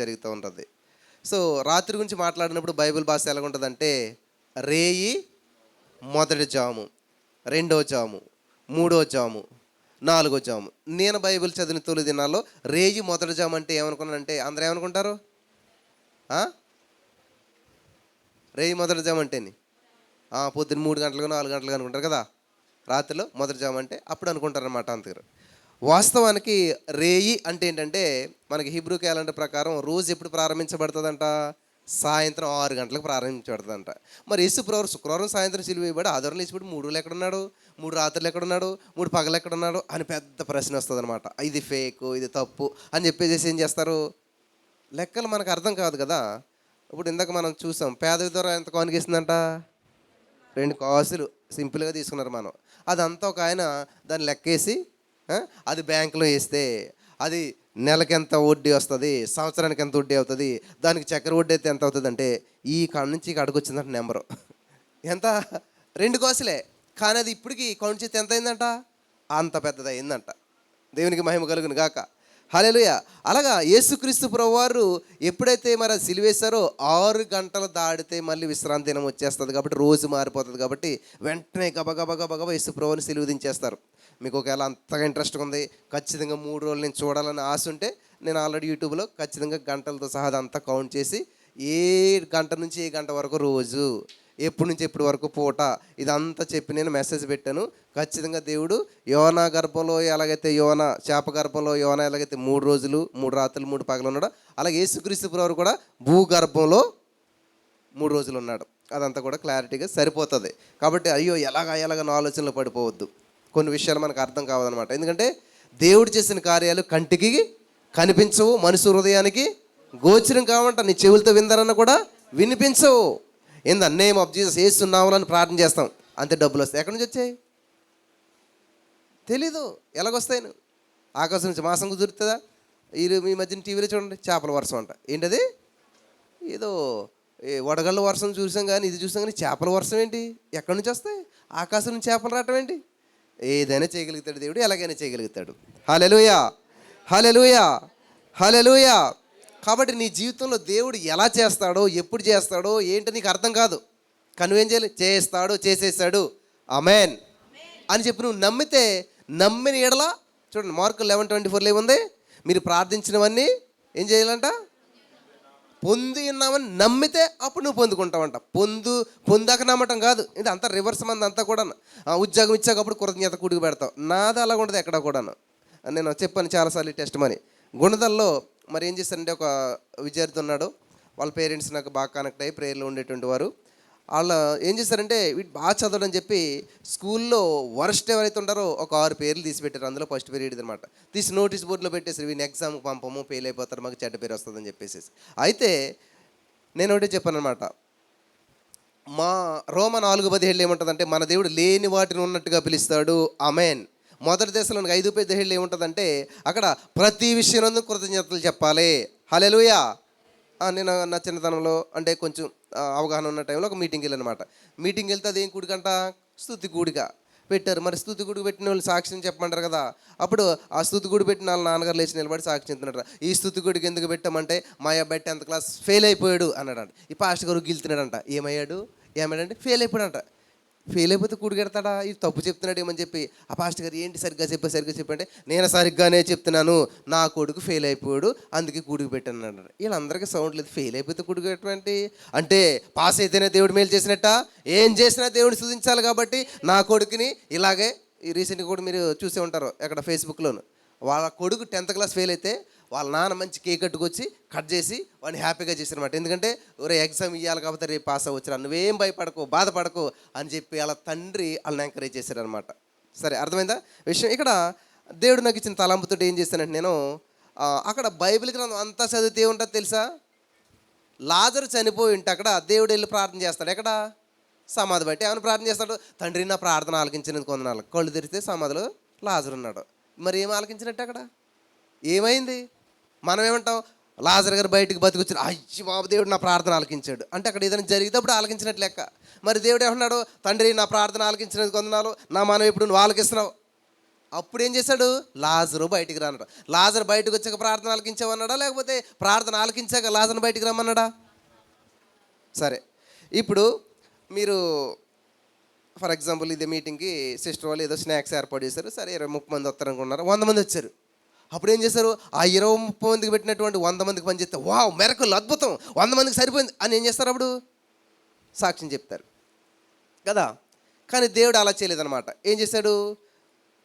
జరుగుతూ ఉంటుంది. సో రాత్రి గురించి మాట్లాడినప్పుడు బైబిల్ భాష ఎలాగుంటుందంటే, రేయి మొదటి జాము, రెండో జాము, మూడో జాము, నాలుగో జాము. నేను బైబిల్ చదివిన తొలి దినాల్లో రేయి మొదటి జాము అంటే ఏమనుకున్నానంటే, అందరూ ఏమనుకుంటారు? రేయి మొదటి జాము అంటేని పొద్దున్న 3 గంటలుగా 4 గంటలుగా అనుకుంటారు కదా. రాత్రిలో మొదటి జాము అంటే అప్పుడు అనుకుంటారనమాట అంతగారు. వాస్తవానికి రేయి అంటే ఏంటంటే, మనకి హిబ్రూ క్యాలెండర్ ప్రకారం రోజు ఎప్పుడు ప్రారంభించబడుతుందంట? సాయంత్రం 6 గంటలకు ప్రారంభించబడుతుందంట. మరి యేసు ప్రభువు శుక్రవారం సాయంత్రం సిలువ వేయబడి ఆదివారం లేచిపోయి 3 రోజులు ఎక్కడున్నాడు, 3 రాత్రులు ఎక్కడున్నాడు, 3 పగలు ఎక్కడున్నాడు అని పెద్ద ప్రశ్న వస్తుంది అనమాట. ఇది ఫేకు, ఇది తప్పు అని చెప్పేసి ఏం చేస్తారు, లెక్కలు మనకు అర్థం కాదు కదా. ఇప్పుడు ఇందాక మనం చూసాం, పేద విధవ ఎంత కానుకేసిందంట? 2 కాసులు సింపుల్గా తీసుకున్నారు మనం. అదంతా ఒక ఆయన దాన్ని లెక్కేసి అది బ్యాంకులో వేస్తే అది నెలకి ఎంత వడ్డీ వస్తుంది, సంవత్సరానికి ఎంత వడ్డీ అవుతుంది, దానికి చక్కెర వడ్డీ అయితే ఎంత అవుతుంది అంటే, ఈ కాడ నుంచి ఇక్కడికి వచ్చిందంట నెంబరు. ఎంత? 2 కాసులే. కానీ అది ఇప్పటికి కౌంట్ చేస్తే ఎంత అయిందంట? అంత పెద్దది అయిందంట. దేవునికి మహిమ కలుగును గాక. హల్లెలూయా. అలాగా యేసుక్రీస్తు ప్రభువారు ఎప్పుడైతే మరి సిలువేశారో 6 గంటలు దాడితే మళ్ళీ విశ్రాంతి దినం వచ్చేస్తుంది కాబట్టి, రోజు మారిపోతుంది కాబట్టి వెంటనే గబగబగబగబ యేసు ప్రభువుని సిలువ దించేస్తారు. మీకు ఒకవేళ అంతగా ఇంట్రెస్ట్గా ఉంది, ఖచ్చితంగా 3 రోజులు నేను చూడాలని ఆశ ఉంటే, నేను ఆల్రెడీ యూట్యూబ్లో ఖచ్చితంగా గంటలతో సహా అదంతా కౌంట్ చేసి, ఏ గంట నుంచి ఏ గంట వరకు రోజు, ఎప్పటి నుంచి ఎప్పటి వరకు పూట, ఇదంతా చెప్పి నేను మెసేజ్ పెట్టాను. ఖచ్చితంగా దేవుడు యోనా గర్భంలో ఎలాగైతే చేప గర్భంలో యోనా ఎలాగైతే 3 రోజులు 3 రాత్రులు 3 పగలు ఉన్నాడో, అలాగే యేసుక్రీస్తు ప్రభువు కూడా భూగర్భంలో 3 రోజులు ఉన్నాడు. అదంతా కూడా క్లారిటీగా సరిపోతుంది. కాబట్టి అయ్యో ఎలాగ నా ఆలోచనలో పడిపోవద్దు. కొన్ని విషయాలు మనకు అర్థం కావదనమాట. ఎందుకంటే దేవుడు చేసిన కార్యాలు కంటికి కనిపించవు, మనుషు హృదయానికి గోచరం కావంట. నీ చెవులతో విందరన్న కూడా వినిపించవు. In the name of Jesus ఏస్తున్నామని ప్రార్థన చేస్తాం, అంతే డబ్బులు వస్తాయి. ఎక్కడి నుంచి వచ్చాయి తెలీదు. ఎలాగొస్తాయి? ఆకాశం నుంచి మాసం కుదురుతుందా? మీ మధ్యన టీవీలో చూడండి, చేపల వర్షం అంట. ఏంటది? ఏదో వడగళ్ళ వర్షం చూసాం కానీ, ఇది చూసాం కానీ చేపల వర్షం ఏంటి? ఎక్కడి నుంచి వస్తాయి? ఆకాశం నుంచి చేపలు రావటం ఏంటి? ఏదైనా చేయగలుగుతాడు దేవుడు, ఎలాగైనా చేయగలుగుతాడు. హల్లెలూయా, హల్లెలూయా, హల్లెలూయా. కాబట్టి నీ జీవితంలో దేవుడు ఎలా చేస్తాడో, ఎప్పుడు చేస్తాడో ఏంటో నీకు అర్థం కాదు. కానీ నువ్వేం చేయాలి? చేస్తాడు, చేసేసాడు, ఆమేన్ అని చెప్పి నువ్వు నమ్మితే, నమ్మిన ఎడల చూడండి, మార్కు 11:24 ఏముంది? మీరు ప్రార్థించినవన్నీ ఏం చేయాలంట? పొంది ఉన్నామని నమ్మితే అప్పుడు నువ్వు పొందుకుంటావంట. పొందాక నమ్మటం కాదు, ఇది అంతా రివర్స్ మంది అంతా కూడా. ఉద్యోగం ఇచ్చాక అప్పుడు కృతజ్ఞత కూడికి పెడతావు. నాది అలా ఉండదు ఎక్కడ కూడాను. నేను చెప్పాను చాలాసార్లు టెస్ట్ మని. గుణదల్లో మరి ఏం చేశారంటే, ఒక విద్యార్థి ఉన్నాడు, వాళ్ళ పేరెంట్స్ నాకు బాగా కనెక్ట్ అయ్యి ప్రేయర్లో ఉండేటువంటి వారు. వాళ్ళు ఏం చేశారంటే, వీడు బాగా చదవడం చెప్పి స్కూల్లో వరస్ట్ ఎవరైతే ఉంటారో ఒక 6 పేర్లు తీసి పెట్టారు. అందులో ఫస్ట్ పేరు ఇది అనమాట. తీసి నోటీస్ బోర్డులో పెట్టేసి, వీడిని ఎగ్జామ్కి పంపము, ఫెయిల్ అయిపోతారు, మాకు చెడ్డ పేరు వస్తుందని చెప్పేసి. అయితే నేను ఒకటే చెప్పాను అనమాట, మా రోమా 4:17 ఏముంటుందంటే, మన దేవుడు లేని వాటిని ఉన్నట్టుగా పిలుస్తాడు, ఆమేన్. మొదటి దశలోనికి 5:17 ఏముంటుందంటే, అక్కడ ప్రతి విషయంలో కృతజ్ఞతలు చెప్పాలి. హల్లెలూయా. నేను నా చిన్నతనంలో అంటే కొంచెం అవగాహన ఉన్న టైంలో ఒక మీటింగ్కి వెళ్ళానమాట. మీటింగ్కి వెళ్తే అదేం కూడికంట? స్తుతి కూడిక పెట్టారు. మరి స్తుతి కూడిక పెట్టిన వాళ్ళు సాక్ష్యం చెప్పమంటారు కదా. అప్పుడు ఆ స్తుతి కూడి పెట్టిన వాళ్ళ నాన్నగారు లేచి నిలబడి సాక్ష్యం చెప్తున్నాడు. ఈ స్తుతి కూడికి ఎందుకు పెట్టామంటే, మా అబ్బాయి 10th క్లాస్ ఫెయిల్ అయిపోయాడు అన్నాడంట. ఈ పాస్టర్ గారు గిలుతున్నాడంట. ఏమయ్యాడంటే ఫెయిల్ అయిపోయాడంట. ఫెయిల్ అయిపోతే కూడికెడతాడా? ఇది తప్పు చెప్తున్నాడు ఏమని చెప్పి ఆ పాస్టర్ గారు, ఏంటి సరిగ్గా చెప్పంటే, నేను సరిగ్గానే చెప్తున్నాను, నా కొడుకు ఫెయిల్ అయిపోయాడు, అందుకే కూడికి పెట్టాను అన్నాడు. వీళ్ళందరికీ సౌండ్ లేదు. ఫెయిల్ అయిపోతే కూడికి పెట్టమంటే, అంటే పాస్ అయితేనే దేవుడు మేలు చేసినట్ట? ఏం చేసినా దేవుడిని స్తుతించాలి. కాబట్టి నా కొడుకుని ఇలాగే, ఈ రీసెంట్గా కూడా మీరు చూసే ఉంటారు ఎక్కడ ఫేస్బుక్లోను, వాళ్ళ కొడుకు 10th క్లాస్ ఫెయిల్ అయితే వాళ్ళ నాన్న మంచి కేక్ కట్టుకొచ్చి కట్ చేసి వాడిని హ్యాపీగా చేశారన్నమాట. ఎందుకంటే ఒరే ఎగ్జామ్ ఇవ్వాలి కాబట్టి రేపు పాస్ అవ్వచ్చురా, నువ్వేం భయపడకు, బాధపడకు అని చెప్పి వాళ్ళ తండ్రి వాళ్ళని ఎంకరేజ్ చేశారనమాట. సరే, అర్థమైందా విషయం? ఇక్కడ దేవుడు నాకు ఇచ్చిన తలంపుతో ఏం చేశానంటే, నేను అక్కడ బైబిల్ గ్రంథం అంతా చదివితే ఏముంటుంది తెలుసా? లాజరు చనిపోయి ఉంటే అక్కడ దేవుడు వెళ్ళి ప్రార్థన చేస్తాడు. ఎక్కడ? సమాధి బట్టి ఏమైనా ప్రార్థన చేస్తాడు? తండ్రి నా ప్రార్థన ఆలకించినందుకు వందనాలు. కళ్ళు తెరిస్తే సమాధిలో లాజరు ఉన్నాడు. మరి ఏం ఆలకించినట్టు అక్కడ? ఏమైంది? మనం ఏమంటాం? లాజర్ గారు బయటికి బతికొచ్చాడు, అయ్యి బాబు దేవుడు నా ప్రార్థన ఆలకించాడు అంటే అక్కడ ఏదైనా జరిగితే అప్పుడు ఆలకించినట్లు లెక్క. మరి దేవుడు ఏమన్నాడు? తండ్రి నా ప్రార్థన ఆలకించినందుకు వందనాలు, నా మనం ఇప్పుడు నువ్వు ఆలకిస్తున్నావు. అప్పుడు ఏం చేశాడు? లాజరు బయటికి రానడు. లాజరు బయటకు వచ్చాక ప్రార్థన ఆలకించామన్నాడా, లేకపోతే ప్రార్థన ఆలకించాక లాజర్ని బయటికి రమ్మన్నాడా? సరే, ఇప్పుడు మీరు ఫర్ ఎగ్జాంపుల్ ఇదే మీటింగ్కి సిస్టర్ వాళ్ళు ఏదో స్నాక్స్ ఏర్పాటు చేశారు. సరే 20-30 మంది వస్తారనుకున్నారు, 100 మంది వచ్చారు. అప్పుడు ఏం చేశారు? ఆ 20-30 మందికి పెట్టినటువంటి 100 మందికి పని చేస్తే వావ్ మెరకల్ అద్భుతం 100 మందికి సరిపోయింది అని ఏం చేస్తారు? అప్పుడు సాక్ష్యం చెప్తారు కదా. కానీ దేవుడు అలా చేయలేదన్నమాట. ఏం చేశాడు?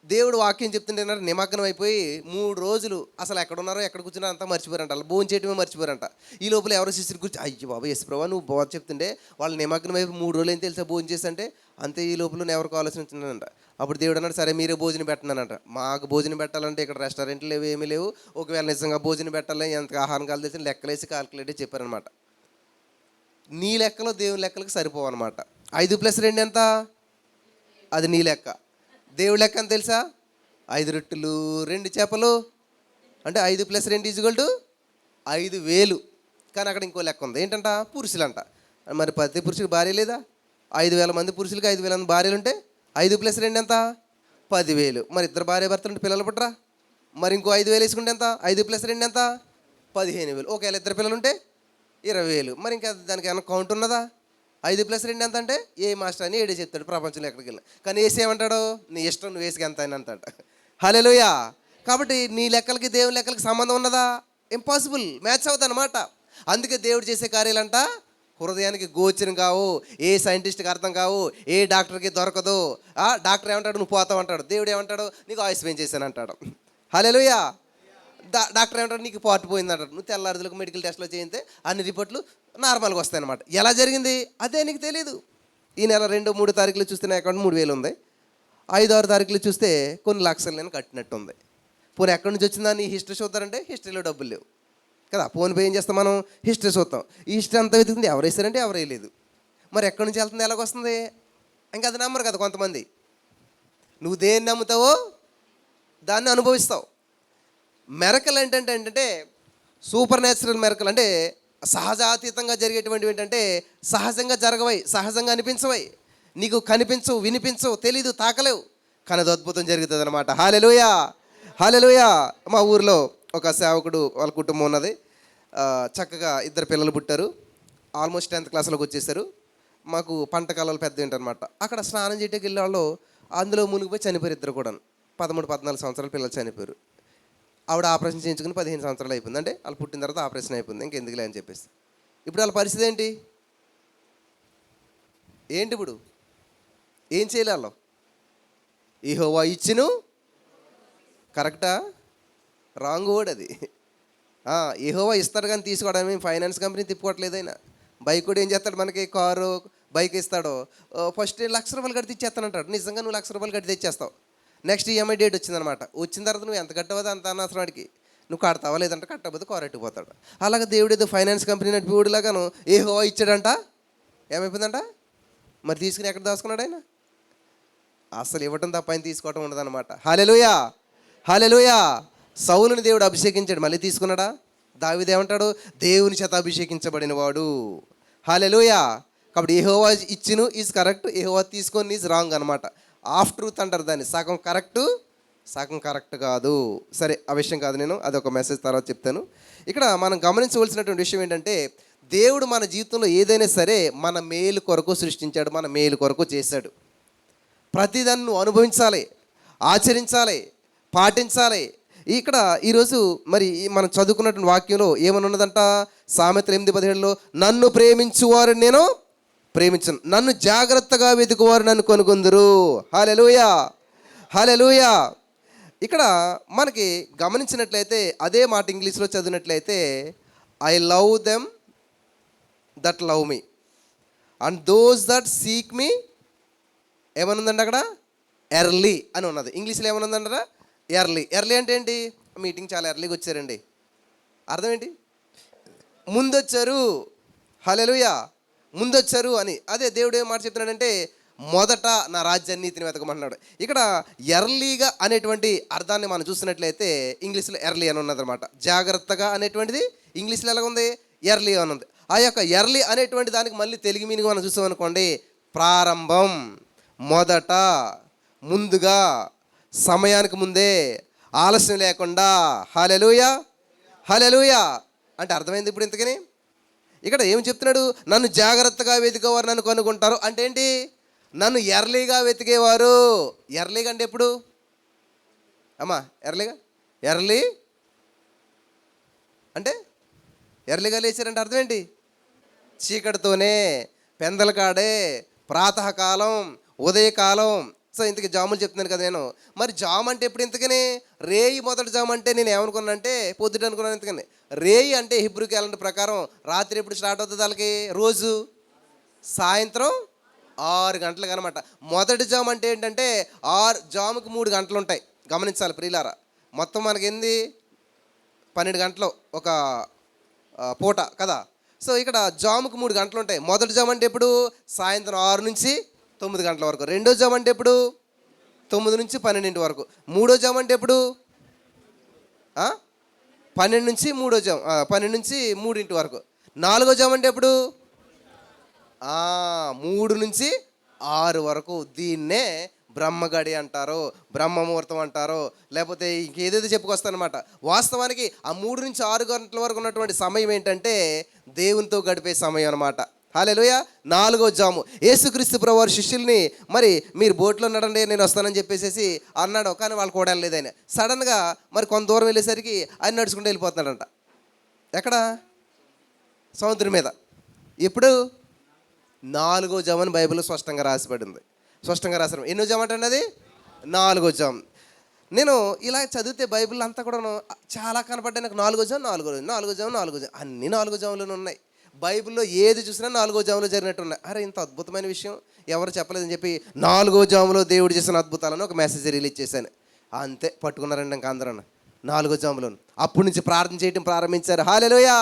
దేవుడు వాక్యం చెప్తుంటేనారు నిమగ్నం అయిపోయి 3 రోజులు అసలు ఎక్కడున్నారో ఎక్కడ కూర్చున్నారో అంతా మర్చిపోయారంట. అలా భోజనం చేయటమే మర్చిపోయారంట. ఈ లోపల ఎవరో శిష్యులు కూర్చొని అయ్యో బాబా యేసుప్రభువా నువ్వు బోధ చెప్తుంటే వాళ్ళు నిమగ్నం అయిపోయి 3 రోజులు ఏం తెలుసా భోజనం చేస్తుంటే అంతే. ఈ లోపల ఎవరికి ఆలోచించానంట. అప్పుడు దేవుడు అన్నాడు సరే మీరే భోజనం పెట్టినానంట. మాకు భోజనం పెట్టాలంటే ఇక్కడ రెస్టారెంట్లు లేవు, ఏమీ లేవు. ఒకవేళ నిజంగా భోజనం పెట్టాలి ఎంత ఆహారం కాలు తెలిసి లెక్కలేసి కాల్కులేట్ చెప్పారనమాట. నీ లెక్కలో దేవుని లెక్కలకు సరిపోవన్నమాట. 5 + 2 ఎంత? అది నీ లెక్క. దేవుడి లెక్క అని తెలుసా? 5 రొట్టెలు 2 చేపలు అంటే 5 + 2 = 5,000. కానీ అక్కడ ఇంకో లెక్క ఉంది ఏంటంట? పురుషులంట. మరి ప్రతి పురుషుడికి భార్య లేదా? 5,000 మంది పురుషులకి 5,000 మంది భార్యలు ఉంటే 5 + 2 ఎంత? 10,000. మరి ఇద్దరు భార్య భర్తలు ఉంటే పిల్లలు పుట్టరా? మరి ఇంకో 5,000 వేసుకుంటే ఎంత? 5 + 2 ఎంత? 15,000. ఒకవేళ ఇద్దరు పిల్లలు ఉంటే 20,000. మరి ఇంకా దానికి ఏమైనా కౌంట్ ఉన్నదా? 5 + 2 ఎంత అంటే ఏ మాస్టర్ అని ఏడే చెప్తాడు ప్రపంచంలో ఎక్కడికి వెళ్ళిన. కానీ వేసి ఏమంటాడు? నీ ఇష్టం నువ్వు వేసుకు ఎంత అని అంటాడు. హల్లెలూయా. కాబట్టి నీ లెక్కలకి దేవుని లెక్కలకి సంబంధం ఉన్నదా? ఇంపాసిబుల్, మ్యాచ్ అవుతుంది అనమాట. అందుకే దేవుడు చేసే కార్యాలంట హృదయానికి గోచరం కావు, ఏ సైంటిస్ట్కి అర్థం కావు, ఏ డాక్టర్కి దొరకదు. డాక్టర్ ఏమంటాడు? నువ్వు పోతావు అంటాడు. దేవుడు ఏమంటాడు? నీకు ఆయుష్ పెంచేసాను అంటాడు. హల్లెలూయా. డాక్టర్ ఏమంటాడు? నీకు పాటు పోయింది అంటాడు. నువ్వు తెల్లారులకు మెడికల్ టెస్ట్లో చేయితే అన్ని రిపోర్ట్లు నార్మల్గా వస్తాయన్నమాట. ఎలా జరిగింది అదే నీకు తెలియదు. ఈ నెల 2-3 తారీఖులు చూస్తే నా అకౌంట్ 3,000 ఉంది. 5-6 తారీఖులు చూస్తే కొన్ని లక్షలు నేను కట్టినట్టు ఉంది. పోనీ ఎక్కడి నుంచి వచ్చిందా? నీ హిస్టరీ చూద్దారంటే హిస్టరీలో డబ్బులు లేవు కదా. ఫోన్పే ఏం చేస్తాం మనం? హిస్టరీ చూస్తాం. ఈ హిస్టరీ అంతా వెతుకుతుంది, ఎవరు వేసారంటే ఎవరు వేయలేదు. మరి ఎక్కడి నుంచి వెళ్తుంది, ఎలాగొస్తుంది? ఇంకా అది నమ్మరు కదా కొంతమంది. నువ్వు దేన్ని నమ్ముతావో దాన్ని అనుభవిస్తావు. మెరకల్ ఏంటంటే సూపర్ న్యాచురల్ మెరకల్ అంటే సహజాతీతంగా జరిగేటువంటివి. ఏంటంటే సహజంగా జరగవై, సహజంగా అనిపించవై, నీకు కనిపించవు, వినిపించవు, తెలీదు, తాకలేవు, కానీ అది అద్భుతం జరుగుతుంది అనమాట. హల్లెలూయా, హల్లెలూయా. మా ఊరిలో ఒక సేవకుడు వాళ్ళ కుటుంబం ఉన్నది. చక్కగా 2 పిల్లలు పుట్టారు. ఆల్మోస్ట్ 10th క్లాస్లోకి వచ్చేసారు. మాకు పంట కాలాలు పెద్ద ఏంటనమాట. అక్కడ స్నానం చేయడానికి వెళ్ళే వాళ్ళు అందులో మునిగిపోయి చనిపోయారు. 2 కూడా 13-14 సంవత్సరాల పిల్లలు చనిపోయారు. ఆవిడ ఆపరేషన్ చేయించుకుని 15 సంవత్సరాలు అయిపోయింది. అంటే వాళ్ళు పుట్టిన తర్వాత ఆపరేషన్ అయిపోయింది, ఇంకెందుకులే అని చెప్పేసి. ఇప్పుడు వాళ్ళ పరిస్థితి ఏంటి? ఇప్పుడు ఏం చేయాలి వాళ్ళు? యెహోవా ఇచ్చును, కరెక్టా? రాంగ్ వర్డ్ అది. యెహోవా ఇస్తాడు కానీ తీసుకోవడం. మేము ఫైనాన్స్ కంపెనీ తిప్పుకోవట్లేదు. అయినా బైక్ కూడా ఏం చేస్తాడు? మనకి కారు బైక్ ఇస్తాడు, ఫస్ట్ ₹1,00,000 కడితే ఇచ్చేస్తానంటాడు. నిజంగా నువ్వు ₹1,00,000 కడితే ఇచ్చేస్తావు. నెక్స్ట్ ఈఎంఐ డేట్ వచ్చిందనమాట. వచ్చిన తర్వాత నువ్వు ఎంత కట్టవదో అంత అనవసరానికి నువ్వు కడతావా, లేదంటే కట్టకపోతే కారెట్టుకుపోతాడు. అలాగే దేవుడు ఏదో ఫైనాన్స్ కంపెనీ నడిపిలాగాను యెహోవా ఇచ్చాడంట. ఏమైపోయిందంట? మరి తీసుకుని ఎక్కడ దాచుకున్నాడు ఆయన? అసలు ఇవ్వటం తప్ప ఆయన తీసుకోవటం ఉండదన్నమాట. హల్లెలూయా, హల్లెలూయా. సౌలుని దేవుడు అభిషేకించాడు, మళ్ళీ తీసుకున్నాడా? దావీదు ఏమంటాడు? దేవుని చేత అభిషేకించబడిన వాడు. హల్లెలూయా. కాబట్టి యెహోవా ఇచ్చును ఈజ్ కరెక్ట్, యెహోవా తీసుకొని ఈజ్ రాంగ్ అనమాట. హాఫ్ ట్రూత్ అంటారు దాన్ని. సగం కరెక్టు, సగం కరెక్ట్ కాదు. సరే, ఆ విషయం కాదు, నేను అదొక మెసేజ్ తర్వాత చెప్తాను. ఇక్కడ మనం గమనించవలసినటువంటి విషయం ఏంటంటే దేవుడు మన జీవితంలో ఏదైనా సరే మన మేలు కొరకు సృష్టించాడు, మన మేలు కొరకు చేశాడు. ప్రతిదాన్ని నువ్వు అనుభవించాలి, ఆచరించాలి, పాటించాలి. ఇక్కడ ఈరోజు మరి మనం చదువుకున్నటువంటి వాక్యంలో ఏమని ఉన్నదంట? సామెతలు 8:17లో నన్ను ప్రేమించువారు నేను ప్రేమించను, నన్ను జాగ్రత్తగా వెతుకువారు నన్ను కనుగొందురు. హల్లెలూయా, హల్లెలూయా. ఇక్కడ మనకి గమనించినట్లయితే అదే మాట ఇంగ్లీష్లో చదివినట్లయితే I love them that love me and those that seek me ఏమనుందండి అక్కడ? ఎర్లీ అని ఉన్నది. ఇంగ్లీష్లో ఏమనుందంటారా? ఎర్లీ. ఎర్లీ అంటే ఏంటి? మీటింగ్ చాలా ఎర్లీగా వచ్చారండి. అర్థం ఏంటి? ముందొచ్చారు. హల్లెలూయా, ముందొచ్చారు అని. అదే దేవుడు ఏం మాట చెప్తున్నాడంటే మొదట నా రాజ్యాన్నీతిని వెతకమంటున్నాడు. ఇక్కడ ఎర్లీగా అనేటువంటి అర్థాన్ని మనం చూసినట్లయితే ఇంగ్లీష్లో ఎర్లీ అని ఉన్నదన్నమాట. జాగ్రత్తగా అనేటువంటిది ఇంగ్లీష్లో ఎలా ఉంది? ఎర్లీ అని ఉంది. ఆ యొక్క ఎర్లీ అనేటువంటి దానికి మళ్ళీ తెలుగు మీనింగ్ మనం చూసామనుకోండి, ప్రారంభం, మొదట, ముందుగా, సమయానికి ముందే, ఆలస్యం లేకుండా. హల్లెలూయా, హల్లెలూయా అంటే అర్థమైంది ఇప్పుడు ఇంతకని. ఇక్కడ ఏం చెప్తున్నాడు? నన్ను జాగ్రత్తగా వెతికేవారు నన్ను కనుగొంటారు అంటే ఏంటి? నన్ను ఎర్లీగా వెతికేవారు. ఎర్లీగా అంటే ఎప్పుడు అమ్మా? ఎర్లీ అంటే ఎర్లీగా లేచారంటే అర్థం ఏంటి? చీకటితోనే, పెందల కాడే, ప్రాతకాలం, ఉదయకాలం. సో ఇంతకీ జాములు చెప్తున్నాను కదా నేను. మరి జాము అంటే ఎప్పుడు ఇంతకని? రేయి మొదటి జాము అంటే నేను ఏమనుకున్నాను అంటే పొద్దుట అనుకున్నాను. ఇంతకని రేయి అంటే హిబ్రూ క్యాలెండర్ ప్రకారం రాత్రి ఎప్పుడు స్టార్ట్ అవుతుంది వాళ్ళకి? రోజు సాయంత్రం 6 గంటలకు అనమాట. మొదటి జాము అంటే ఏంటంటే జాముకి 3 గంటలు ఉంటాయి. గమనించాలి ప్రియులారా. మొత్తం మనకి ఏంది 12 గంటలు ఒక పూట కదా. సో ఇక్కడ జాముకు 3 గంటలు ఉంటాయి. మొదటి జాము అంటే ఎప్పుడు? సాయంత్రం 6 నుంచి 9 గంటల వరకు. రెండో జాము అంటే ఎప్పుడు? 9 నుంచి 12 వరకు. మూడో జాము అంటే ఎప్పుడు? 12 నుంచి 12 నుంచి 3 వరకు. నాలుగో జాము అంటే ఎప్పుడు? 3 నుంచి 6 వరకు. దీన్నే బ్రహ్మగడి అంటారు, బ్రహ్మముహూర్తం అంటారు, లేకపోతే ఇంకేదేదో చెప్పుకొస్తానమాట. వాస్తవానికి ఆ 3 నుంచి 6 గంటల వరకు ఉన్నటువంటి సమయం ఏంటంటే దేవునితో గడిపే సమయం అనమాట. హల్లెలూయా. నాలుగో జాము యేసుక్రీస్తు ప్రభువారి శిష్యుల్ని మరి మీరు బోట్లో నడండి నేను వస్తానని చెప్పేసి అన్నాడు. కానీ వాళ్ళు కూడా వెళ్ళలేదు. ఆయన సడన్గా మరి కొంత దూరం వెళ్ళేసరికి ఆయన నడుచుకుంటూ వెళ్ళిపోతున్నాడంట. ఎక్కడ? సముద్రం మీద. ఎప్పుడు? నాలుగో జాము అని బైబిల్లో స్పష్టంగా రాసిపడింది. స్పష్టంగా రాశారు. ఎన్నో జాము అంటే అది? నాలుగో జాము. నేను ఇలా చదివితే బైబిల్ అంతా కూడా చాలా కనపడ్డాయి నాకు. నాలుగో జాము అన్ని 4 జాములు ఉన్నాయి. బైబిల్లో ఏది చూసినా 4 జాములో జరిగినట్టున్నాయి. అరే ఇంత అద్భుతమైన విషయం ఎవరు చెప్పలేదని చెప్పి 4 జాములో దేవుడు చేసిన అద్భుతాలను ఒక మెసేజ్ రిలీజ్ చేశాను. అంతే పట్టుకున్నారండి ఇంకా అందరూ 4 జాములను. అప్పటి నుంచి ప్రార్థన చేయడం ప్రారంభించారు. హల్లెలూయా.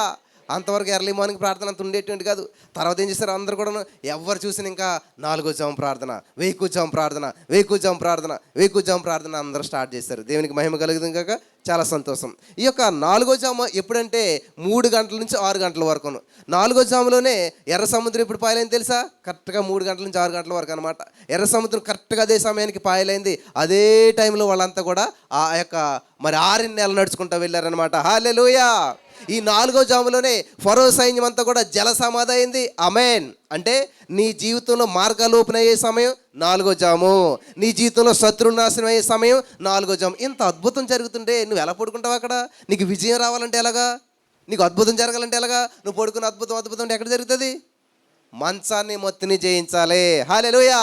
అంతవరకు ఎర్లీ మార్నింగ్ ప్రార్థన అంత ఉండేటువంటి కాదు. తర్వాత ఏం చేశారు? అందరూ కూడా ఎవరు చూసిన ఇంకా 4 జాము ప్రార్థన, 1000 జాము ప్రార్థన, 1000 జాము ప్రార్థన, 1000 జాము ప్రార్థన అందరూ స్టార్ట్ చేశారు. దేవునికి మహిమ కలుగుతుంది కాక చాలా సంతోషం. ఈ యొక్క 4 జాము ఎప్పుడంటే 3 గంటల నుంచి 6 గంటల వరకును. 4 జాములోనే ఎర్ర సముద్రం ఇప్పుడు పాయలైంది తెలుసా? కరెక్ట్గా 3 గంటల నుంచి 6 గంటల వరకు అనమాట. ఎర్ర సముద్రం కరెక్ట్గా అదే సమయానికి పాయలైంది. అదే టైంలో వాళ్ళంతా కూడా ఆ యొక్క మరి 6 నెలలు నడుచుకుంటూ వెళ్ళారనమాట. హల్లెలూయా. ఈ 4 జాములోనే ఫరో సైన్యం అంతా కూడా జల సమాధి అయింది. ఆమేన్. అంటే నీ జీవితంలో మార్గాలు ఓపెన్ అయ్యే సమయం 4 జాము. నీ జీవితంలో శత్రునాశనం అయ్యే సమయం 4 జాము. ఇంత అద్భుతం జరుగుతుంటే నువ్వు ఎలా పడుకుంటావు అక్కడ? నీకు విజయం రావాలంటే ఎలాగా? నీకు అద్భుతం జరగాలంటే ఎలాగా? నువ్వు పడుకున్న అద్భుతం అంటే ఎక్కడ జరుగుతుంది? మంచాన్ని మొత్తిని జయించాలి. హల్లెలూయా.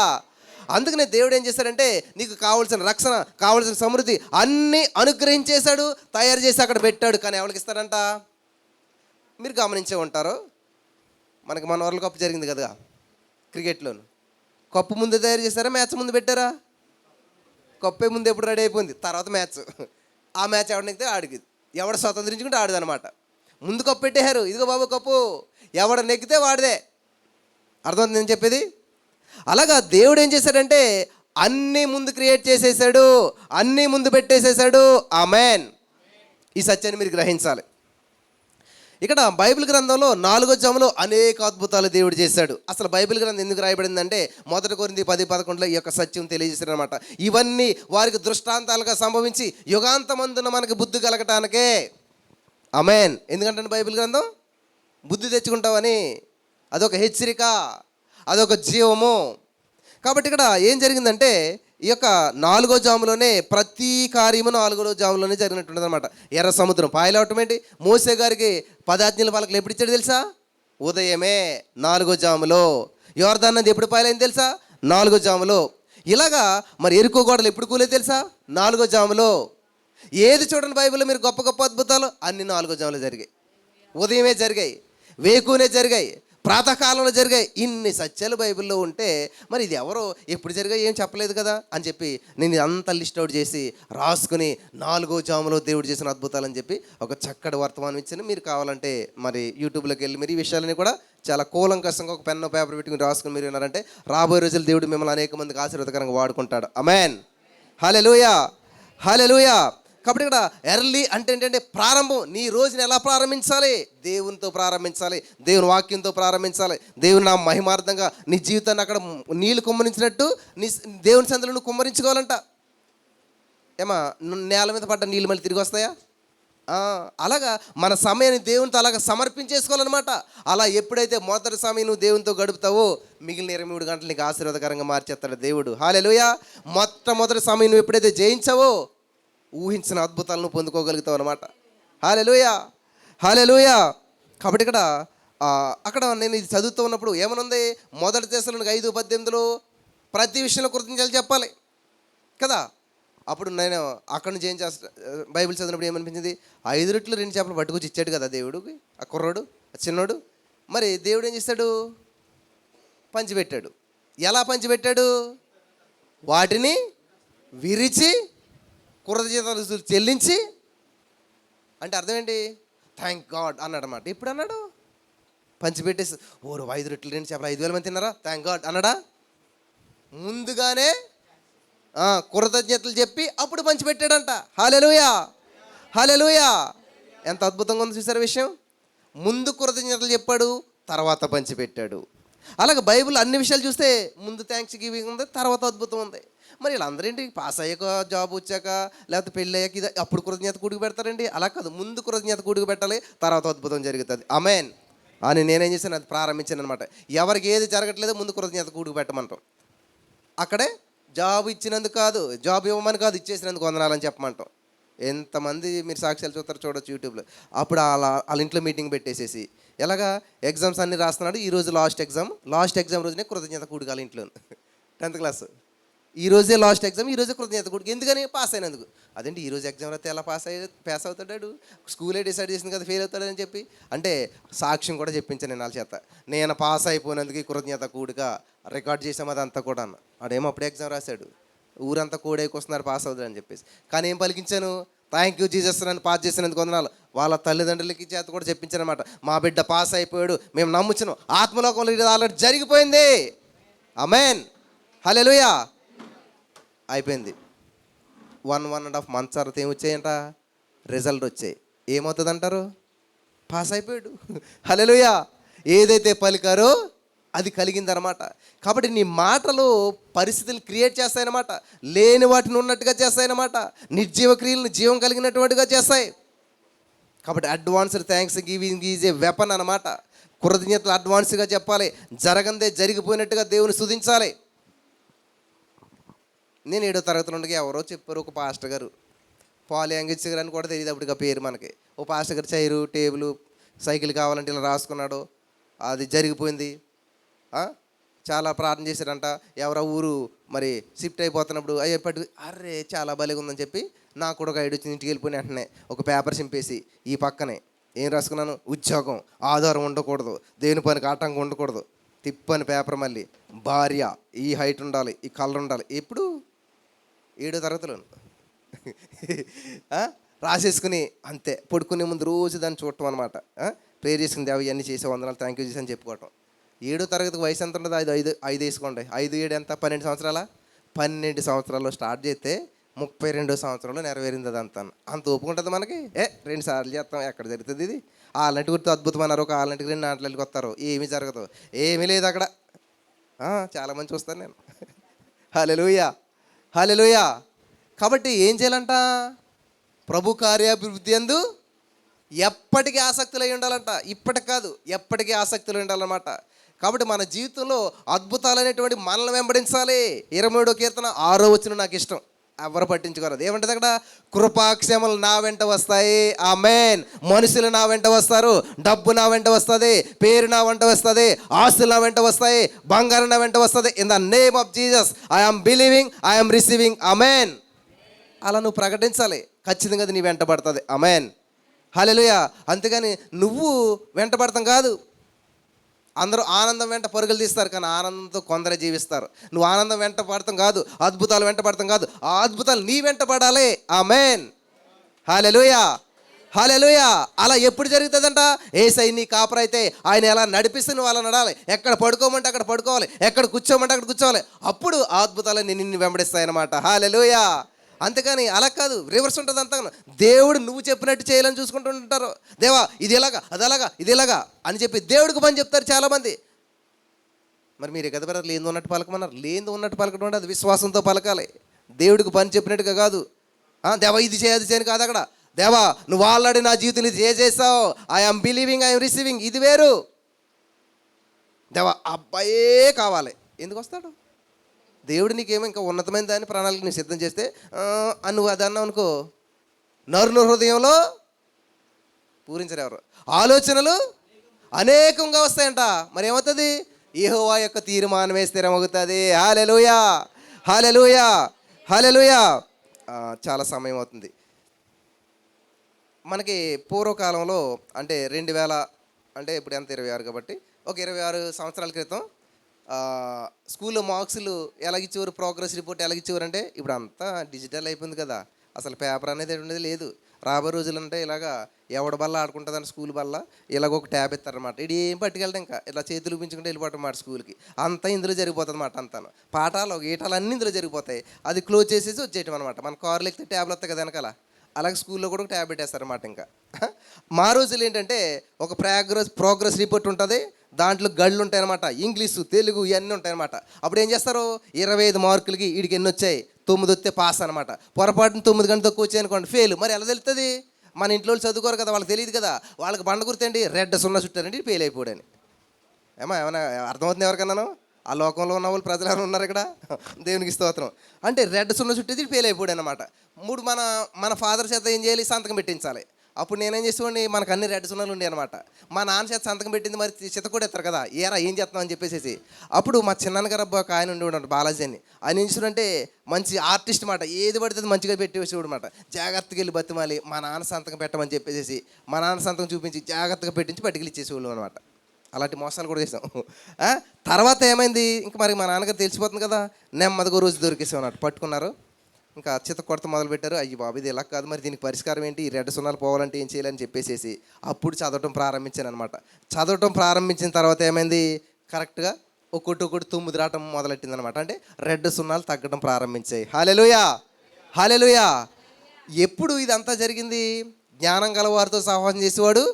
అందుకనే దేవుడు ఏం చేశాడంటే నీకు కావాల్సిన రక్షణ, కావాల్సిన సమృద్ధి అన్నీ అనుగ్రహించేశాడు, తయారు చేసి అక్కడ పెట్టాడు. కానీ ఎవరికి ఇస్తాడంట? మీరు గమనించే ఉంటారు. మనకి మన వరల్డ్ కప్ జరిగింది కదా క్రికెట్లోను. కప్పు ముందు తయారు చేశారా? మ్యాచ్ ముందు పెట్టారా? కప్పే ముందు ఎప్పుడు రెడీ అయిపోయింది, తర్వాత మ్యాచ్. ఆ మ్యాచ్ ఎవడు నెక్కితే ఆడికి, ఎవడు స్వతంత్రించుకుంటే ఆడిదనమాట. ముందు కప్పు పెట్టేశారు. ఇదిగో బాబు కప్పు, ఎవడు నెక్కితే వాడిదే. అర్థం నేను చెప్పేది? అలాగా దేవుడు ఏం చేశాడంటే అన్నీ ముందు క్రియేట్ చేసేసాడు, అన్నీ ముందు పెట్టేసేసాడు. ఆమేన్. ఈ సత్యాన్ని మీరు గ్రహించాలి. ఇక్కడ బైబిల్ గ్రంథంలో 4 జాములో అనేక అద్భుతాలు దేవుడు చేశాడు. అసలు బైబిల్ గ్రంథం ఎందుకు రాయబడిందంటే 1 కొరింథీ 10:11 ఈ యొక్క సత్యం తెలియజేశారు అనమాట. ఇవన్నీ వారికి దృష్టాంతాలుగా సంభవించి యుగాంతమందున మనకి బుద్ధి కలగటానికే. ఆమేన్. ఎందుకంటే బైబిల్ గ్రంథం బుద్ధి తెచ్చుకుంటామని. అదొక హెచ్చరిక, అదొక జీవము. కాబట్టి ఇక్కడ ఏం జరిగిందంటే ఈ యొక్క 4 జాములోనే ప్రతి కార్యము 4 జాములోనే జరిగినట్టుంటుంది అనమాట. ఎర్ర సముద్రం పాయలవటం ఏంటి? మోసే గారికి 10 ఆజ్ఞల పలకలు ఎప్పుడు ఇచ్చాడు తెలుసా? ఉదయమే 4 జాములో. యోర్దాను నది ఎప్పుడు పాయలైంది తెలుసా? 4 జాములో. ఇలాగా మరి ఎరుకో గోడలు ఎప్పుడు కూలే తెలుసా? 4 జాములో. ఏది చూడండి బైబిల్లో మీరు గొప్ప గొప్ప అద్భుతాలు అన్ని 4 జాములో జరిగాయి. ఉదయమే జరిగాయి, వేకునే జరిగాయి, ప్రాతకాలంలో జరిగాయి. ఇన్ని సత్యాలు బైబిల్లో ఉంటే మరి ఇది ఎవరో ఎప్పుడు జరిగాయి ఏం చెప్పలేదు కదా అని చెప్పి నేను ఇదంతా లిస్ట్ అవుట్ చేసి రాసుకుని 4 జాములో దేవుడు చేసిన అద్భుతాలని చెప్పి ఒక చక్కటి వర్తమానం ఇచ్చాను. మీరు కావాలంటే మరి యూట్యూబ్లోకి వెళ్ళి మీరు ఈ విషయాలని కూడా చాలా కూలంకషంగా ఒక పెన్ను పేపర్ పెట్టుకుని రాసుకుని మీరు విన్నారంటే రాబోయే రోజులు దేవుడు మిమ్మల్ని అనేక మందికి ఆశీర్వాదకరంగా వాడుకుంటాడు. ఆమేన్. హల్లెలూయా, హల్లెలూయా. కాబట్టి ఇక్కడ ఎర్లీ అంటే ఏంటంటే ప్రారంభం. నీ రోజుని ఎలా ప్రారంభించాలి? దేవునితో ప్రారంభించాలి, దేవుని వాక్యంతో ప్రారంభించాలి. దేవుని నా మహిమార్థంగా నీ జీవితాన్ని అక్కడ నీళ్లు కుమ్మరించినట్టు నీ దేవుని సందులో నువ్వు కుమ్మరించుకోవాలంట. ఏమా నేల మీద పడ్డ నీళ్ళు మళ్ళీ తిరిగి వస్తాయా? అలాగా మన సమయాన్ని దేవునితో అలాగా సమర్పించేసుకోవాలన్నమాట. అలా ఎప్పుడైతే మొదటి సమయం నువ్వు దేవునితో గడుపుతావో మిగిలిన 23 గంటలు నీకు ఆశీర్వాదకరంగా మార్చేస్తాడు దేవుడు. హల్లెలూయా. మొట్టమొదటి సమయం నువ్వు ఎప్పుడైతే జయించావో ఊహించిన అద్భుతాలను పొందుకోగలుగుతావు అనమాట. హల్లెలూయా, హల్లెలూయా. కాబట్టి అక్కడ నేను ఇది చదువుతూ ఉన్నప్పుడు ఏమనుంది, మొదటి దశలోనికి 5:18 ప్రతి విషయంలో కృతజ్ఞతలు చెప్పాలి కదా. అప్పుడు నేను అక్కడి నుంచి ఏం చేస్తా, బైబిల్ చదివినప్పుడు ఏమనిపించింది, 5 రొట్టెలు 2 చేపలు పట్టుకొచ్చి ఇచ్చాడు కదా దేవుడికి ఆ కుర్రోడు, ఆ చిన్నోడు. మరి దేవుడు ఏం చేస్తాడు, పంచిపెట్టాడు. ఎలా పంచిపెట్టాడు, వాటిని విరిచి కృతజ్ఞతలు చెల్లించి, అంటే అర్థం ఏంటి, థ్యాంక్ గాడ్ అన్నాడు అన్నమాట. ఇప్పుడు అన్నాడు పంచిపెట్టేసి, 5 రొట్టెలు 2 చేపలు 5,000 మంది తిన్నారా, థ్యాంక్ గాడ్ అన్నాడా? ముందుగానే కృతజ్ఞతలు చెప్పి అప్పుడు పంచిపెట్టాడంట. హల్లెలూయా, హల్లెలూయా. ఎంత అద్భుతంగా ఉంది చూసారు విషయం. ముందు కృతజ్ఞతలు చెప్పాడు, తర్వాత పంచిపెట్టాడు. అలాగే బైబిల్ అన్ని విషయాలు చూస్తే ముందు థ్యాంక్స్ గివింగ్ ఉంది, తర్వాత అద్భుతం ఉంది. మరి వీళ్ళందరేంటి పాస్ అయ్యాక, జాబ్ వచ్చాక, లేకపోతే పెళ్ళి అయ్యాక ఇది అప్పుడు కృతజ్ఞత కూడికి పెడతారండి? అలా కాదు, ముందు కృతజ్ఞత కూడికి పెట్టాలి, తర్వాత అద్భుతం జరుగుతుంది. ఆమేన్ అని నేనేం చేశాను, అది ప్రారంభించాను అనమాట. ఎవరికి ఏది జరగట్లేదో ముందు కృతజ్ఞత కూడికి పెట్టమంటాం. అక్కడే జాబ్ ఇచ్చినందుకు కాదు, జాబ్ ఇవ్వమని కాదు, ఇచ్చేసినందుకు వందనాలని చెప్పమంటాం. ఎంతమంది మీరు సాక్ష్యాలు చూస్తారు, చూడొచ్చు యూట్యూబ్లో. అప్పుడు వాళ్ళ ఇంట్లో మీటింగ్ పెట్టేసేసి ఎలాగా ఎగ్జామ్స్ అన్నీ రాస్తున్నాడు, ఈరోజు లాస్ట్ ఎగ్జామ్ రోజునే కృతజ్ఞత కూడికాలి ఇంట్లో. 10th క్లాస్ ఈ రోజే లాస్ట్ ఎగ్జామ్, ఈ రోజే కృతజ్ఞత కూడికి. ఎందుకని, పాస్ అయినందుకు. అదేంటి ఈరోజు ఎగ్జామ్ రాస్తే ఎలా పాస్ అవుతాడు, స్కూలే డిసైడ్ చేసింది కదా ఫెయిల్ అవుతాడని చెప్పి. అంటే సాక్ష్యం కూడా చెప్పించాను నేను వాళ్ళ చేత, నేను పాస్ అయిపోయినందుకు కృతజ్ఞత కూడిక రికార్డ్ చేసాము అదంతా కూడా అన్న. ఆడేమో అప్పుడే ఎగ్జామ్ రాశాడు, ఊరంతా కోడైకొస్తున్నారు పాస్ అవుతాడని చెప్పేసి. కానీ ఏం పలికించాను, థ్యాంక్ యూ జీసస్, నన్ను పాస్ చేసినందుకు వందనాలు. వాళ్ళ తల్లిదండ్రులకి చేత కూడా చెప్పించాను అనమాట, మా బిడ్డ పాస్ అయిపోయాడు, మేము నమ్ముచున్నాం, ఆత్మలోకంలో ఇది ఆల్రెడీ జరిగిపోయింది. ఆమేన్, హల్లెలూయా. అయిపోయింది. 1.5 months తర్వాత ఏమొచ్చాయంట, రిజల్ట్ వచ్చాయి. ఏమవుతుంది అంటారు, పాస్ అయిపోయాడు. హల్లెలూయా. ఏదైతే పలికారో అది కలిగిందనమాట. కాబట్టి నీ మాటలు పరిస్థితులు క్రియేట్ చేస్తాయన్నమాట, లేని వాటిని ఉన్నట్టుగా చేస్తాయన్నమాట, నిర్జీవ క్రియలను జీవం కలిగినటువంటిగా చేస్తాయి. కాబట్టి advanced thanks giving is a weapon అనమాట. కృతజ్ఞతలు అడ్వాన్స్గా చెప్పాలి, జరగందే జరిగిపోయినట్టుగా దేవుని స్తుతించాలి. నేను 7వ తరగతి నుండి ఎవరో చెప్పారు, ఒక పాస్టర్ గారు, పాల్ యాంగిల్స్ గారు అని కూడా తెలియదు అప్పుడు పేరు మనకి. ఓ పాస్టర్ గారు చైరు టేబుల్ సైకిల్ కావాలంటే ఇలా రాసుకున్నాడు, అది జరిగిపోయింది. చాలా ప్రార్థన చేశారంట. ఎవరో ఊరు మరి షిఫ్ట్ అయిపోతున్నప్పుడు అయ్యేపటి అర్రే చాలా భలేగా ఉందని చెప్పి నాకు కూడా ఒక ఐడి వచ్చింది. ఇంటికి వెళ్ళిపోయిన వెంటనే ఒక పేపర్ చింపేసి ఈ పక్కనే ఏం రాసుకున్నాను, ఉద్యోగం ఆధారం ఉండకూడదు, దేని పనికి ఆటంకం ఉండకూడదు, తిప్పని పేపర్, మళ్ళీ భార్య ఈ హైట్ ఉండాలి, ఈ కలర్ ఉండాలి. ఎప్పుడు 7వ తరగతిలో రాసేసుకుని అంతే పడుకునే ముందు రోజు దాన్ని చూడటం అనమాట. ప్రేయర్ చేసుకుని దేవ ఇవన్నీ చేసే వందనాలు, థ్యాంక్ యూ చేసి అని చెప్పుకోవటం. 7వ తరగతికి వయసు ఎంత ఉంటుంది, 5 వేసుకోండి, 5, 7 ఎంత, 12 సంవత్సరాల. 12 సంవత్సరాల్లో స్టార్ట్ చేస్తే 32వ సంవత్సరంలో నెరవేరింది అదంతా. అంత ఒప్పుకుంటుంది మనకి. 2 సార్లు చేస్తాం, ఎక్కడ జరుగుతుంది ఇది. వాళ్ళంటి గుర్తు అద్భుతం అన్నారు, ఒక వాళ్ళంటికి 2 నాటికి వస్తారు, ఏమీ జరగదు, ఏమీ లేదు అక్కడ. చాలామంది చూస్తాను నేను. హల్లెలూయా, హల్లెలూయా. కాబట్టి ఏం చేయాలంట, ప్రభు కార్యాభివృద్ధి యందు ఎప్పటికీ ఆసక్తులు అయి ఉండాలంట. ఇప్పటికి కాదు, ఎప్పటికీ ఆసక్తులు ఉండాలన్నమాట. కాబట్టి మన జీవితంలో అద్భుతాలు అనేటువంటి మనల్ని వెంబడించాలి. 27వ కీర్తన 6వ వచనం నాకు ఇష్టం, ఎవరు పట్టించుకోరు. ఏమంటుంది అక్కడ, కృపాక్షేమలు నా వెంట వస్తాయి. ఆమేన్. మనుషులు నా వెంట వస్తారు, డబ్బు నా వెంట వస్తుంది, పేరు నా వెంట వస్తుంది, ఆస్తులు నా వెంట వస్తాయి, బంగారం నా వెంట వస్తుంది. In the name of Jesus I'm believing, I'm receiving. Amen. అలా నువ్వు ప్రకటించాలి, ఖచ్చితంగా అది నీ వెంటబడుతుంది. ఆమేన్, హల్లెలూయా. అంతేగాని నువ్వు వెంటబడతాం కాదు. అందరూ ఆనందం వెంట పరుగులు తీస్తారు, కానీ ఆనందంతో కొందరే జీవిస్తారు. నువ్వు ఆనందం వెంట పడతాం కాదు, అద్భుతాలు వెంట పడతాం కాదు, ఆ అద్భుతాలు నీ వెంట పడాలి. ఆమేన్, హల్లెలూయా, హల్లెలూయా. అలా ఎప్పుడు జరుగుతుందంట, యేసయ్య నీ కాపరైతే ఆయన ఎలా నడిపిస్తే నువ్వు అలా నడాలి. ఎక్కడ పడుకోమంటే అక్కడ పడుకోవాలి, ఎక్కడ కూర్చోమంటే అక్కడ కూర్చోవాలి. అప్పుడు ఆ అద్భుతాలు నిన్ను వెంబడిస్తాయన్నమాట. హల్లెలూయా. అంతేకాని అలా కాదు, రివర్స్ ఉంటుంది అంతా. దేవుడు నువ్వు చెప్పినట్టు చేయాలని చూసుకుంటూ ఉంటారు. దేవా ఇది ఎలాగా, అది అలాగా, ఇది ఎలాగా అని చెప్పి దేవుడికి పని చెప్తారు చాలామంది. మరి మీరు కదా బ్రదర్ లేని ఉన్నట్టు పలకమన్నారు. లేని ఉన్నట్టు పలకడం అంటే అది విశ్వాసంతో పలకాలి, దేవుడికి పని చెప్పినట్టుగా కాదు. దేవా ఇది చేయదు చేయను కాదు అక్కడ. దేవా నువ్వు ఆల్రెడీ నా జీవితం ఇది చేసావు, ఐఎమ్ బిలీవింగ్, ఐఎమ్ రిసీవింగ్, ఇది వేరు. దేవా అబ్బాయే కావాలి, ఎందుకు వస్తాడు? దేవుడు నీకేమో ఇంకా ఉన్నతమైన దాని ప్రణాళిక నువ్వు సిద్ధం చేస్తే నువ్వు అది అన్నావు అనుకో, నరుని హృదయంలో పూరించరు ఎవరు, ఆలోచనలు అనేకంగా వస్తాయంట. మరి ఏమవుతుంది? యెహోవా యొక్క తీర్మానమే స్థిరమవుతుంది. హల్లెలూయా, హల్లెలూయా, హల్లెలూయా. చాలా సమయం అవుతుంది. మనకి పూర్వకాలంలో అంటే 2000 అంటే ఇప్పుడు ఎంత 26 కాబట్టి ఒక 26 సంవత్సరాల క్రితం స్కూల్లో మార్క్సులు ఎలాగిచ్చేవారు, ప్రోగ్రెస్ రిపోర్ట్ ఎలాగిచ్చేవారు అంటే, ఇప్పుడు అంతా డిజిటల్ అయిపోయింది కదా, అసలు పేపర్ అనేది ఉండేది లేదు. రాబోయే రోజులు అంటే ఇలాగా ఎవడ బల్ల ఆడుకుంటుందని స్కూల్ బల్ల ఇలాగ ఒక ట్యాబ్ ఇస్తారనమాట. ఇది ఏం పట్టుకెళ్ళడం, ఇంకా ఇలా చేతులు చూపించుకుంటే వెళ్ళిపోవటం మాట స్కూల్కి. అంతా ఇందులో జరిగిపోతుంది అన్నమాట. అంతాను పాఠాలు గీటాలు అన్నీ ఇందులో జరిగిపోతాయి. అది క్లోజ్ చేసేసి వచ్చేయటం అనమాట. మన కార్లు ఎక్కితే ట్యాబ్లు వస్తాయి కదా వెనకాల, అలాగే స్కూల్లో కూడా ఒక ట్యాబ్ పెట్టేస్తారన్నమాట. ఇంకా మా రోజులు ఏంటంటే ఒక ప్రోగ్రెస్ రిపోర్ట్ ఉంటుంది, దాంట్లో గళ్ళు ఉంటాయి అనమాట, ఇంగ్లీషు తెలుగు ఇవన్నీ ఉంటాయి అనమాట. అప్పుడు ఏం చేస్తారు, 25 మార్కులకి వీడికి ఎన్ని వచ్చాయి, 9 వస్తే పాస్ అనమాట. పొరపాటున 9 గంటలు తక్కువ వచ్చాయి అనుకోండి ఫెయిల్. మరి ఎలా తెలుస్తుంది? మన ఇంట్లో వాళ్ళు చదువుకోరు కదా, వాళ్ళకి తెలియదు కదా. వాళ్ళకి బండ గుర్తండి, రెడ్ 0 చుట్టారండి ఫెయిల్ అయిపోయాడని. ఏమైనా అర్థమవుతుంది ఎవరికన్నాను? ఆ లోకంలో ఉన్న వాళ్ళు ప్రజలు ఎవరు ఉన్నారు ఇక్కడ? దేవునికి స్తోత్రం. అంటే రెడ్ 0 చుట్టేది ఫెయిల్ అయిపోయాడు అనమాట. మన ఫాదర్ చేత ఏం చేయాలి, సంతకం పెట్టించాలి. అప్పుడు నేనేం చేసేవాడిని, మనకు అన్ని రెడ్ 0లు ఉండే అనమాట. మా నాన్న చేత సంతకం పెట్టింది, మరి చిత్త కూడా ఎత్తారు కదా, ఏరా ఏం చేస్తున్నావు అని చెప్పేసి. అప్పుడు మా చిన్నాన్నగారు అబ్బా ఒక ఆయన ఉండేవాడు బాలాజీ అని. ఆయన ఏం చేసాడంటే మంచి ఆర్టిస్ట్ మాట, ఏది పడితే మంచిగా పెట్టేసేవాడు అనమాట. జాగ్రత్తగా వెళ్ళి బతిమాలి మా నాన్న సంతకం పెట్టమని చెప్పేసి మా నాన్న సంతకం చూపించి జాగ్రత్తగా పెట్టించి పట్టుకెళ్ళి ఇచ్చేసేవాళ్ళు అనమాట. అలాంటి మోసాలు కూడా చేసాం. తర్వాత ఏమైంది, ఇంకా మరి మా నాన్నగారు తెలిసిపోతుంది కదా, నెమ్మదిగా రోజు దొరికేసాం అన్నట్టు. పట్టుకున్నారు, ఇంకా చిత్త కొడత మొదలుపెట్టారు. అయ్యి బాబు ఇది ఇలా కాదు, మరి దీనికి పరిష్కారం ఏంటి, ఈ రెడ్ 0లు పోవాలంటే ఏం చేయాలని చెప్పేసి అప్పుడు చదవటం ప్రారంభించాను అనమాట. చదవటం ప్రారంభించిన తర్వాత ఏమైంది, కరెక్ట్గా ఒక్కొక్కటి 9 రావటం మొదలెట్టింది అనమాట. అంటే రెడ్ 0లు తగ్గడం ప్రారంభించాయి. హల్లెలూయా, హల్లెలూయా. ఎప్పుడు ఇదంతా జరిగింది, జ్ఞానం గలవారితో సహవాసం చేసేవాడు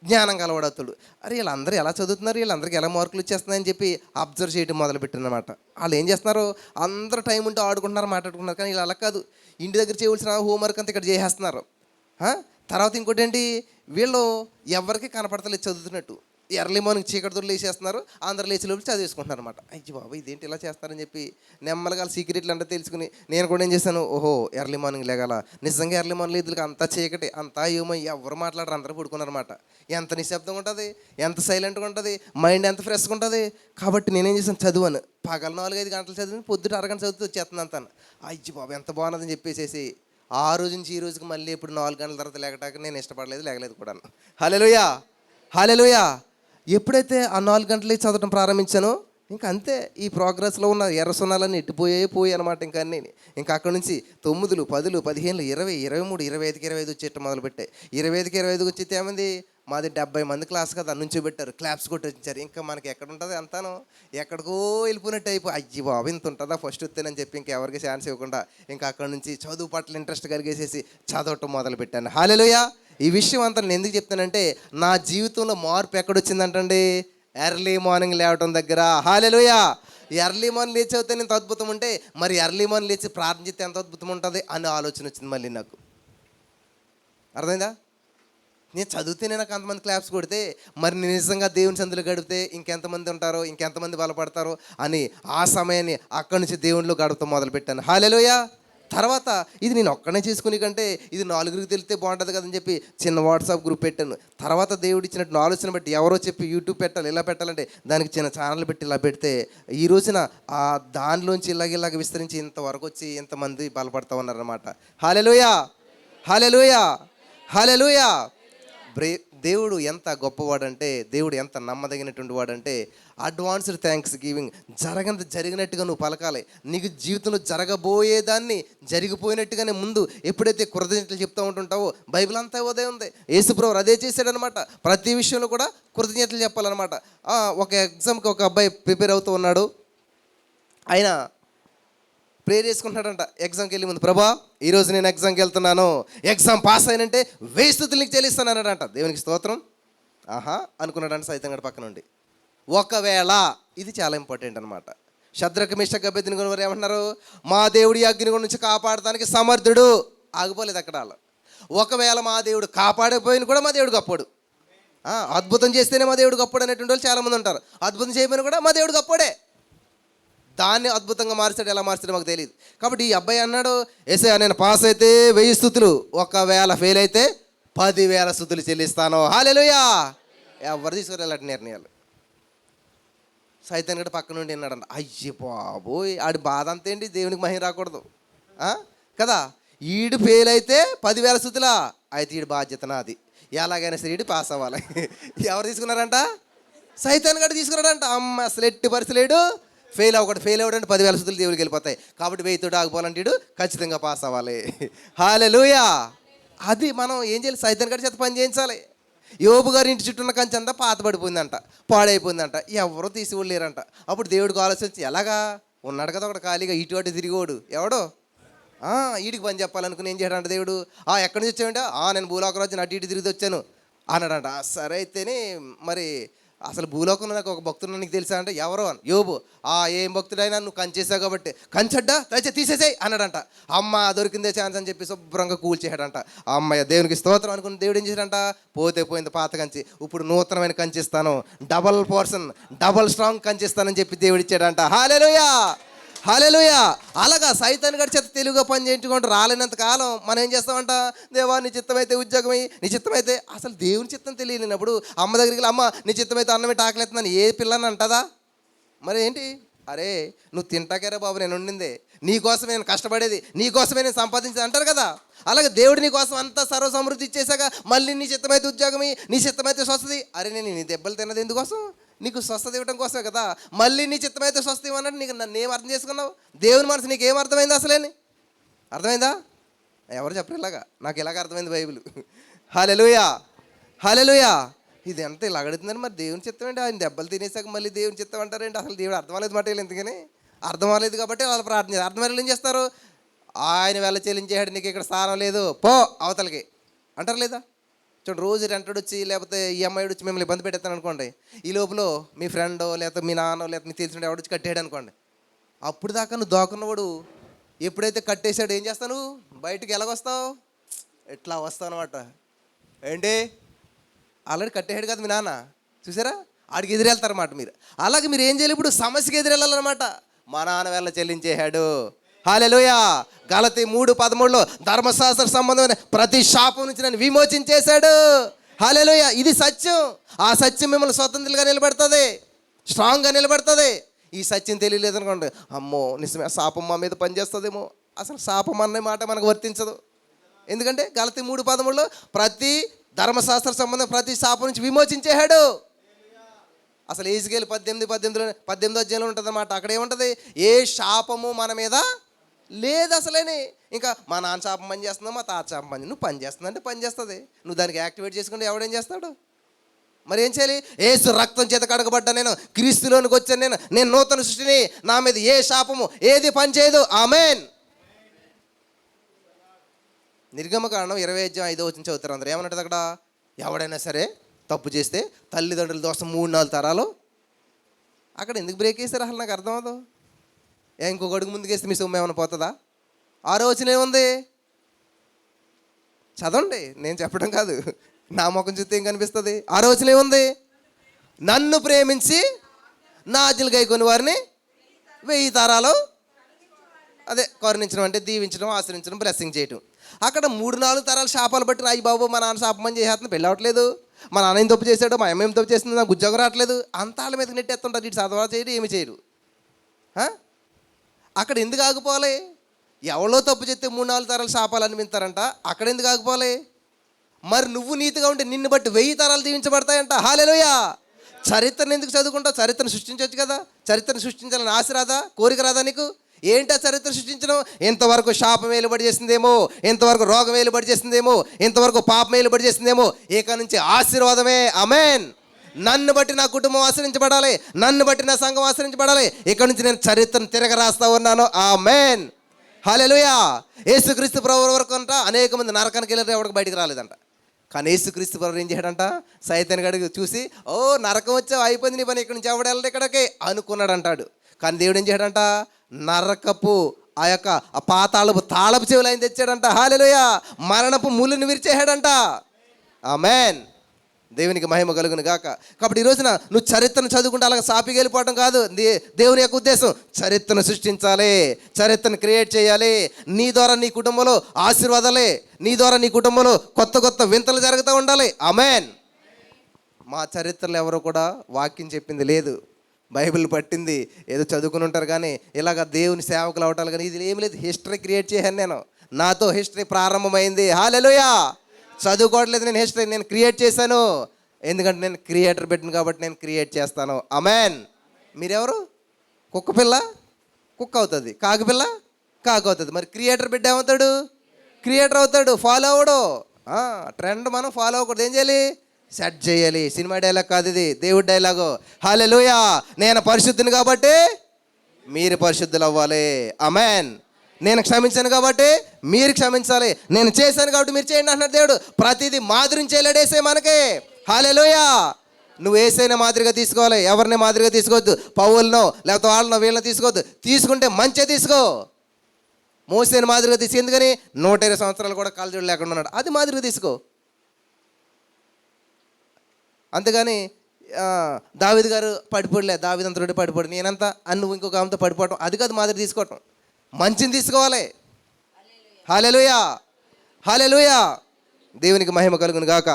జ్ఞానం గలవాడవుతాడు. అరే వీళ్ళందరూ ఎలా చదువుతున్నారు, వీళ్ళందరికీ ఎలా మార్కులు వచ్చేస్తున్నాయని చెప్పి అబ్జర్వ్ చేయడం మొదలుపెట్టినమాట. వాళ్ళు ఏం చేస్తున్నారు, అందరూ టైం ఉంటే ఆడుకుంటున్నారు, మాట్లాడుకుంటున్నారు. కానీ వీళ్ళు అలా కాదు, ఇంటి దగ్గర చేయవలసిన హోంవర్క్ అంతా ఇక్కడ చేసేస్తున్నారు. తర్వాత ఇంకోటి ఏంటి, వీళ్ళు ఎవరికి కనపడతలేదు చదువుతున్నట్టు. ఎర్లీ మార్నింగ్ చీకటి దొరికి లేచేస్తున్నారు, అందరు లేచి లోపల చదివేసుకుంటున్నారు అనమాట. అయ్యి బాబు ఇదేంటి ఇలా చేస్తారని చెప్పి నెమ్మదిగా సీక్రెట్లు అంటే తెలుసుకుని నేను కూడా ఏం చేశాను, ఓహో ఎర్లీ మార్నింగ్ లేగాల. నిజంగా ఎర్లీ మార్నింగ్ లేదులకి అంతా చీకటి, అంతా ఏమో ఎవరు మాట్లాడరు, అందరూ పడుకున్నారన్నమాట. ఎంత నిశ్శబ్దంగా ఉంటుంది, ఎంత సైలెంట్గా ఉంటుంది, మైండ్ ఎంత ఫ్రెష్గా ఉంటుంది. కాబట్టి నేనేం చేశాను, చదివాను. పగల 4-5 గంటలు చదివి పొద్దుట అరగంట చదివితే వచ్చేస్తుంది అంతాను. అయ్యి బాబు ఎంత బాగున్నదని చెప్పేసి ఆ రోజు నుంచి ఈ రోజుకి మళ్ళీ ఇప్పుడు 4 గంటల తర్వాత లేకటాక నేను ఇష్టపడలేదు, లేగలేదు కూడా. హల్లెలూయా, హల్లెలూయా. ఎప్పుడైతే ఆ 4 గంటలకి చదవడం ప్రారంభించానో ఇంకా అంతే, ఈ ప్రోగ్రెస్లో ఉన్న ఎర్ర 0లన్నీ ఎట్టిపోయి అనమాట. ఇంకా అన్నీ ఇంకా అక్కడ నుంచి 9, 10, 15, 20, 23, 25కి 25 వచ్చేట మొదలుపెట్టాయి. 25కి 25 వచ్చేస్తే ఏమైంది, మాది 70 మంది క్లాస్ కదా, నుంచి పెట్టారు, క్లాప్స్ కొట్టి వచ్చారు. ఇంకా మనకి ఎక్కడ ఉంటుంది అంతాను, ఎక్కడికో వెళ్ళిపోయినట్టు అయిపోయి అయ్యి బాబు ఇంత ఉంటుందా ఫస్ట్ వస్తేనని చెప్పి ఇంకెవరికి ఛాన్స్ ఇవ్వకుండా ఇంకా అక్కడ నుంచి చదువు పట్ల ఇంట్రెస్ట్ కలిగేసేసి చదవటం మొదలుపెట్టాను. హల్లెలూయా. ఈ విషయం అంతా నేను ఎందుకు చెప్తానంటే, నా జీవితంలో మార్పు ఎక్కడొచ్చిందంటండి, ఎర్లీ మార్నింగ్ లేవటం దగ్గర. హల్లెలూయా. ఎర్లీ మార్నింగ్ లేచి అవుతే ఎంత అద్భుతం ఉంటే, మరి ఎర్లీ మార్నింగ్ లేచి ప్రార్థన చేస్తే ఎంత అద్భుతం ఉంటుంది అనే ఆలోచన వచ్చింది మళ్ళీ నాకు. అర్థమైందా? నేను చదివితేనే నాకు అంతమంది క్లాప్స్ కొడితే, మరి నేను నిజంగా దేవుని సందులో గడిపితే ఇంకెంతమంది ఉంటారో, ఇంకెంతమంది బలపడతారో అని ఆ సమయాన్ని అక్కడి నుంచి దేవునిలో గడపడం మొదలుపెట్టాను. హల్లెలూయా. తర్వాత ఇది నేను ఒక్కనే చేసుకునే కంటే ఇది 4గురికి తెలిస్తే బాగుంటుంది కదని చెప్పి చిన్న వాట్సాప్ గ్రూప్ పెట్టాను. తర్వాత దేవుడు ఇచ్చినట్టు ఆలోచన బట్టి ఎవరో చెప్పి యూట్యూబ్ పెట్టాలి, ఇలా పెట్టాలంటే దానికి చిన్న ఛానల్ పెట్టి ఇలా పెడితే ఈ రోజున ఆ దానిలోంచి ఇలాగ విస్తరించి ఇంతవరకు వచ్చి ఇంతమంది బలపడతా ఉన్నారన్నమాట. హల్లెలూయా, హల్లెలూయా, హల్లెలూయా. దేవుడు ఎంత గొప్పవాడంటే, దేవుడు ఎంత నమ్మదగినటువంటి వాడంటే, అడ్వాన్స్డ్ థ్యాంక్స్ గివింగ్ జరిగినట్టుగా నువ్వు పలకాలి. నీకు జీవితంలో జరగబోయేదాన్ని జరిగిపోయినట్టుగానే ముందు ఎప్పుడైతే కృతజ్ఞతలు చెప్తూ ఉంటుంటావో, బైబిల్ అంతా అదే ఉంది. యేసుప్రభువు అదే చేశాడనమాట. ప్రతి విషయంలో కూడా కృతజ్ఞతలు చెప్పాలన్నమాట. ఒక ఎగ్జామ్కి ఒక అబ్బాయి ప్రిపేర్ అవుతూ ఉన్నాడు. ఆయన ప్రేయర్ చేసుకుంటున్నాడంట ఎగ్జామ్కి వెళ్ళి ముందు, ప్రభా ఈరోజు నేను ఎగ్జామ్కి వెళ్తున్నాను, ఎగ్జామ్ పాస్ అయినంటే 1000 స్తుతులు నీకు చెల్లిస్తానన్నాడంట. దేవునికి స్తోత్రం. అనుకున్నాడంట సైతంగాడు పక్క నుండి. ఒకవేళ ఇది చాలా ఇంపార్టెంట్ అనమాట. షద్రకు మేషకు అబేద్నెగో వారు ఏమంటున్నారు, మా దేవుడి అగ్నిగుండం నుంచి కాపాడటానికి సమర్థుడు. ఆగిపోలేదు అక్కడ వాళ్ళు. ఒకవేళ మా దేవుడు కాపాడకపోయినా కూడా మా దేవుడు గొప్పోడు. అద్భుతం చేస్తేనే మా దేవుడు గొప్పోడు అనేటువంటి వాళ్ళు చాలామంది ఉంటారు. అద్భుతం చేయకపోయినా కూడా మా దేవుడు గొప్పోడే. దాన్ని అద్భుతంగా మార్చాడు. ఎలా మార్చాడో మాకు తెలియదు. కాబట్టి ఈ అబ్బాయి అన్నాడు, యేసయ్యా నేను పాస్ అయితే 1000 స్తుతులు, ఒకవేళ ఫెయిల్ అయితే 10,000 స్తుతులు చెల్లిస్తాను. హల్లెలూయా. ఎవరు తీసుకుని అలాంటి నిర్ణయాలు. సైతాన్ గడ పక్క నుండి విన్నాడంట. అయ్యి బాబోయ్, ఆడి బాధ అంతేంటి, దేవునికి మహిమ రాకూడదు కదా. ఈడు ఫెయిల్ అయితే 10,000 స్తుతులా, అయితే ఈడు బాధ్యత నాది, ఎలాగైనా సరే ఈడు పాస్ అవ్వాలి. ఎవరు తీసుకున్నారంట? సైతాన్ గడ తీసుకున్నాడంట. అమ్మ అసలు ఎట్టి పరిస్థితులేడు ఫెయిల్ అవ్వకూడదు. ఫెయిల్ అవ్వడంటే 10,000 స్తుతులు దేవుడికి వెళ్ళిపోతాయి. కాబట్టి 1000 ఆగిపోవాలంటే ఈడు ఖచ్చితంగా పాస్ అవ్వాలి. హల్లెలూయా. అది మనం ఏం చేయాలి? సైతాన్ గడ చేత పని చేయించాలి. యోబు గారి ఇంటి చుట్టూ ఉన్న కంచె అంతా పాతబడిపోయిందంట, పాడైపోయిందంట, ఎవరో తీసివ్వలేరంట. అప్పుడు దేవుడికి ఆలోచించి, ఎలాగా ఉన్నాడు కదా ఒకటి ఖాళీగా ఇటు అటు తిరిగోడు, ఎవడో వీడికి పని చెప్పాలనుకుని ఏం చేయడంట దేవుడు. ఎక్కడి నుంచి వచ్చావంటే, నేను భూలోకరాజుని అటు ఇటు తిరిగి వచ్చాను అన్నాడంట. సరే అయితేనే మరి అసలు భూలోకంలో నాకు ఒక భక్తుడు నీకు తెలుసా అంటే, ఎవరో అని. యోబు. ఏం భక్తుడైనా నువ్వు కంచేసావు కాబట్టి కంచెడ్డా దయచే తీసేసాయి అన్నాడంట. అమ్మ దొరికిందే ఛాన్స్ అని చెప్పి శుభ్రంగా కూల్చేయడంట. అమ్మయ్య దేవునికి స్తోత్రం అనుకుని దేవుడు ఏం చేశాడంట, పోతే పోయింది పాత కంచి, ఇప్పుడు నూతనమైన కంచిస్తాను, డబల్ పోర్షన్ డబల్ స్ట్రాంగ్ కంచిస్తానని చెప్పి దేవుడు ఇచ్చాడంట. హల్లెలూయా. హల్లెలూయా. అలాగా సైతాన్ గడి చేత తెలుగుగా పని చేయించుకుంటూ రాలేనంత కాలం మనం ఏం చేస్తామంట, దేవా నీ చిత్తమైతే ఉద్యోగమై, నీ చిత్తమైతే. అసలు దేవుని చిత్తం తెలియలేనప్పుడు అమ్మ దగ్గరికి వెళ్ళి, అమ్మ నీ చిత్తమైతే అన్నమే ఆకలేస్తుందని ఏ పిల్లని అంటదా? మరి ఏంటి, అరే నువ్వు తింటాకేరా బాబు, నేను ఉండిందే నీకోసమే, నేను కష్టపడేది నీకోసమే, నేను సంపాదించేది అంటారు కదా. అలాగే దేవుడు నీ కోసం అంతా సర్వసమృద్ధి ఇచ్చేసాక మళ్ళీ నీ చిత్తమైతే ఉద్యోగమే, నీ చిత్తమైతే స్వస్థది. అరే నేను నీ దెబ్బలు తిన్నది ఎందుకోసం? నీకు స్వస్థత ఇవ్వడం కోసమే కదా. మళ్ళీ నీ చిత్తమైతే స్వస్థ ఇవ్వనంటే నీకు నన్ను ఏం అర్థం చేసుకున్నావు? దేవుని మనసు నీకు ఏం అర్థమైంది అసలేని? అర్థమైందా? ఎవరు చెప్పరు ఇలాగా, నాకు ఇలాగ అర్థమైంది బైబిల్. హల్లెలూయా. హల్లెలూయా. ఇది ఎంత ఇలా అడుగుతుందని, మరి దేవుని చిత్తం ఏంటి? ఆయన దెబ్బలు తినేసాక మళ్ళీ దేవుని చిత్తం అంటారేంటి? అసలు దేవుడు అర్థం అవ్వలేదు మాట ఎందుకని? అర్థం అవ్వలేదు కాబట్టి వాళ్ళు ప్రార్థన చేస్తారు. అర్థమయ్యేలు ఏం చేస్తారు, ఆయన వెళ్ళ చెల్లించేయాడు, నీకు ఇక్కడ స్థానం లేదు, పో అవతలకి అంటారు లేదా? చూడండి, రోజు రెంటోడు వచ్చి లేకపోతే ఈఎంఐ వచ్చి మిమ్మల్ని ఇబ్బంది పెట్టేస్తాను అనుకోండి, ఈ లోపల మీ ఫ్రెండో లేకపోతే మీ నాన్నో లేకపోతే మీ తెలిసిన ఎవడొచ్చి కట్టేయడు అనుకోండి. అప్పుడు దాకా నువ్వు దోకున్నవాడు ఎప్పుడైతే కట్టేశాడు ఏం చేస్తాను, బయటకు ఎలాగొస్తావు? ఎట్లా వస్తావు అనమాట. ఏంటి ఆల్రెడీ కట్టేసాడు కదా మీ నాన్న, చూసారా, ఆడికి ఎదురెళ్తారన్నమాట మీరు. అలాగే మీరు ఏం చేయాలి, ఇప్పుడు సమస్యకి ఎదురెళ్ళాలన్నమాట. మా నాన్న వెళ్ళ చెల్లించేశాడు. హల్లెలూయా. గలతీ 3:13 ధర్మశాస్త్ర సంబంధమైన ప్రతి శాపం నుంచి నన్ను విమోచించేశాడు. హల్లెలూయా. ఇది సత్యం. ఆ సత్యం మిమ్మల్ని స్వతంత్రులుగా నిలబెడుతుంది, స్ట్రాంగ్గా నిలబెడుతుంది. ఈ సత్యం తెలియలేదు అనుకోండి, అమ్మో నిజమే శాపం మా మీద పనిచేస్తుందేమో. అసలు శాపం అనే మాట మనకు వర్తించదు. ఎందుకంటే గలతీ 3:13 ప్రతి ధర్మశాస్త్ర సంబంధం ప్రతి శాపం నుంచి విమోచించేశాడు. అసలు ఈజ్కేలు 18 అధ్యాయంలో ఉంటుంది అన్నమాట. అక్కడ ఏముంటుంది, ఏ శాపము మన మీద లేదు అసలేని. ఇంకా మా నాన్న శాపం పని చేస్తుందో మా తాత శాపం పని, నువ్వు పని చేస్తుందంటే పని చేస్తుంది, నువ్వు దానికి యాక్టివేట్ చేసుకుంటే ఎవడేం చేస్తాడు? మరి ఏం చేయాలి? యేసు రక్తం చేత కడగబడ్డా నేను, క్రీస్తులోనికి వచ్చాను నేను నూతన సృష్టిని, నా మీద ఏ శాపము ఏది పని చేయదు. ఆమేన్. నిర్గమకాండం 20:5 చదువుతారు అందరు. ఏమన్నట్టు అక్కడ, ఎవడైనా సరే తప్పు చేస్తే తల్లిదండ్రుల దోషం 3-4 తరాలు. అక్కడ ఎందుకు బ్రేక్ వేసారు అసలు నాకు అర్థం అవ్వదు. ఇంకొక అడుగు ముందుకేస్తే మీ సొమ్ము ఏమైనా పోతుందా? 6వ వచనం ఏముంది చదవండి, నేను చెప్పడం కాదు, నా ముఖం చూస్తే ఏం కనిపిస్తుంది? 6వ వచనం ఏముంది, నన్ను ప్రేమించి నా ఆజ్ఞలు గైకొని వారిని 1000 తరాలు, అదే కరుణించడం అంటే దీవించడం, ఆశ్రయించడం, బ్లెస్సింగ్ చేయటం. అక్కడ 3-4 తరాలు శాపాలు బట్టి అయ్యి బాబు మా నాన్న శాపమని చేసేస్తుంది, పెళ్ళి అవ్వట్లేదు, మా నాన్న ఏం తప్పు చేశాడు, మా అమ్మ ఏం తప్పు చేస్తుంది, నాకు ఉద్యోగం రావట్లేదు, అంత వాళ్ళ మీదకి నెట్టేస్తుంటారు. ఇటు చదవా చేయరు, ఏమి చేయరు. అక్కడ ఎందుకు ఆగిపోవాలి? ఎవరో తప్పు చేస్తే 3-4 తరాలు శాపాలు అనిపిస్తారంట, అక్కడ ఎందుకు ఆగిపోవాలి? మరి నువ్వు నీతిగా ఉంటే నిన్ను బట్టి 1000 తరాలు దీవించబడతాయంట. హల్లెలూయా. చరిత్రను ఎందుకు చదువుకుంటావు? చరిత్రను సృష్టించవచ్చు కదా. చరిత్రను సృష్టించాలని ఆశ రాదా, కోరిక రాదా నీకు? ఏంటా చరిత్ర సృష్టించడం? ఎంతవరకు శాపం వేలుబడి చేసిందేమో, ఎంతవరకు రోగం వేలుబడి చేసిందేమో, ఎంతవరకు పాపం వేలుబడి చేసిందేమో, ఇక నుంచి ఆశీర్వాదమే. ఆమేన్. నన్ను బట్టి నా కుటుంబం ఆశ్రయించబడాలి, నన్ను బట్టి నా సంఘం ఆశ్రయించబడాలి. ఇక్కడ నుంచి నేను చరిత్రను తిరగ రాస్తా ఉన్నాను. ఆమేన్. హల్లెలూయా. యేసుక్రీస్తు ప్రభువు వరకు అంట అనేక మంది నరకానికి వెళ్ళారు, ఎవరికి బయటికి రాలేదంట. కానీ యేసుక్రీస్తు ప్రభువు ఏం చేయడంట, సైతాన్ గడికి చూసి, ఓ నరకం వచ్చావు, అయిపోయింది నీ పని, ఇక్కడి నుంచి ఎవడు వెళ్ళడు ఇక్కడికి అనుకున్నాడు అంటాడు. కానీ దేవుడు ఏం చేయడంట, నరకపు ఆ యొక్క ఆ పాతాళపు తాళపు చెవులు ఆయన తెచ్చాడంట. హల్లెలూయా. మరణపు ముళ్ళుని విరిచేసాడంట. ఆమేన్. దేవునికి మహిమ కలుగును గాక. కాబట్టి ఈ రోజున నువ్వు చరిత్రను చదువుకుంటే అలాగ సాపికి వెళ్ళిపోవడం కాదు. దేవుని యొక్క ఉద్దేశం చరిత్రను సృష్టించాలి, చరిత్రను క్రియేట్ చేయాలి. నీ ద్వారా నీ కుటుంబంలో ఆశీర్వాదాలే, నీ ద్వారా నీ కుటుంబంలో కొత్త కొత్త వింతలు జరుగుతూ ఉండాలి. ఆమేన్. మా చరిత్రలో ఎవరు కూడా వాక్యం చెప్పింది లేదు, బైబిల్ పట్టింది ఏదో చదువుకుని ఉంటారు కానీ ఇలాగ దేవుని సేవకులు అవటాలు కానీ ఇది ఏమి లేదు. హిస్టరీ క్రియేట్ చేశాను నేను, నాతో హిస్టరీ ప్రారంభమైంది. హల్లెలూయా. చదువుకోవట్లేదు నేను, హిస్టరీ నేను క్రియేట్ చేశాను. ఎందుకంటే నేను క్రియేటర్ పెట్టిన కాబట్టి నేను క్రియేట్ చేస్తాను. ఆమేన్. మీరెవరు? కుక్క పిల్ల కుక్క అవుతుంది, కాకి పిల్ల కాకు అవుతుంది. మరి క్రియేటర్ బిడ్డ ఏమవుతాడు? క్రియేటర్ అవుతాడు. ఫాలో అవడు. ట్రెండ్ మనం ఫాలో అవ్వకూడదు. ఏం చేయాలి? సెట్ చేయాలి. సినిమా డైలాగ్ కాదు ఇది, దేవుడి డైలాగు. హల్లెలూయా. నేను పరిశుద్ధిని కాబట్టి మీరు పరిశుద్ధులు అవ్వాలి. ఆమేన్. నేను క్షమించాను కాబట్టి మీరు క్షమించాలి. నేను చేశాను కాబట్టి మీరు చేయండి అంటున్నాడు దేవుడు. ప్రతిదీ మాదిరిని చేయలేడు యేసే మనకి. హల్లెలూయా. నువ్వు యేసైనా మాదిరిగా తీసుకోవాలి, ఎవరిని మాదిరిగా తీసుకోవద్దు. పౌలునో లేకపోతే వాళ్ళనో వీళ్ళని తీసుకోవద్దు. తీసుకుంటే మంచిగా తీసుకో. మోసేని మాదిరిగా తీసి, ఎందుకని 120 సంవత్సరాలు కూడా కాలు లేకుండా ఉన్నాడు, అది మాదిరిగా తీసుకో. అంతేగాని దావీదు గారు పడిపోడలే, దావీదు అంతటి పడిపోడు, నేనంతా అని నువ్వు ఇంకొక ఆమెతో పడిపోవటం, అది కాదు మాదిరి తీసుకోవటం. మంచిని తీసుకోవాలి. హల్లెలూయా. హల్లెలూయా. దేవునికి మహిమ కలుగును గాక.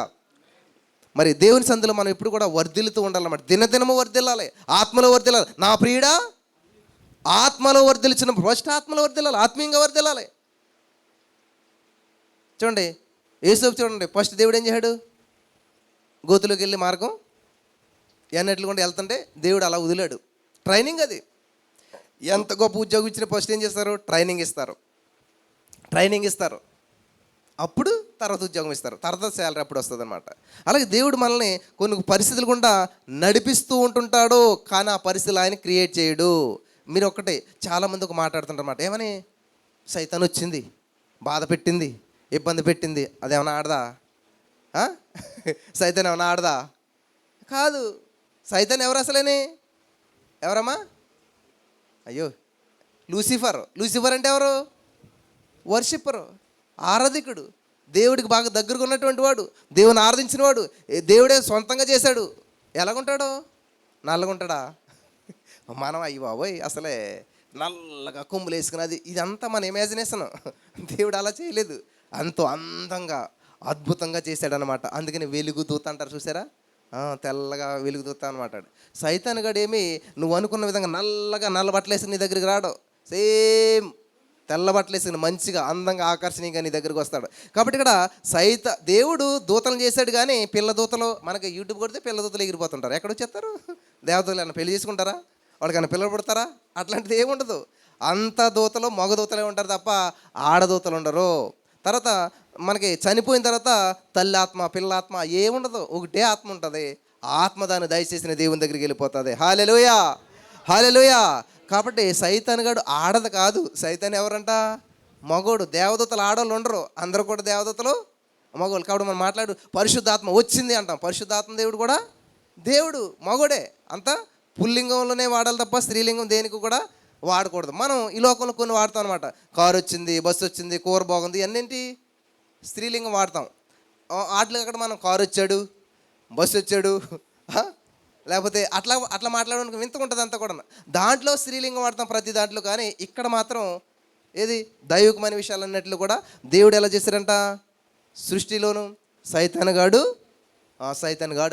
మరి దేవుని సందులో మనం ఎప్పుడు కూడా వర్ధిల్లుతూ ఉండాలన్నమాట. దినదినము వర్ధిల్లాలి, ఆత్మలో వర్ధిల్లాలి. నా ప్రియుడా ఆత్మలో వర్ధిల్చిన, ఫస్ట్ ఆత్మలో వర్ధిల్లాలి, ఆత్మీయంగా వర్ధిల్లాలి. చూడండి యేసు చూడండి, ఫస్ట్ దేవుడు ఏం చేశాడు? గోతులోకి వెళ్ళి మార్గం ఎన్నట్లు కూడా వెళ్తుంటే దేవుడు అలా వదిలాడు. ట్రైనింగ్ అది. ఎంత గొప్ప ఉద్యోగం ఇచ్చినా ఫస్ట్ ఏం చేస్తారు? ట్రైనింగ్ ఇస్తారు. అప్పుడు తర్వాత ఉద్యోగం ఇస్తారు, తర్వాత శాలరీ అప్పుడు వస్తుంది అనమాట. అలాగే దేవుడు మనల్ని కొన్ని పరిస్థితులు గుండా నడిపిస్తూ ఉంటుంటాడు, కానీ ఆ పరిస్థితులు ఆయన క్రియేట్ చేయడు. మీరు ఒక్కటే, చాలామంది ఒక మాట్లాడుతుంటారన్నమాట, ఏమని? సైతాన్ వచ్చింది, బాధ పెట్టింది, ఇబ్బంది పెట్టింది, అదేమన్నా ఆడదా? సైతాన్ ఏమన్నా ఆడదా? కాదు. సైతాన్ ఎవరు అసలేని? ఎవరమ్మా? అయ్యో, లూసిఫర్ అంటే ఎవరు? వర్షిప్పరు, ఆరాధికుడు, దేవుడికి బాగా దగ్గరగా ఉన్నటువంటి వాడు, దేవుని ఆరాధించిన వాడు, దేవుడే సొంతంగా చేశాడు. ఎలాగుంటాడు? నల్లగుంటాడా? మనం అయ్యి బాబోయ్ అసలే నల్లగా కొమ్ములు వేసుకున్నది, ఇదంతా మన ఇమాజినేషన్. దేవుడు అలా చేయలేదు, అంతో అందంగా అద్భుతంగా చేశాడనమాట. అందుకని వెలుగు దూత అంటారు చూసారా, తెల్లగా వెలుగు దూత అనమాట. సైతాన్ గడు ఏమి నువ్వు అనుకున్న విధంగా నల్ల బట్టలు వేసుకుని నీ దగ్గరికి రాడు. సేమ్ తెల్ల బట్టలు వేసుకుని మంచిగా అందంగా ఆకర్షణీయంగా నీ దగ్గరికి వస్తాడు. కాబట్టి ఇక్కడ దేవుడు దూతలను చేశాడు, కానీ పిల్ల దూతలు మనకి యూట్యూబ్ కొడితే పిల్ల దూతలు ఎగిరిపోతుంటారు. ఎక్కడ వచ్చేస్తారు? దేవతలు ఏమైనా పెళ్లి చేసుకుంటారా? వాళ్ళకైనా పిల్లలు పుడతారా? అట్లాంటిది ఏముండదు. అంత దూతలు మగ దూతలే ఉంటారు తప్ప ఆడదూతలు ఉండరు. తర్వాత మనకి చనిపోయిన తర్వాత తల్లి ఆత్మ పిల్లాత్మ ఏముండదు, ఒకటే ఆత్మ ఉంటుంది. ఆత్మ దాన్ని దయచేసిన దేవుని దగ్గరికి వెళ్ళిపోతుంది. హల్లెలూయా. హల్లెలూయా. కాబట్టి సైతాన్ గాడు ఆడదు కాదు, సైతాన్ ఎవరంట? మగోడు. దేవదూతలు ఆడవాళ్ళు ఉండరు, అందరూ కూడా దేవదూతలు మగోళ్ళు. కాబట్టి మనం మాట్లాడు పరిశుద్ధాత్మ వచ్చింది అంటాం. పరిశుద్ధాత్మ దేవుడు కూడా దేవుడు మగోడే. అంతా పుల్లింగంలోనే వాడాలి తప్ప స్త్రీలింగం దేనికి కూడా వాడకూడదు. మనం ఈ లోకంలో కొన్ని వాడతాం అనమాట. కారు వచ్చింది, బస్సు వచ్చింది, కూర బాగుంది, అన్నింటి స్త్రీలింగం వాడతాం. వాటిలో అక్కడ మనం కారు వచ్చాడు, బస్సు వచ్చాడు, లేకపోతే అట్లా మాట్లాడడానికి వింతగా ఉంటుంది అంతా కూడా. దాంట్లో స్త్రీలింగం వాడతాం ప్రతి దాంట్లో. కానీ ఇక్కడ మాత్రం ఏది దైవికమైన విషయాలు అన్నట్లు కూడా దేవుడు ఎలా చేశారంట? సృష్టిలోను సైతాన్ గాడు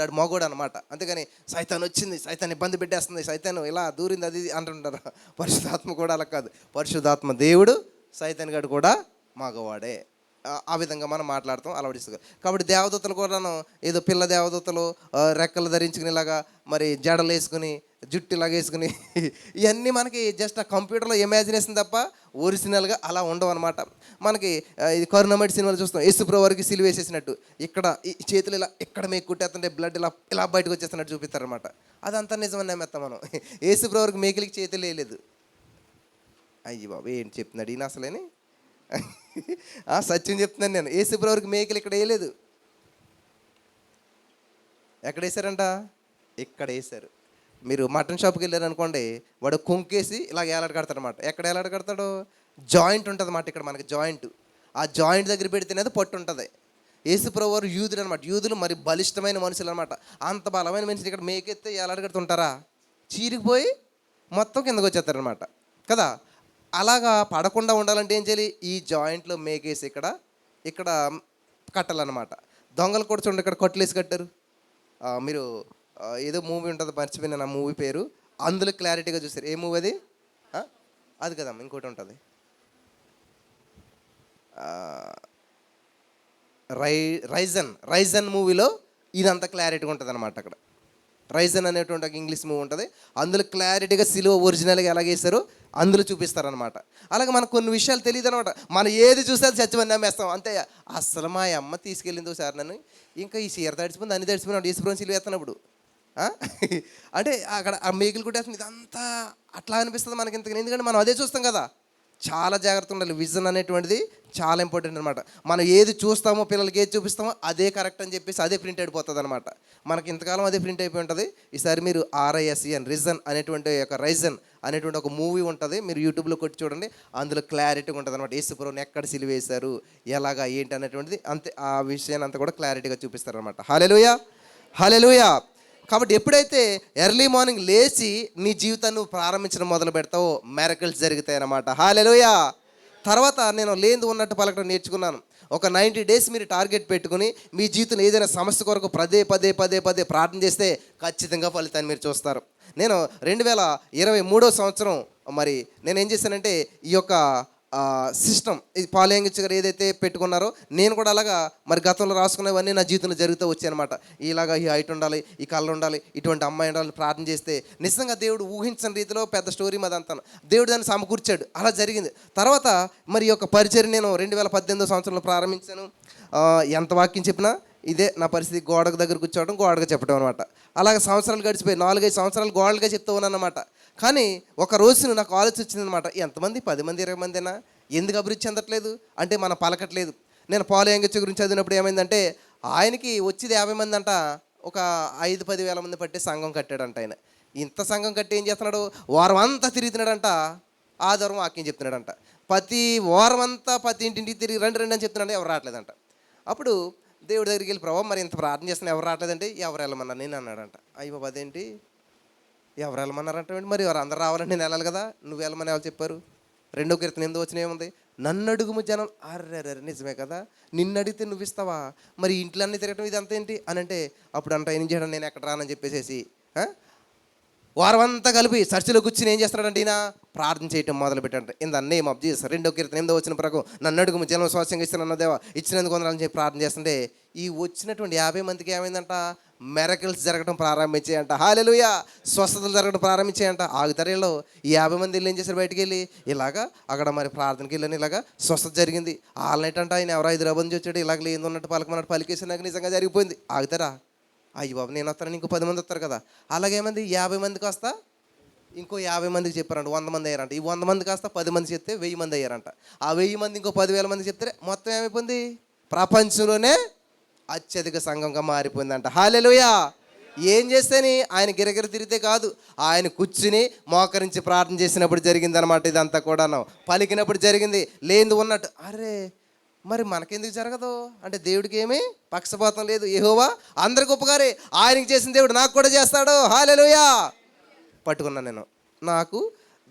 ఆడు మగోడు అనమాట. అంతేగాని సైతాన్ వచ్చింది, సైతాన్ ఇబ్బంది పెట్టేస్తుంది, సైతాన్ ఇలా దూరింది, అది అంటుంటారు. పరిశుద్ధాత్మ కూడా అలా కాదు. పరిశుద్ధాత్మ దేవుడు, సైతాన్ గాడు కూడా మగవాడే. ఆ విధంగా మనం మాట్లాడతాం, అలవడిస్తుంది. కాబట్టి దేవదూతలు కూడాను ఏదో పిల్ల దేవదూతలు రెక్కలు ధరించుకునేలాగా, మరి జడలు వేసుకుని, జుట్టు ఇలాగ వేసుకుని, ఇవన్నీ మనకి జస్ట్ ఆ కంప్యూటర్లో ఇమాజినేషన్ తప్ప ఒరిజినల్గా అలా ఉండవు అనమాట. మనకి ఇది కరుణమడి సినిమాలు చూస్తాం, యేసుప్రభు వారికి సిలువ వేసేసినట్టు ఇక్కడ ఈ చేతులు ఇలా ఇక్కడ మేకు కుట్టేస్తుంటే బ్లడ్ ఇలా బయటకు వచ్చేస్తున్నట్టు చూపిస్తారనమాట. అదంతా నిజమని నమ్మేస్తాం మనం. యేసుప్రభు వారికి మేకలకి చేతులు వేయలేదు. అయ్యి బాబు ఏంటి చెప్తున్నాడు ఈయన అసలేని? సత్యం చెప్తున్నాను నేను. యేసుప్రభు వారికి మేకలు ఇక్కడ వేయలేదు. ఎక్కడ వేసారంట? ఇక్కడ వేశారు. మీరు మటన్ షాప్కి వెళ్ళారు అనుకోండి, వాడు కొంకేసి ఇలా ఏలాడ కడతాడు అనమాట. ఎక్కడ ఏలాడ కడతాడు? జాయింట్ ఉంటుంది అన్నమాట. ఇక్కడ మనకి జాయింట్, ఆ జాయింట్ దగ్గర పెడితేనే అది పట్టు ఉంటుంది. యేసుప్రభు వారు యూదుడు అనమాట. యూదులు మరి బలిష్టమైన మనుషులు అనమాట. అంత బలమైన మనుషులు ఇక్కడ మేకెత్తే ఎలాడగడుతుంటారా, చీరిగిపోయి మొత్తం కిందకు వచ్చేస్తారనమాట కదా. అలాగా పడకుండా ఉండాలంటే ఏం చేయాలి, ఈ జాయింట్లో మేకేసి ఇక్కడ ఇక్కడ కట్టాలన్నమాట. దొంగలు కూడా చూడండి ఇక్కడ కట్టులేసి కట్టారు. మీరు ఏదో మూవీ ఉంటుంది, మర్చిపోయిన నా మూవీ పేరు, అందులో క్లారిటీగా చూస్తారు. ఏ మూవీ అది? అది కదమ్మా, ఇంకోటి ఉంటుంది, రైజన్ మూవీలో ఇదంతా క్లారిటీగా ఉంటుంది అనమాట. అక్కడ రైజన్ అనేటువంటి ఒక ఇంగ్లీష్ మూవీ ఉంటుంది, అందులో క్లారిటీగా సిలువ ఒరిజినల్గా ఎలాగేసారో అందులో చూపిస్తారనమాట. అలాగే మనకు కొన్ని విషయాలు తెలియదు అనమాట. మనం ఏది చూస్తే అది చచ్చిపోయి నమ్మేస్తాం అంతే. అసలు మా అమ్మ తీసుకెళ్ళిందో సార్ నన్ను, ఇంకా ఈ చీర తడిచిపోయింది, అన్ని తడిచిపోయినాడు, ఈశ్వరం సిలువ ఎత్తనప్పుడు అంటే అక్కడ ఆ మేకులు కొట్టేస్తుంది. ఇదంతా అట్లా అనిపిస్తుంది మనకి ఇంతకని, ఎందుకంటే మనం అదే చూస్తాం కదా. చాలా జాగ్రత్త ఉండాలి. విజన్ అనేటువంటిది చాలా ఇంపార్టెంట్ అనమాట. మనం ఏది చూస్తామో, పిల్లలకి ఏది చూపిస్తామో అదే కరెక్ట్ అని చెప్పేసి అదే ప్రింట్ అయిపోతుంది అనమాట. మనకి ఇంతకాలం అదే ప్రింట్ అయిపోయి ఉంటుంది. ఈసారి మీరు రైజన్ అనేటువంటి ఒక మూవీ ఉంటుంది, మీరు యూట్యూబ్లో కొట్టి చూడండి, అందులో క్లారిటీగా ఉంటుంది అనమాట. యేసుప్రభుని ఎక్కడ సిలువేశారు, ఎలాగా ఏంటి అనేటువంటిది అంతే, ఆ విషయాన్ని అంతా కూడా క్లారిటీగా చూపిస్తారు అనమాట. హల్లెలూయా, హల్లెలూయా. కాబట్టి ఎప్పుడైతే ఎర్లీ మార్నింగ్ లేచి నీ జీవితాన్ని నువ్వు ప్రారంభించడం మొదలు పెడతావో మిరకిల్స్ జరుగుతాయి అన్నమాట. హల్లెలూయా. తర్వాత నేను లేనిది ఉన్నట్టు పలకడం నేర్చుకున్నాను. ఒక 90 days మీరు టార్గెట్ పెట్టుకుని మీ జీవితంలో ఏదైనా సమస్య కొరకు పదే ప్రార్థన చేస్తే ఖచ్చితంగా ఫలితాన్ని మీరు చూస్తారు. నేను 2023 సంవత్సరం మరి నేను ఏం చేశానంటే, ఈ యొక్క సిస్టమ్, ఇది పాలయంగిచ్చి గారు ఏదైతే పెట్టుకున్నారో నేను కూడా అలాగా మరి గతంలో రాసుకునేవన్నీ నా జీవితంలో జరుగుతూ వచ్చాయి అనమాట. ఇలాగా ఈ హైట్ ఉండాలి, ఈ కళ్ళు ఉండాలి, ఇటువంటి అమ్మాయి ఉండాలి ప్రార్థన చేస్తే నిజంగా దేవుడు ఊహించని రీతిలో పెద్ద స్టోరీ మాదంతాను దేవుడు దాన్ని సమకూర్చాడు. అలా జరిగింది. తర్వాత మరి ఈ యొక్క పరిచర్య నేను 2018 సంవత్సరంలో ప్రారంభించాను. ఎంత వాక్యం చెప్పినా ఇదే నా పరిస్థితి, గోడకు దగ్గర కూర్చోవడం, గోడగా చెప్పడం అనమాట. అలాగే సంవత్సరాలు గడిచిపోయి 4-5 సంవత్సరాలు గోడలుగా చెప్తూ ఉన్నాను అనమాట. కానీ ఒక రోజున నాకు ఆలోచన వచ్చిందనమాట, ఎంతమంది 10 మంది 20 మందినా ఎందుకు అభివృద్ధి చెందట్లేదు అంటే మనం పలకట్లేదు. నేను పాలు యంగచ్చ గురించి చదివినప్పుడు ఏమైందంటే, ఆయనకి వచ్చేది 50 మంది అంట, ఒక 5-10 వేల మంది పట్టే సంఘం కట్టాడంట. ఆయన ఇంత సంఘం కట్టి ఏం చేస్తున్నాడు, వారం అంతా తిరుగుతున్నాడంట, ఆదివారం వాక్యం చెప్తున్నాడంట. ప్రతి వారం అంతా ప్రతి ఇంటింటికి తిరిగి రండి అని చెప్తున్నాడు, ఎవరు రావట్లేదంట. అప్పుడు దేవుడి దగ్గరికి వెళ్ళి, ప్రభావ మరి ఇంత ప్రార్థన చేస్తున్నా ఎవరు రావట్లేదంటే, ఎవరు వెళ్ళమన్నారు నేను అన్నాడంట. అయ్యో బాబు అదేంటి, ఎవరు వెళ్ళమన్నారంటే, మరి ఎవరు అందరు రావాలంటే నేను వెళ్ళాలి కదా, నువ్వు వెళ్ళమని ఎవరు చెప్పారు? 2 కీర్తన 8 వచ్చిన ఏముంది, నన్ను అడుగుము జనం, అర్రే నిజమే కదా, నిన్ను అడిగితే నువ్వు ఇస్తావా, మరి ఇంట్లో అన్నీ తిరగటం ఇది అంత ఏంటి అని అంటే, అప్పుడు అంట ఏం చేయడం, నేను ఎక్కడ రానని చెప్పేసి వారం అంతా కలిపి చర్చిలో కూర్చుని ఏం చేస్తాడంటే ఈయన ప్రార్థన చేయటం మొదలు పెట్టండి. In the name of Jesus. 2 కీర్తన 8 వచ్చిన ప్రకారం నన్ను అడుగు జనం స్వాస్థ్యంగా ఇస్తానన్న దేవా, ఇచ్చినందుకు వందనాలని చెప్పి ప్రార్థన చేస్తుంటే ఈ వచ్చినటువంటి 50 మందికి ఏమైందంట, మిరకిల్స్ జరగడం ప్రారంభించాయంట. హల్లెలూయా. స్వస్థతలు జరగడం ప్రారంభించాయంట. ఆగుతారేలో ఈ 50 మంది ఏం చేశారు, బయటికి వెళ్ళి ఇలాగా అక్కడ మరి ప్రార్థనకి వెళ్ళని ఇలాగా స్వస్థత జరిగింది. ఆల్నైట్ అంట ఆయన ఎవరో హైదరాబాద్ నుంచి వచ్చాడు, ఇలాగ ఏంది ఉన్నట్టు పలకమన్నట్టు పలికేసి నాకు నిజంగా జరిగిపోయింది. ఆగుతారా, అయ్యి బాబు నేను వస్తాను, ఇంకో 10 మంది వస్తారు కదా. అలాగేమంది 50 మందికి వస్తా ఇంకో 50 మందికి చెప్పారంట, 100 మంది అయ్యారంట. ఈ 100 మంది కాస్త 10 మంది చెప్తే 1000 మంది అయ్యారంట. ఆ 1000 మంది ఇంకో 10,000 మంది చెప్తే మొత్తం ఏమైపోయింది, ప్రపంచంలోనే అత్యధిక సంఘంగా మారిపోయిందంట. హల్లెలూయా. ఏం చేస్తేని ఆయన గిరగిర తిరిగితే కాదు, ఆయన కూర్చుని మోకరించి ప్రార్థన చేసినప్పుడు జరిగింది అనమాట. ఇదంతా కూడాను పలికినప్పుడు జరిగింది, లేనిది ఉన్నట్టు. అరే మరి మనకెందుకు జరగదు అంటే, దేవుడికి ఏమీ పక్షపాతం లేదు. యెహోవా అందరికి ఉపకారి, ఆయనకి చేసిన దేవుడు నాకు కూడా చేస్తాడు. హల్లెలూయా. పట్టుకున్నాను నేను, నాకు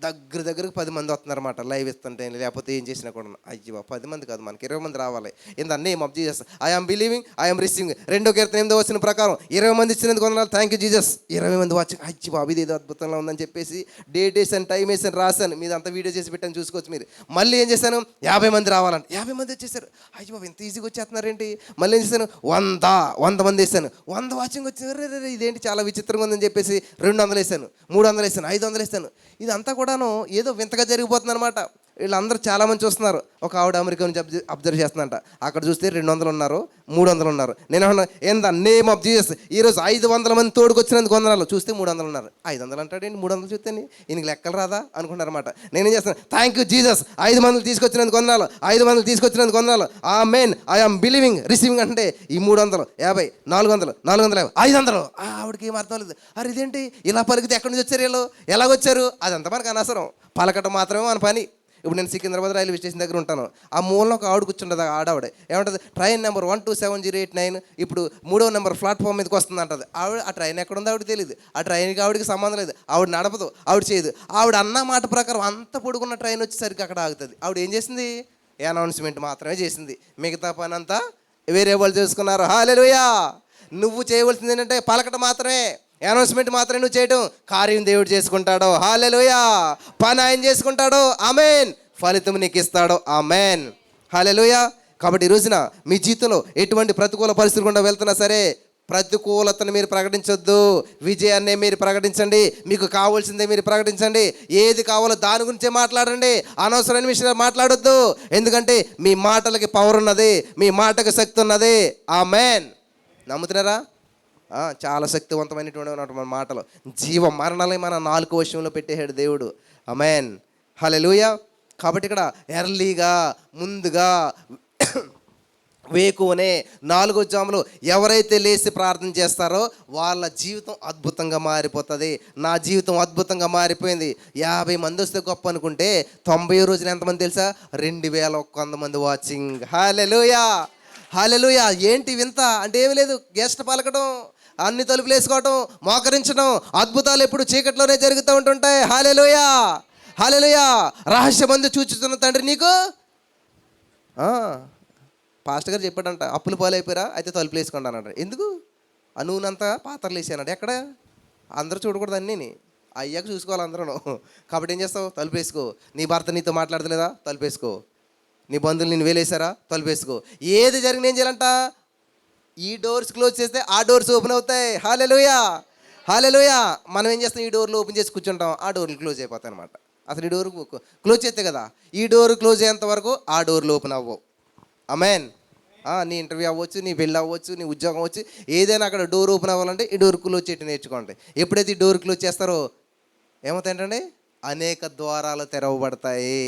దగ్గరకు 10 మంది వస్తున్నారన్నమాట లైవ్ ఇస్తుంటే, లేకపోతే ఏం చేసినా కూడా. అయ్యో 10 మంది కాదు, మనకి 20 మంది రావాలి. In the name of Jesus I'm believing, I'm receiving. 2 కీర్తన 8 వచ్చిన ప్రకారం 20 మంది ఇచ్చినందుకు వందనాలు, థ్యాంక్ యూ జీసస్. 20 మంది వచ్చి అయ్యి బాబు ఇది ఏదో అద్భుతంగా ఉందని చెప్పేసి డేట్ వేసాను, టైం వేసాను, రాశాను. మీద అంతా వీడియో చేసి పెట్టాను, చూసుకోవచ్చు మీరు. మళ్ళీ ఏం చేశాను, 50 మంది రావాలంటే 50 మంది వచ్చేసారు. అయ్యి బాబు ఇంత ఈజీగా వచ్చేస్తున్నారేంటి. మళ్ళీ ఏం చేశాను, 100 మంది వేసాను. 100 వాచింగ్ వచ్చారు. ఇదేంటి చాలా విచిత్రంగా ఉందని చెప్పేసి 200 వేసాను, 300 వేసాను, 500 వేసాను. ఇదంతా కూడాను ఏదో వింతగా జరిగిపోతుంది అనమాట. వీళ్ళందరూ చాలామంది చూస్తున్నారు. ఒక ఆవిడ అమెరికా నుంచి అబ్జర్వ్ చేస్తుందంట. అక్కడ చూస్తే 200 ఉన్నారు, 300 ఉన్నారు. నేను అన్నా in the name of Jesus ఈరోజు 500 మంది తోడుకొచ్చినందుకు వందనాలు. చూస్తే 300 ఉన్నారు. 500 అంటాడేంటి, 300 చూస్తే ఈయనకి లెక్కలు రాదా అనుకుంటారు అనమాట. నేనేం చేస్తాను, థ్యాంక్ యూ జీసస్, 5 మంది తీసుకొచ్చినందుకు వందనాలు, 5 మంది తీసుకొచ్చినందుకు వందనాలు. ఆమేన్, ఐఎమ్ బిలీవింగ్, రిసీవింగ్ అంటే ఈ 350, 400, 450, 500. ఆవిడకి ఏం అర్థం లేదు. అరే ఇదేంటి ఇలా పలికితే ఎక్కడి నుంచి వచ్చారు వీళ్ళు, ఎలాగొచ్చారు, అదంతా మనకు అనవసరం. పలకటం మాత్రమే మన పని. ఇప్పుడు నేను సికింద్రాబాద్ రైల్వే స్టేషన్ దగ్గర ఉంటాను. ఆ మూలలో ఒక ఆవిడ కూర్చుంటుంది. ఆవిడ ఏమంటుంది, ట్రైన్ నెంబర్ 127089 ఇప్పుడు 3వ నెంబర్ ప్లాట్ఫామ్ మీదకి వస్తుంది అంటది. ఆవిడ ఆ ట్రైన్ ఎక్కడుందో ఆవిడకి తెలియదు, ఆ ట్రైన్కి ఆవిడకి సంబంధం లేదు, ఆవిడ నడపదు, ఆవిడ చేయదు. ఆవిడ అన్న మాట ప్రకారం అంత పొడుగున్న ట్రైన్ వచ్చేసరికి అక్కడ ఆగుతుంది. ఆవిడ ఏం చేసింది, అనౌన్స్మెంట్ మాత్రమే చేసింది, మిగతా పని అంతా వేరే వాళ్ళు చేసుకున్నారు. హల్లెలూయా. నువ్వు చేయవలసింది ఏంటంటే పలకటం మాత్రమే, అనౌన్స్మెంట్ మాత్రమే నువ్వు చేయటం. కార్యం దేవుడు చేసుకుంటాడు. హల్లెలూయా. పని ఆయన చేసుకుంటాడు. ఆమేన్. ఫలితం నీకు ఇస్తాడు. ఆమేన్. హల్లెలూయా. కాబట్టి ఈ రోజున మీ జీవితంలో ఎటువంటి ప్రతికూల పరిస్థితులు గుండా వెళ్తున్నా సరే, ప్రతికూలతను మీరు ప్రకటించొద్దు, విజయాన్నే మీరు ప్రకటించండి. మీకు కావాల్సిందే మీరు ప్రకటించండి. ఏది కావాలో దాని గురించే మాట్లాడండి, అనవసరమైన విషయాలు మాట్లాడొద్దు. ఎందుకంటే మీ మాటలకి పవర్ ఉన్నది, మీ మాటకి శక్తి ఉన్నది. ఆమేన్. నమ్ముతున్నారా? చాలా శక్తివంతమైనటువంటి మన మాటలు జీవ మరణాలే మన నాలుగు వశంలో పెట్టేశాడు దేవుడు. ఆమేన్. హల్లెలూయా. కాబట్టి ఇక్కడ ఎర్లీగా, ముందుగా, వేకువనే 4వ జాములో ఎవరైతే లేచి ప్రార్థన చేస్తారో వాళ్ళ జీవితం అద్భుతంగా మారిపోతుంది. నా జీవితం అద్భుతంగా మారిపోయింది. 50 మంది వస్తే గొప్ప అనుకుంటే 90 రోజులు ఎంతమంది తెలుసా? 2100 మంది వాచింగ్. హల్లెలూయా. హల్లెలూయా. ఏంటి వింత అంటే ఏమీ లేదు, గెస్ట్ పలకడం, అన్ని తలుపులు వేసుకోవటం, మోకరించడం, అద్భుతాలు ఎప్పుడు చీకట్లోనే జరుగుతూ ఉంటుంటాయి. హల్లెలూయా. హల్లెలూయా. రహస్యమందు చూచుతున్న తండ్రి నీకు. పాస్టర్ గారు చెప్పాడంట, అప్పులు పాలైపోయారా అయితే తలుపులు వేసుకోండి అన్నాడు. ఎందుకు? నూనెంతా పాత్రలు వేసానంట. ఎక్కడ? అందరూ చూడకూడదు, అన్నీ అయ్యాక చూసుకోవాలి అందరూ. కాబట్టి ఏం చేస్తావు? తలుపు వేసుకో. నీ భర్త నీతో మాట్లాడతలేదా? తలుపు వేసుకో. నీ బంధువులు నేను వేలేసారా? తలుపు వేసుకో. ఏది జరిగిన ఏం చేయాలంట? ఈ డోర్స్ క్లోజ్ చేస్తే ఆ డోర్స్ ఓపెన్ అవుతాయి. హల్లెలూయా. హల్లెలూయా. మనం ఏం చేస్తాం? ఈ డోర్లు ఓపెన్ చేసి కూర్చుంటాం, ఆ డోర్లు క్లోజ్ అయిపోతాయి అనమాట. అసలు ఈ డోర్ క్లోజ్ చేస్తే కదా, ఈ డోర్ క్లోజ్ అయ్యేంత వరకు ఆ డోర్లు ఓపెన్ అవ్వవు. ఆమేన్. నీ ఇంటర్వ్యూ అవ్వచ్చు, నీ పెళ్ళి అవ్వచ్చు, నీ ఉద్యోగం అవ్వచ్చు, ఏదైనా అక్కడ డోర్ ఓపెన్ అవ్వాలంటే ఈ డోర్ క్లోజ్ చేయటం నేర్చుకోండి. ఎప్పుడైతే ఈ డోర్ క్లోజ్ చేస్తారో ఏమవుతాయంటే అనేక ద్వారాలు తెరవబడతాయి.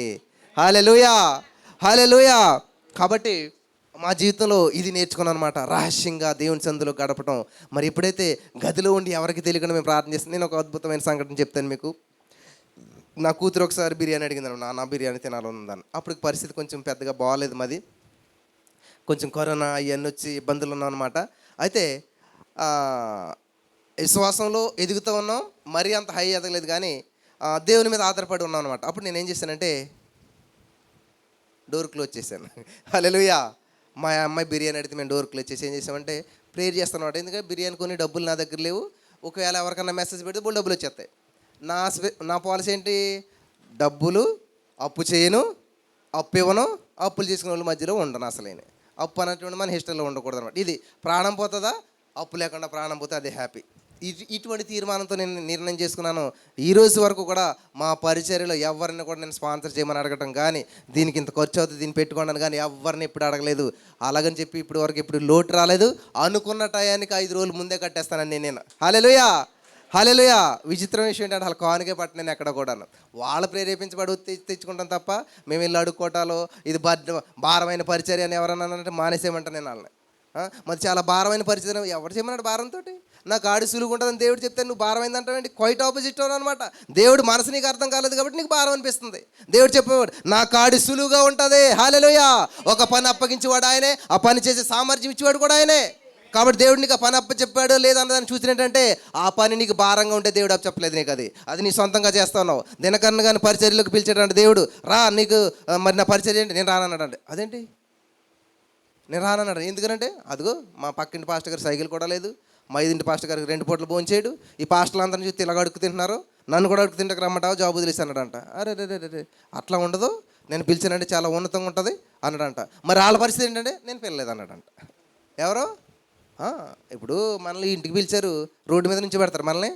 హల్లెలూయా. హల్లెలూయా. కాబట్టి మా జీవితంలో ఇది నేర్చుకున్నాను అనమాట, రహస్యంగా దేవుని సందులో గడపటం. మరి ఎప్పుడైతే గదిలో ఉండి ఎవరికి తెలియకుండా మేము ప్రార్థన చేస్తాం. నేను ఒక అద్భుతమైన సంఘటన చెప్తాను మీకు. నా కూతురు ఒకసారి బిర్యానీ అడిగింది, నాన్న బిర్యానీ తినాలనుందని. అప్పుడు పరిస్థితి కొంచెం పెద్దగా బాగాలేదు, మాది కొంచెం కరోనా అవన్నీ వచ్చి ఇబ్బందులు ఉన్నాం అనమాట. అయితే విశ్వాసంలో ఎదుగుతూ ఉన్నాం, మరీ అంత హై ఎదగలేదు కానీ దేవుని మీద ఆధారపడి ఉన్నాం అనమాట. అప్పుడు నేను ఏం చేశానంటే డోర్ క్లోజ్ చేశాను. హల్లెలూయా. మా అమ్మాయి బిర్యానీ అడిగితే మేము డోర్ క్లోజ్ చేసి ఏం చేసామంటే ప్రేయర్ చేస్తాను అనమాట. ఎందుకంటే బిర్యానీ కొన్ని డబ్బులు నా దగ్గర లేవు, ఒకవేళ ఎవరికన్నా మెసేజ్ పెడితే బోల్ డబ్బులు వచ్చేస్తాయి. నా పాలసీ ఏంటి? డబ్బులు అప్పు చేయను, అప్పు ఇవ్వను, అప్పులు చేసుకునే వాళ్ళ మధ్యలో ఉండను. అసలేని అప్పు అన్నటువంటి మన హిస్టరీలో ఉండకూడదు అనమాట. ఇది ప్రాణం పోతుందా? అప్పు లేకుండా ప్రాణం పోతే అదే హ్యాపీ. ఇటువంటి తీర్మానంతో నేను నిర్ణయం చేసుకున్నాను. ఈ రోజు వరకు కూడా మా పరిచర్యలో ఎవరిని కూడా నేను స్పాన్సర్ చేయమని అడగటం కానీ, దీనికి ఇంత ఖర్చు అవుతుంది దీన్ని పెట్టుకోండి కానీ ఎవరిని ఎప్పుడు అడగలేదు. అలాగని చెప్పి ఇప్పుడు వరకు ఎప్పుడు లోటు రాలేదు. అనుకున్న టయానికి 5 రోజులు ముందే కట్టేస్తానని నేను. హల్లెలూయా. హల్లెలూయా. విచిత్రం విషయం ఏంటంటే అసలు కానుకే పట్టలేను ఎక్కడ కూడాను. వాళ్ళు ప్రేరేపించబడి తెచ్చుకుంటాం తప్ప మేము వెళ్ళి అడుక్కోటాలో ఇది భారమైన పరిచర్య అని ఎవరన్నా అంటే మానేసేయమంటా నేను వాళ్ళని. మరి చాలా భారమైన పరిచయం ఎవరు చేయమన్నాడు? భారంతో నా కాడి సులువు ఉంటుందని దేవుడు చెప్తే నువ్వు భారమైంది అంటావేంటి? క్వైట్ ఆపోజిట్ అనమాట. దేవుడు మనసు నీకు అర్థం కాలేదు కాబట్టి నీకు భారం అనిపిస్తుంది. దేవుడు చెప్పేవాడు నా కాడి సులువుగా ఉంటుంది. హల్లెలూయా. ఒక పని అప్పగించేవాడు ఆయనే, ఆ పని చేసే సామర్థ్యం ఇచ్చేవాడు కూడా ఆయనే. కాబట్టి దేవుడు నీకు ఆ పని అప్ప చెప్పాడు లేదన్నదాన్ని చూసినట్టంటే ఆ పని నీకు భారంగా ఉంటే దేవుడు అప్ప చెప్పలేదు నీకు, అది నీ సొంతంగా చేస్తున్నావు. దినకరణ కానీ పరిచర్యలోకి పిలిచాడంటే దేవుడు రా నీకు మరి నా పరిచర్య ఏంటి? నేను రానన్నాడు. అదేంటి నేను రానన్నాడు? ఎందుకంటే అదిగో మా పక్కింటి పాస్టర్ గారు సైకిల్ కూడా లేదు, మా ఇంటి పాస్టర్ గారికి 2 పూటలు భోజనం చేయడు, ఈ పాస్టర్లు అందరిని చూస్తే ఇలాగ అడుగు తింటున్నారు, నన్ను కూడా అడుగు తింటకు రమ్మంటావు, జాబ్ వదిలేసి అన్నాడంట. అరే రే అట్లా ఉండదు, నేను పిలిచానంటే చాలా ఉన్నతంగా ఉంటుంది అన్నాడంట. మరి వాళ్ళ పరిస్థితి ఏంటంటే నేను పిల్లలేదు అన్నాడంట. ఎవరో ఇప్పుడు మనల్ని ఇంటికి పిలిచారు, రోడ్డు మీద నుంచి పెడతారు మనల్ని,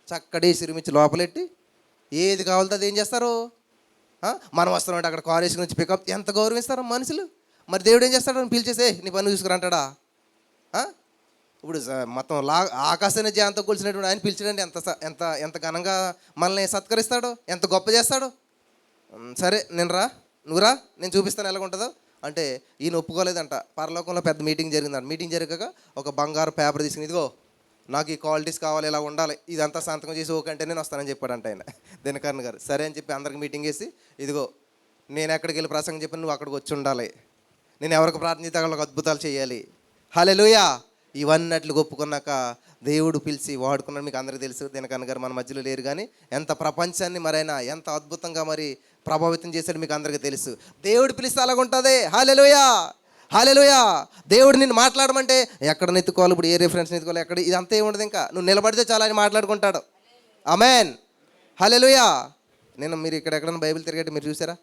చక్కటి సిరిమిచ్చి లోపలెట్టి ఏది కావాలో అది ఏం చేస్తారు? మనం వస్తామంటే అక్కడ కాలేజ్ నుంచి పికప్ ఎంత గౌరవిస్తారు మనుషులు. మరి దేవుడు ఏం చేస్తాడు? పిలిచేసే నీ పని చూసుకురంటాడా? ఇప్పుడు మొత్తం ఆకాశాన్ని జాంతో కొలిసినటువంటి ఆయన పిలిచాడంటే ఎంత ఎంత ఎంత ఘనంగా మనల్ని సత్కరిస్తాడో, ఎంత గొప్ప చేస్తాడో. సరే నేను నువ్వు రా, నేను చూపిస్తాను ఎలా ఉంటుందో అంటే ఈయన ఒప్పుకోలేదంట. పరలోకంలో పెద్ద మీటింగ్ జరిగిందంట. మీటింగ్ జరిగాక ఒక బంగారు పేపర్ తీసుకుని ఇదిగో నాకు ఈ క్వాలిటీస్ కావాలి, ఇలా ఉండాలి, ఇదంతా సంతకం చేసి ఓకే అంటే నేను వస్తానని చెప్పాడంట ఆయన దినకరణ గారు. సరే అని చెప్పి అందరికి మీటింగ్ వేసి ఇదిగో నేను ఎక్కడికి వెళ్ళి ప్రసంగం చెప్పి నువ్వు అక్కడికి వచ్చి ఉండాలి, నేను ఎవరికి ప్రార్థించితే వాళ్ళకి అద్భుతాలు చేయాలి. హల్లెలూయా. ఇవన్నట్లు ఒప్పుకున్నాక దేవుడు పిలిచి వాడుకున్నాడు. మీకు అందరికీ తెలుసు, దినకన్న గారు మన మధ్యలో లేరు, కానీ ఎంత ప్రపంచాన్ని మరైనా ఎంత అద్భుతంగా మరి ప్రభావితం చేశాడు మీకు అందరికీ తెలుసు. దేవుడు పిలిస్తే అలాగుంటుంది. హల్లెలూయా, హల్లెలూయా. దేవుడు నిన్ను మాట్లాడమంటే ఎక్కడ నెత్తుకోవాలి, ఇప్పుడు ఏ రిఫరెన్స్ నెత్తుకోవాలి, ఎక్కడ, ఇదంతా ఏముండదు. ఇంకా నువ్వు నిలబడితే చాలా ఆయన మాట్లాడుకుంటాడు. ఆమేన్, హల్లెలూయా. మీరు ఇక్కడ ఎక్కడైనా బైబిల్ తిరిగేటి మీరు చూసారా?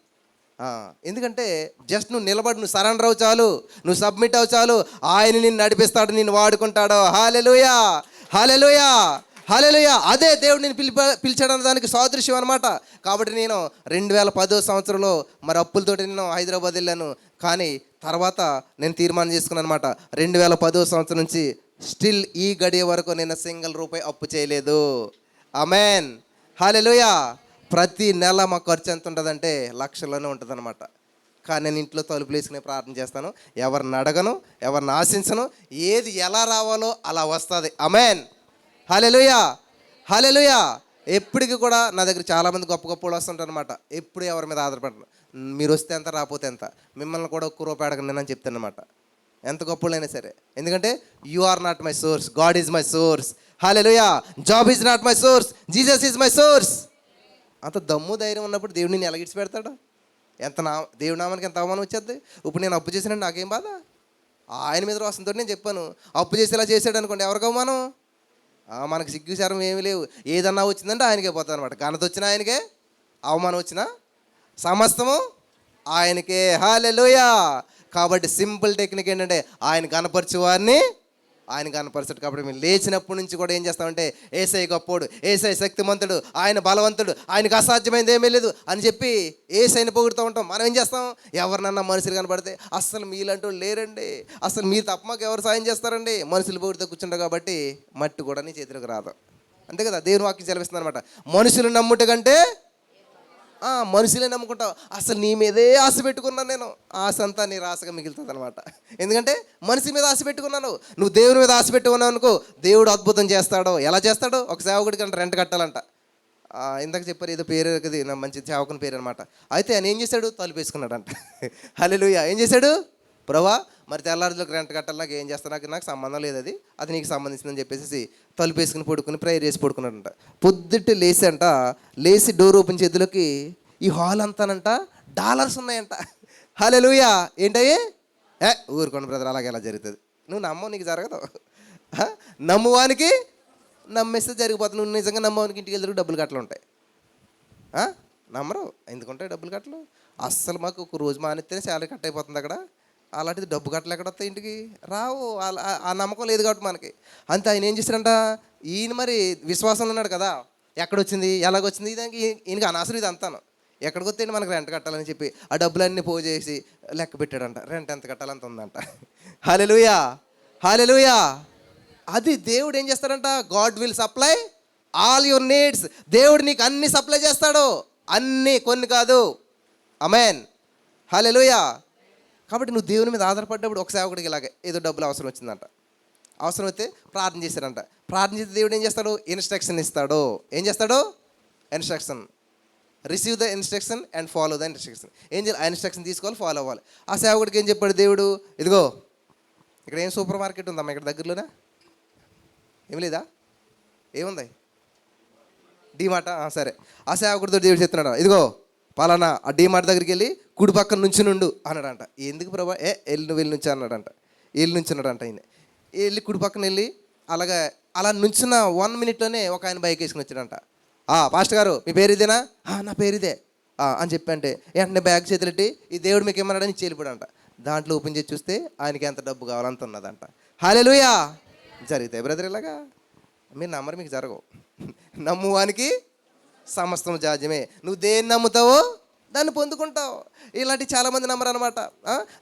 ఎందుకంటే జస్ట్ నువ్వు నిలబడి, నువ్వు సరెండర్ అవు చాలు, నువ్వు సబ్మిట్ అవు చాలు, ఆయన నిన్ను నడిపిస్తాడు, నిన్ను వాడుకుంటాడు. హల్లెలూయా, హల్లెలూయా, హల్లెలూయా. అదే దేవుడు నేను పిలిచాడన్న దానికి సాదృశ్యం అనమాట. కాబట్టి నేను 2010 సంవత్సరంలో మరి అప్పులతోటి నేను హైదరాబాద్ వెళ్ళాను. కానీ తర్వాత నేను తీర్మానం చేసుకున్నాను అనమాట, 2010 సంవత్సరం నుంచి స్టిల్ ఈ గడియ వరకు నేను సింగిల్ రూపాయి అప్పు చేయలేదు. ఆమేన్, హల్లెలూయా. ప్రతి నెల మా ఖర్చు ఎంత ఉంటుందంటే లక్షల్లోనే ఉంటుంది అనమాట. కానీ నేను ఇంట్లో తలుపులు వేసుకునే ప్రార్థన చేస్తాను, ఎవరిని అడగను, ఎవరిని ఆశించను, ఏది ఎలా రావాలో అలా వస్తుంది. ఆమేన్, హల్లెలూయా, హల్లెలూయా. ఎప్పటికీ కూడా నా దగ్గర చాలామంది గొప్ప గొప్ప వాళ్ళు వస్తుంటారు అనమాట. ఎప్పుడు ఎవరి మీద ఆధారపడను. మీరు వస్తే ఎంత, రాకపోతే ఎంత, మిమ్మల్ని కూడా ఒక్క రూపాయి అడగను నేను అని చెప్తాను అనమాట, ఎంత గొప్పలైనా సరే. ఎందుకంటే you are not my source, God is my source. Hallelujah. Job is not my source, Jesus is my source. అంత దమ్ము ధైర్యం ఉన్నప్పుడు దేవుడు నేను ఎలా గిడిచి పెడతాడు? దేవుడి నామానికి ఎంత అవమానం వచ్చేది. ఇప్పుడు నేను అప్పు చేసినట్టు నాకేం బాధ? ఆయన మీద రోసంతో నేను చెప్పాను, అప్పు చేసేలా చేసాడు అనుకోండి, ఎవరికి అవమానం? మనకు సిగ్గుచారం ఏమీ లేవు. ఏదన్నా వచ్చిందంటే ఆయనకే పోతుంది అనమాట. ఘనత వచ్చినా ఆయనకే, అవమానం వచ్చినా సమస్తము ఆయనకే. హల్లెలూయా. కాబట్టి సింపుల్ టెక్నిక్ ఏంటంటే ఆయన కనపరిచే వారిని ఆయన కనపరచడు. కాబట్టి మేము లేచినప్పటి నుంచి కూడా ఏం చేస్తామంటే యేసయ్య గొప్పోడు, యేసయ్య శక్తిమంతుడు, ఆయన బలవంతుడు, ఆయనకు అసాధ్యమైంది ఏమీ లేదు అని చెప్పి యేసయ్యని పొగుడుతూ ఉంటాం. మనం ఏం చేస్తాం? ఎవరినన్నా మనుషులు కనపడితే అస్సలు మీలాంటి వాళ్ళు లేరండి, అసలు మీరు తప్ప మాకు ఎవరు సాయం చేస్తారండి, మనుషులు పొగిడితే కూర్చుంటారు. కాబట్టి మట్టి కూడా నీ చేతిలోకి రాదు. అంతే కదా, దేవుని వాక్యం సెలవిస్తుంది అనమాట. మనుషులు నమ్ముట కంటే మనుషులే నమ్ముకుంటావు. అసలు నీ మీదే ఆశ పెట్టుకున్నాను నేను, ఆశ అంతా నీ రాశగా మిగులుతుంది అనమాట. ఎందుకంటే మనిషి మీద ఆశ పెట్టుకున్నాను. నువ్వు దేవుని మీద ఆశ పెట్టుకున్నావు అనుకో, దేవుడు అద్భుతం చేస్తాడు. ఎలా చేస్తాడు? ఒక సేవకుడికి అంటే రెంట్ కట్టాలంట. ఇందాక చెప్పారు ఏదో పేరు కదా, నా మంచి సేవకుని పేరు అనమాట. అయితే ఆయన ఏం చేశాడు? తలుపు వేసుకున్నాడంట. హల్లెలూయా. ఏం చేశాడు? ప్రభా మరి తెల్లారిలోకి రెంట్ కట్టాలి, నాకు ఏం చేస్తా, నాకు సంబంధం లేదు, అది నీకు సంబంధించిందని చెప్పేసి తలుపు వేసుకుని పడుకుని ప్రేయర్ చేసి పడుకున్నాడంట. పొద్దుట్టు లేచి డోర్ ఓపెన్ చేతిలోకి ఈ హాల్ అంతానంట డాలర్స్ ఉన్నాయంట. హల్లెలూయా. ఏంటయ్యి? ఊరుకోండి బ్రదర్, అలాగే ఎలా జరుగుతుంది? నువ్వు నమ్మవు, నీకు జరగదు. నమ్మువానికి నమ్మేస్తే జరిగిపోతుంది. నువ్వు నిజంగా నమ్మవానికి ఇంటికి వెళ్తే డబ్బులు కట్టలు ఉంటాయి. నమ్మరు, ఎందుకుంటాయి డబ్బులు కట్టలు? అస్సలు మాకు ఒక రోజు మానేస్తేనే శాలరీ కట్ అయిపోతుంది అక్కడ. అలాంటిది డబ్బు కట్టలు ఎక్కడ వస్తాయి? ఇంటికి రావు. ఆ నమ్మకం లేదు కాబట్టి మనకి. అంతే ఆయన ఏం చేశారంట, ఈయన మరి విశ్వాసంలో ఉన్నాడు కదా, ఎక్కడొచ్చింది, ఎలాగొచ్చింది, దానికి ఈయనకి అనవసరం ఇది అంతాను. ఎక్కడికి వస్తే మనకు రెంట్ కట్టాలని చెప్పి ఆ డబ్బులన్నీ పోజేసి లెక్క పెట్టాడంట. రెంట్ ఎంత కట్టాలంత ఉందంట. హల్లెలూయా, హల్లెలూయా. అది దేవుడు ఏం చేస్తాడంట, God will supply all your needs. దేవుడు నీకు అన్ని సప్లై చేస్తాడు, అన్నీ, కొన్ని కాదు. ఆమేన్, హల్లెలూయా. కాబట్టి నువ్వు దేవుని మీద ఆధారపడ్డప్పుడు ఒక సేవకుడికి ఇలాగే ఏదో డబ్బులు అవసరం వచ్చిందంట. అవసరం అయితే ప్రార్థన చేశారంట. ప్రార్థన చేస్తే దేవుడు ఏం చేస్తాడు? ఇన్స్ట్రక్షన్ ఇస్తాడు. ఏం చేస్తాడు? Instruction. Receive the instruction and follow the instruction. ఏం చేయాలి? ఆ ఇన్స్ట్రక్షన్ తీసుకోవాలి, ఫాలో అవ్వాలి. ఆ సేవకుడికి ఏం చెప్పాడు దేవుడు? ఇదిగో ఇక్కడ ఏం సూపర్ మార్కెట్ ఉందమ్మా ఇక్కడ దగ్గరలోనే? ఏం లేదా? ఏముంది? డీమార్ట్. సరే, ఆ సేవకుడితో దేవుడు చెప్తున్నాడు, ఇదిగో పలానా ఆ డీమార్ట్ దగ్గరికి వెళ్ళి కుడి పక్కన నుంచి నుండు అన్నాడంట. ఎందుకు ప్రభా? నువ్వు వెళ్ళి నుంచి అన్నాడంట. వెళ్ళి నుంచున్నాడంట. ఆయన వెళ్ళి కుడి పక్కన వెళ్ళి అలా నుంచున్న 1 minute ఒక ఆయన బైక్ వేసుకుని వచ్చాడంట. పాస్టర్ గారు మీ పేరు ఇదేనా? నా పేరు ఇదే అని చెప్పంటే వెంటనే బ్యాగ్ చేతులెట్టి ఈ దేవుడు మీకు ఏమన్నాడని చేలిపోడంట. దాంట్లో ఓపెన్ చేసి చూస్తే ఆయనకి ఎంత డబ్బు కావాలంత ఉన్నదంట. హల్లెలూయా. జరుగుతాయి బ్రదర్ ఇలాగా. మీరు నమ్మరు, మీకు జరగవు. నమ్మువానికి సమస్తం జాజ్యమే. నువ్వు దేన్ని నమ్ముతావో దాన్ని పొందుకుంటావు. ఇలాంటి చాలామంది నమ్మరు అనమాట.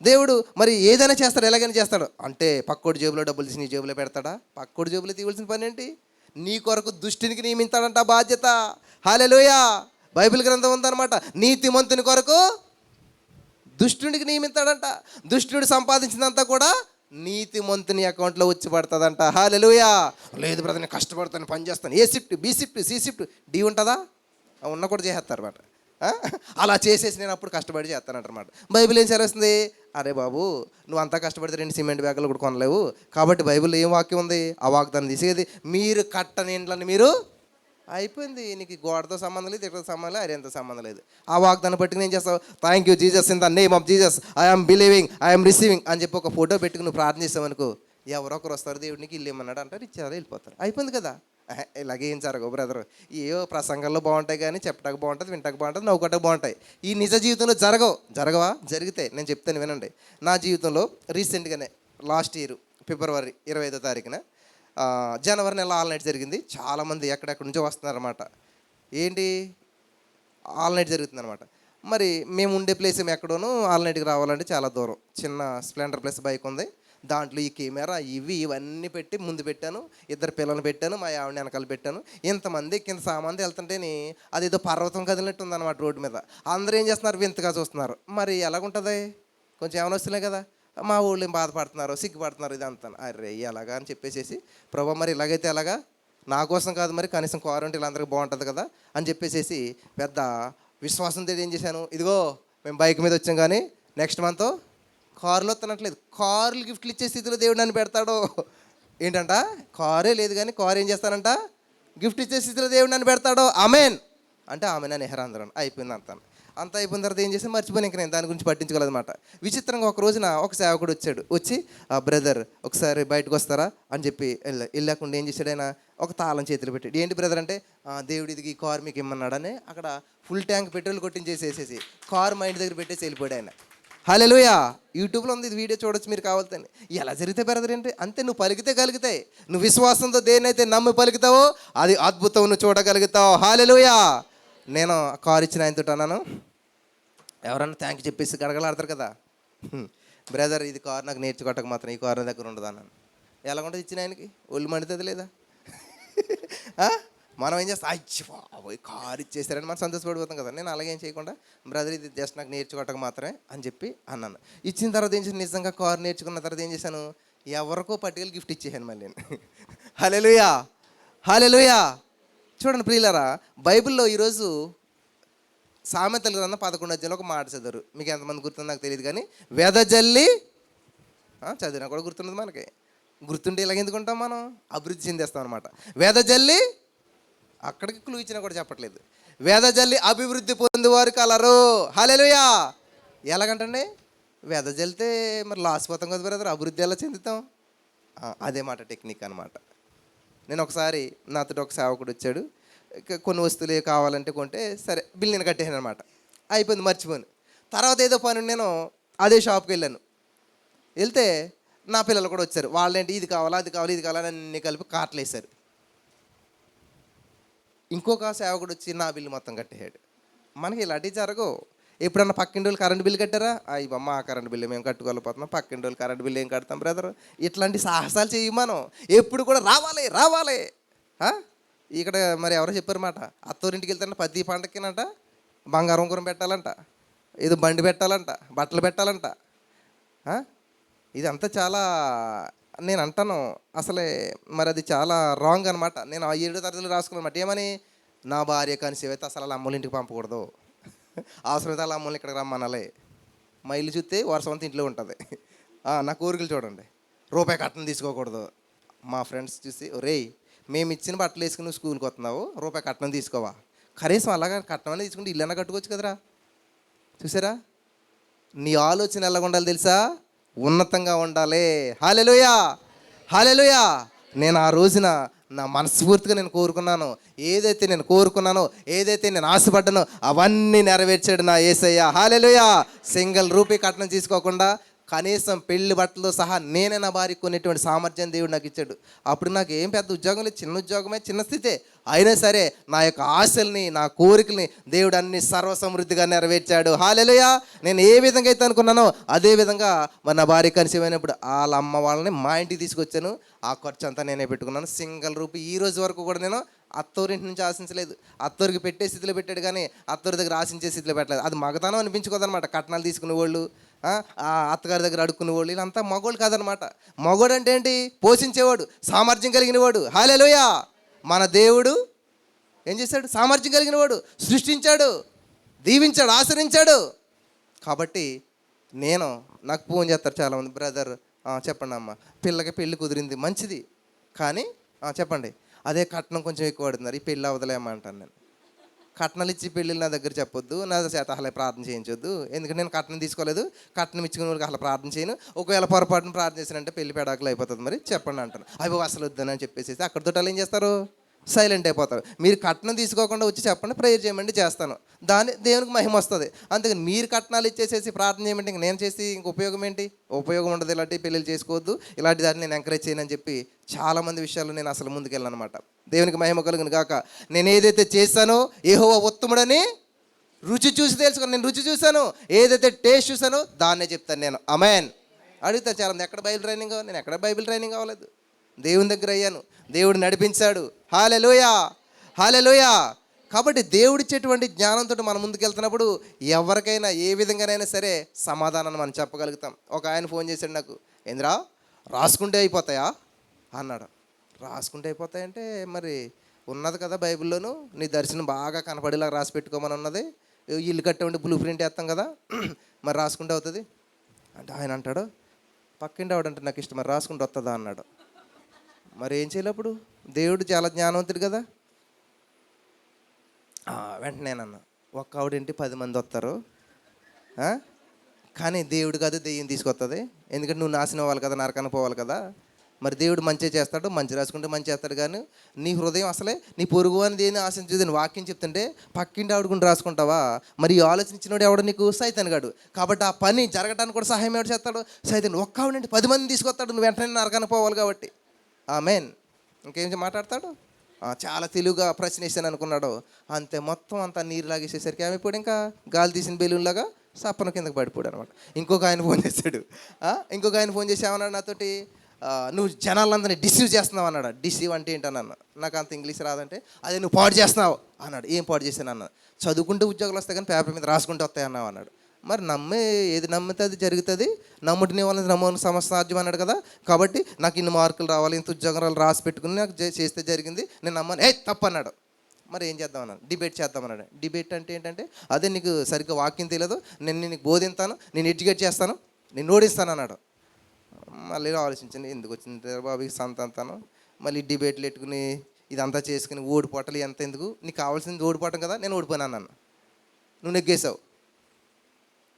దేవుడు మరి ఏదైనా చేస్తాడు, ఎలాగైనా చేస్తాడు అంటే పక్కోడి జేబులో డబ్బులు తీసి నీ జేబులో పెడతాడా? పక్కోడి జేబులో తీయవలసిన పని ఏంటి? నీ కొరకు దుష్టునికి నియమిస్తాడంట బాధ్యత. హల్లెలూయా. బైబిల్ గ్రంథం ఉందన్నమాట, నీతిమంతుని కొరకు దుష్టునికి నియమిస్తాడంట. దుష్టుడు సంపాదించినంతా కూడా నీతిమంతుని అకౌంట్లో వచ్చి పడుతుందంట. హల్లెలూయా. లేదు బ్రదర్, నేను కష్టపడతాను, పని చేస్తాను, A shift, B shift, C shift, D ఉంటుందా? ఉన్న కూడా చేసేస్తారు అన్నమాట. అలా చేసేసి నేను అప్పుడు కష్టపడి చేస్తానంటమాట. బైబిల్ ఏం చేస్తుంది, అరే బాబు నువ్వు అంతా కష్టపడితే 2 సిమెంట్ బ్యాగులు కూడా కొనలేవు, కాబట్టి బైబిల్లో ఏం వాక్యం ఉంది, ఆ వాగ్దానం తీసేది మీరు కట్టని ఇంట్లని మీరు అయిపోయింది. నీకు గోడతో సంబంధం లేదు, ఇక్కడితో సంబంధం లేదు, అరేంతో సంబంధం లేదు. ఆ వాగ్దానం బట్టి ఏం చేస్తావు, thank you Jesus, in the name of Jesus I'm believing, I'm receiving అని చెప్పి ఒక ఫోటో పెట్టుకుని నువ్వు ప్రార్థన చేసావనుకో, ఎవరో ఒకరు వస్తారు, దేవుడికి ఇల్లు ఇమ్మన్నాడు అంటారు, ఇచ్చారు, వెళ్ళిపోతారు, అయిపోయింది కదా. ఇలాగే ఏం జరగవు బ్రదర్. ఏవో ప్రసంగంలో బాగుంటాయి కానీ చెప్పడానికి బాగుంటుంది, వింటకు బాగుంటుంది, నవ్వుకోవడానికి బాగుంటాయి. ఈ నిజ జీవితంలో జరగవా జరిగితే నేను చెప్తాను వినండి. నా జీవితంలో రీసెంట్గానే లాస్ట్ ఇయర్ ఫిబ్రవరి 25వ తారీఖున జనవరి నెల ఆల్ నైట్ జరిగింది. చాలామంది ఎక్కడెక్కడి నుంచో వస్తున్నారన్నమాట. ఏంటి ఆల్ నైట్ జరుగుతుందన్నమాట. మరి మేము ఉండే ప్లేస్ ఏమి ఎక్కడోనూ ఆల్ నైట్కి రావాలంటే చాలా దూరం. చిన్న స్ప్లెండర్ ప్లస్ బైక్ ఉంది, దాంట్లో ఈ కెమెరా ఇవన్నీ పెట్టి ముందు పెట్టాను, 2 పిల్లలు పెట్టాను, మా ఆవిడని వెనకాల పెట్టాను. ఇంతమంది కింద సామాన్లు వెళ్తుంటేని అదేదో పర్వతం కదిలినట్టు ఉందన్నమాట రోడ్డు మీద. అందరూ ఏం చేస్తున్నారు, వింతగా చూస్తున్నారు. మరి ఎలాగుంటుంది, కొంచెం ఏమైనా వస్తున్నాయి కదా, మా ఊళ్ళో ఏం బాధపడుతున్నారు, సిగ్గుపడుతున్నారు, ఇదంతా. అరే ఎలాగా అని చెప్పేసి, ప్రభా మరి ఇలాగైతే ఎలాగా, నా కోసం కాదు మరి కనీసం కారు వీళ్ళందరికీ బాగుంటుంది కదా అని చెప్పేసి పెద్ద విశ్వాసంతో ఏం చేశాను, ఇదిగో మేము బైక్ మీద వచ్చాం కానీ నెక్స్ట్ మంత్ కారులో తినట్లేదు, కార్లు గిఫ్ట్లు ఇచ్చే స్థితిలో దేవుడు నన్ను పెడతాడు. ఏంటంట, కారే లేదు కానీ కారు ఏం చేస్తానంట, గిఫ్ట్ ఇచ్చే స్థితిలో దేవుడు నన్ను పెడతాడు. ఆమెన్ అంటే ఆమెన్ అని హెరాంధ్రం అయిపోయింది. అంత అయిపోయిన తర్వాత ఏం చేసి మర్చిపోయి ఇంక నేను దాని గురించి పట్టించుకోలేదన్నమాట. విచిత్రంగా ఒక రోజున ఒక సేవకుడు వచ్చి బ్రదర్ ఒకసారి బయటకు వస్తారా అని చెప్పి వెళ్ళకుండా ఏం చేశాడు, ఆయన ఒక తాళం చేతులు పెట్టాడు. ఏంటి బ్రదర్ అంటే, దేవుడు ఇది ఈ కారు మీకు ఇమ్మన్నాడని అక్కడ ఫుల్ ట్యాంక్ పెట్రోల్ కొట్టించేసేసి కారు మా ఇంటి దగ్గర పెట్టేసి వెళ్ళిపోయాడు ఆయన. హల్లెలూయా. యూట్యూబ్లో ఉంది, ఇది వీడియో చూడొచ్చు మీరు కావాలని. ఎలా జరిగితే బ్రదర్ ఏంటి అంతే, నువ్వు పలికితే కలిగితే, నువ్వు విశ్వాసంతో దేన్నైతే నమ్మి పలుకుతావో అది అద్భుతం నువ్వు చూడగలుగుతావు. హల్లెలూయా. నేను కారు ఇచ్చిన ఆయనతో అన్నాను, ఎవరన్నా థ్యాంక్ యూ చెప్పేసి గడగలాడతారు కదా, బ్రదర్ ఇది కారు నాకు నేర్చుకోవటం మాత్రం ఈ కారు దగ్గర ఉండదు అన్నాను. ఎలాగుంటుంది ఇచ్చిన ఆయనకి, ఒళ్ళు మండుతుంది లేదా? మనం ఏం చేస్తాం, అయ్యి కారు ఇచ్చేసారని మనం సంతోషపడిపోతాం కదా. నేను అలాగేం చేయకుండా, బ్రదర్ ఇది జస్ట్ నాకు నేర్చుకోవటం మాత్రమే అని చెప్పి అన్నాను. ఇచ్చిన తర్వాత ఏం చేశాను, నిజంగా కారు నేర్చుకున్న తర్వాత ఏం చేశాను, ఎవరికో పట్టుకెళ్ళి గిఫ్ట్ ఇచ్చేసాను మళ్ళీ నేను. హల్లెలూయా, హల్లెలూయా. చూడండి ప్రియులారా, బైబిల్లో ఈరోజు సామెతల గ్రంథం 11వ అధ్యాయంలో ఒక మాట చదవరు, మీకు ఎంతమంది గుర్తుందో నాకు తెలియదు కానీ, వెదజల్లి చదివినా కూడా గుర్తున్నది మనకి. గుర్తుంటే ఇలాగ ఎందుకుంటాం, మనం అభివృద్ధి చెందేస్తాం అనమాట. వెదజల్లి అక్కడికి క్లూ ఇచ్చినా కూడా చెప్పట్లేదు, వెదజల్లి అభివృద్ధి పొందేవారు కలరు. హల్లెలూయా. ఎలాగంటండి, వెదజల్లితే మరి లాస్ పోతాం కదా బ్రదర్, అభివృద్ధి ఎలా చెందుతాం, అదే మాట టెక్నిక్ అనమాట. నేను ఒకసారి నాతో ఒక సేవకుడు వచ్చాడు, కొన్ని వస్తువులు కావాలంటే కొంటే సరే బిల్ నేను కట్టేసాను అనమాట. అయిపోయింది, మర్చిపోయాను. తర్వాత ఏదో పని నేను అదే షాప్కి వెళ్ళాను. వెళ్తే నా పిల్లలు కూడా వచ్చారు, వాళ్ళేంటి ఇది కావాలా అది కావాలి ఇది కావాలని అన్నీ కలిపి కార్ట్లు వేశారు. ఇంకొక సేవకుడు వచ్చి నా బిల్లు మొత్తం కట్టేశాడు. మనకి ఇలాంటివి జరగవు. ఎప్పుడన్నా పక్కింటి వాళ్ళు కరెంట్ బిల్లు కట్టారా, అయ్యమ్మ ఆ కరెంట్ బిల్లు మేము కట్టుకోలేకపోతున్నాం, పక్కింటి వాళ్ళు కరెంట్ బిల్లు ఏం కడతాం బ్రదర్. ఇట్లాంటి సాహసాలు చేయి మనం. ఎప్పుడు కూడా రావాలి రావాలి. ఇక్కడ మరి ఎవరో చెప్పారన్నమాట, అత్తోరింటికి వెళ్తారంట ప్రతి పండక్కినంట బంగారం ఉంగరం పెట్టాలంట, ఏదో బండి పెట్టాలంట, బట్టలు పెట్టాలంట. ఇదంతా చాలా నేను అంటాను అసలే మరి అది చాలా రాంగ్ అనమాట. నేను 7వ తరగతిలో రాసుకున్నమాట, ఏమని, నా భార్య కనిసేవ అయితే అసలు వాళ్ళ అమ్మల ఇంటికి పంపకూడదు, అవసరమైతే వాళ్ళ అమ్మల్ని ఇక్కడికి రమ్మనాలి. మా ఇల్లు చూస్తే వర్షం అంతా ఇంట్లో ఉంటుంది. నా కోరికలు చూడండి, రూపాయి కట్నం తీసుకోకూడదు. మా ఫ్రెండ్స్ చూసి, రేయ్ మేము ఇచ్చిన బట్టలు వేసుకుని నువ్వు స్కూల్కి వస్తున్నావు, రూపాయి కట్నం తీసుకోవా, కనీసం అలాగా కట్నం అనేది తీసుకుంటే ఇల్లు అన్నా కట్టుకోవచ్చు కదరా. చూసారా, నీ ఆలోచన ఎలాగ ఉండాలి తెలుసా, ఉన్నతంగా ఉండాలి. హల్లెలూయా, హల్లెలూయా. నేను ఆ రోజున నా మనస్ఫూర్తిగా నేను కోరుకున్నాను, ఏదైతే నేను కోరుకున్నానో, ఏదైతే నేను ఆశపడ్డానో అవన్నీ నెరవేర్చాడు నా యేసయ్య. హల్లెలూయా. సింగిల్ రూపాయి కట్నం తీసుకోకుండా కనీసం పెళ్లి బట్టలు సహా నేనే నా భార్య కొనేటువంటి సామర్థ్యం దేవుడు నాకు ఇచ్చాడు. అప్పుడు నాకు ఏం పెద్ద ఉద్యోగం లేదు, చిన్న ఉద్యోగమే, చిన్న స్థితే. అయినా సరే నా యొక్క ఆశల్ని, నా కోరికల్ని దేవుడు అన్ని సర్వసమృద్ధిగా నెరవేర్చాడు. హల్లెలూయా. నేను ఏ విధంగా అయితే అనుకున్నానో అదే విధంగా మరి నా భార్య కనిసమైనప్పుడు వాళ్ళ అమ్మ వాళ్ళని మా ఇంటికి తీసుకొచ్చాను. ఆ ఖర్చు అంతా నేనే పెట్టుకున్నాను. సింగిల్ రూపాయి ఈ రోజు వరకు కూడా నేను అత్తోరింటి నుంచి ఆశించలేదు. అత్తోరికి పెట్టే స్థితిలో పెట్టాడు కానీ అత్తోరి దగ్గర ఆశించే స్థితిలో పెట్టలేదు. అది మగతనం అనిపించుకోదనమాట. కట్నాలు తీసుకునే వాళ్ళు, అత్తగారి దగ్గర అడుక్కునే వాళ్ళు, వీళ్ళంతా మగోళ్ళు కాదనమాట. మగోడు అంటే ఏంటి, పోషించేవాడు, సామర్థ్యం కలిగిన వాడు. హల్లెలూయా. మన దేవుడు ఏం చేశాడు, సామర్థ్యం కలిగిన వాడు, సృష్టించాడు. దీవించాడు, ఆశ్రయించాడు. కాబట్టి నాకు ఫోన్ చేస్తారు చాలామంది, బ్రదర్ చెప్పండి అమ్మ, పిల్లకి పెళ్ళి కుదిరింది, మంచిది, కానీ చెప్పండి, అదే కట్నం కొంచెం ఎక్కువ పడుతున్నారు, ఈ పెళ్ళి అవదలేమా అంటాను నేను. కట్నాలు ఇచ్చి పెళ్ళిళ్ళు నా దగ్గర చెప్పొద్దు, నా చేత అలా ప్రార్థన చేయించొద్దు, ఎందుకంటే నేను కట్నం తీసుకోలేదు, కట్నం ఇచ్చుకునే వాళ్ళకి అలా ప్రార్థన చేయను, ఒకవేళ పొరపాటున ప్రార్థన చేశానంటే పెళ్లి పెడాకులు అయిపోతుంది, మరి చెప్పండి అంటాను. అవి అసలు వద్దని చెప్పేసి అక్కడితో వాళ్ళు ఏం చేస్తారు, సైలెంట్ అయిపోతారు. మీరు కట్నం తీసుకోకుండా వచ్చి చెప్పండి, ప్రేయర్ చేయమండి, చేస్తాను, దేవునికి మహిమ వస్తుంది. అందుకని మీరు కట్నాలు ఇచ్చేసేసి ప్రార్థన చేయమంటే ఇంక నేను చేసి ఇంక ఉపయోగం ఏంటి? ఉపయోగం ఉండదు, ఇలాంటి పెళ్ళిళ్ళు చేసుకోవద్దు, ఇలాంటి దాన్ని నేను ఎంకరేజ్ చేయను అని చెప్పి చాలామంది విషయాల్లో నేను అసలు ముందుకెళ్ళను అనమాట. దేవునికి మహిమ కలుగును గాక. నేను ఏదైతే చేశానో యెహోవా ఉత్తముడని రుచి చూసి తెలుసుకుని, నేను రుచి చూశాను, ఏదైతే టేస్ట్ చూశానో దాన్నే చెప్తాను నేను. ఆమేన్. అడుగుతారు చాలామంది, ఎక్కడ బైబిల్ ట్రైనింగ్? నేను ఎక్కడ బైబిల్ ట్రైనింగ్ అవ్వలేదు, దేవుని దగ్గర అయ్యాను, దేవుడు నడిపించాడు. హల్లెలూయా, హల్లెలూయా. కాబట్టి దేవుడిచ్చేటువంటి జ్ఞానంతో మనం ముందుకెళ్తున్నప్పుడు ఎవరికైనా ఏ విధంగానైనా సరే సమాధానాన్ని మనం చెప్పగలుగుతాం. ఒక ఆయన ఫోన్ చేశాడు నాకు, ఏంద్రా రాసుకుంటే అయిపోతాయా అన్నాడు. రాసుకుంటే అయిపోతాయంటే మరి ఉన్నది కదా బైబిల్లోనూ, నీ దర్శనం బాగా కనపడేలా రాసి పెట్టుకోమని ఉన్నది, ఇల్లు కట్టే ఉండి బ్లూ ప్రింట్ వేస్తాం కదా, మరి రాసుకుంటే అవుతుంది అంటే ఆయన అంటాడు, పక్కింటి ఆవిడంటే నాకు ఇష్టం, మరి రాసుకుంటే వస్తుందా అన్నాడు. మరి ఏం చేయాలి అప్పుడు? దేవుడు చాలా జ్ఞానవంతుడు కదా. వెంటనే అన్న, ఒక్క ఆవిడేంటి 10 మంది వస్తారు, కానీ దేవుడు కాదు దెయ్యం తీసుకొస్తుంది, ఎందుకంటే నువ్వు నాశనం అవ్వాలి కదా, నరకానికి పోవాలి కదా. మరి దేవుడు మంచి చేస్తాడు, మంచి రాసుకుంటే మంచి చేస్తాడు, కానీ నీ హృదయం అసలే నీ పొరుగు అని దేని ఆశించేదని వాక్యం చెప్తుంటే పక్కింటి ఆవిడకుండా రాసుకుంటావా? మరి ఈ ఆలోచించినోడు ఎవడు నీకు? సైతాన్ గాడు. కాబట్టి ఆ పని జరగడానికి కూడా సహాయం ఎవడు చేస్తాడు? సైతాన్. ఒక్క ఆవిడంటే 10 మంది తీసుకొస్తాడు, నువ్వు వెంటనే నరకానికి పోవాలి కాబట్టి. ఆమేన్. ఇంకేం మాట్లాడతాడు? చాలా తెలుగుగా ప్రశ్నిస్తాను అనుకున్నాడు, అంతే మొత్తం అంతా నీరు లాగేసేసరికి ఏమైపోయాడు, ఇంకా గాలి తీసిన బెలూన్లాగా సప్పన కిందకి పడిపోయాడు అనమాట. ఇంకొక ఆయన ఫోన్ చేసి ఏమన్నాడు నాతోటి, నువ్వు జనాలందరినీ డిసీవ్ చేస్తున్నావు అన్నాడు. డిసీవ్ అంటే ఏంటన్నా, నాకు అంత ఇంగ్లీష్ రాదంటే, అదే నువ్వు పాడు చేస్తున్నావు అన్నాడు. ఏం పాడు చేశాను అన్న, చదువుకుంటే ఉద్యోగాలు వస్తాయి కానీ పేపర్ మీద రాసుకుంటూ వస్తాయి అన్నావు అన్నాడు. మరి ఏది నమ్మితే అది జరుగుతుంది, నమ్ముటిని వాళ్ళని నమ్మని సమస్య సాధ్యం అన్నాడు కదా. కాబట్టి నాకు ఇన్ని మార్కులు రావాలి, ఇంత ఉద్యోగాలు రాసి పెట్టుకుని నాకు చేస్తే జరిగింది, నేను నమ్మను, తప్పు అన్నాడు. మరి ఏం చేద్దాం అన్నాడు, డిబేట్ చేద్దాం అన్నాడు. డిబేట్ అంటే ఏంటంటే, అదే నీకు సరిగ్గా వాక్యం తెలియదు, నేను నీకు బోధిస్తాను, నేను ఎడ్యుకేట్ చేస్తాను, నేను ఓడిస్తాను అన్నాడు. మళ్ళీ ఆలోచించండి, ఎందుకు వచ్చింది బాబు సంతాను, మళ్ళీ డిబేట్లు పెట్టుకుని ఇదంతా చేసుకుని ఓడిపోవటాలు ఎంత ఎందుకు, నీకు కావాల్సింది ఓడిపోవటం కదా, నేను ఓడిపోయినాను అన్న, నువ్వు నెగ్గేసావు.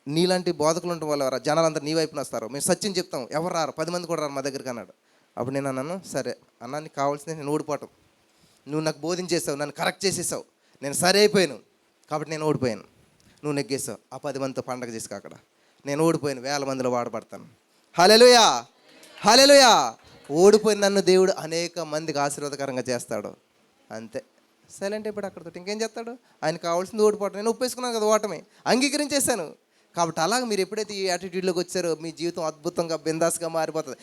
నీలాంటి బోధకులు ఉండటం వల్ల జనాలందరూ నీ వైపున వస్తారు, మేము సత్యం చెప్తాం, ఎవరు రారు, 10 మంది కూడా రారు మా దగ్గరికి అన్నాడు. అప్పుడు నేను అన్నాను, సరే అన్న, నీకు కావాల్సింది నేను ఓడిపోవటం, నువ్వు నాకు బోధించేసావు, నన్ను కరెక్ట్ చేసేసావు, నేను సరే అయిపోయాను, కాబట్టి నేను ఓడిపోయాను, నువ్వు నెగ్గేసావు. ఆ 10 మందితో పండగ చేసుకో, అక్కడ నేను ఓడిపోయాను, 1000 మందిలో వాడబడతాను. హల్లెలూయా, హల్లెలూయా. ఓడిపోయిన నన్ను దేవుడు అనేక మందికి ఆశీర్వాదకరంగా చేస్తాడు. అంతే, సైలెంట్ అయిపోయాడు అక్కడితో. ఇంకేం చేస్తాడు? ఆయన కావాల్సింది ఓడిపోవటం. నేను ఒప్పేసుకున్నాను కదా, ఓటమి అంగీకరించేశాను. కాబట్టి అలాగ మీరు ఎప్పుడైతే ఈ యాటిట్యూడ్లోకి వచ్చారో మీ జీవితం అద్భుతంగా బిందాస్గా మారిపోతుంది.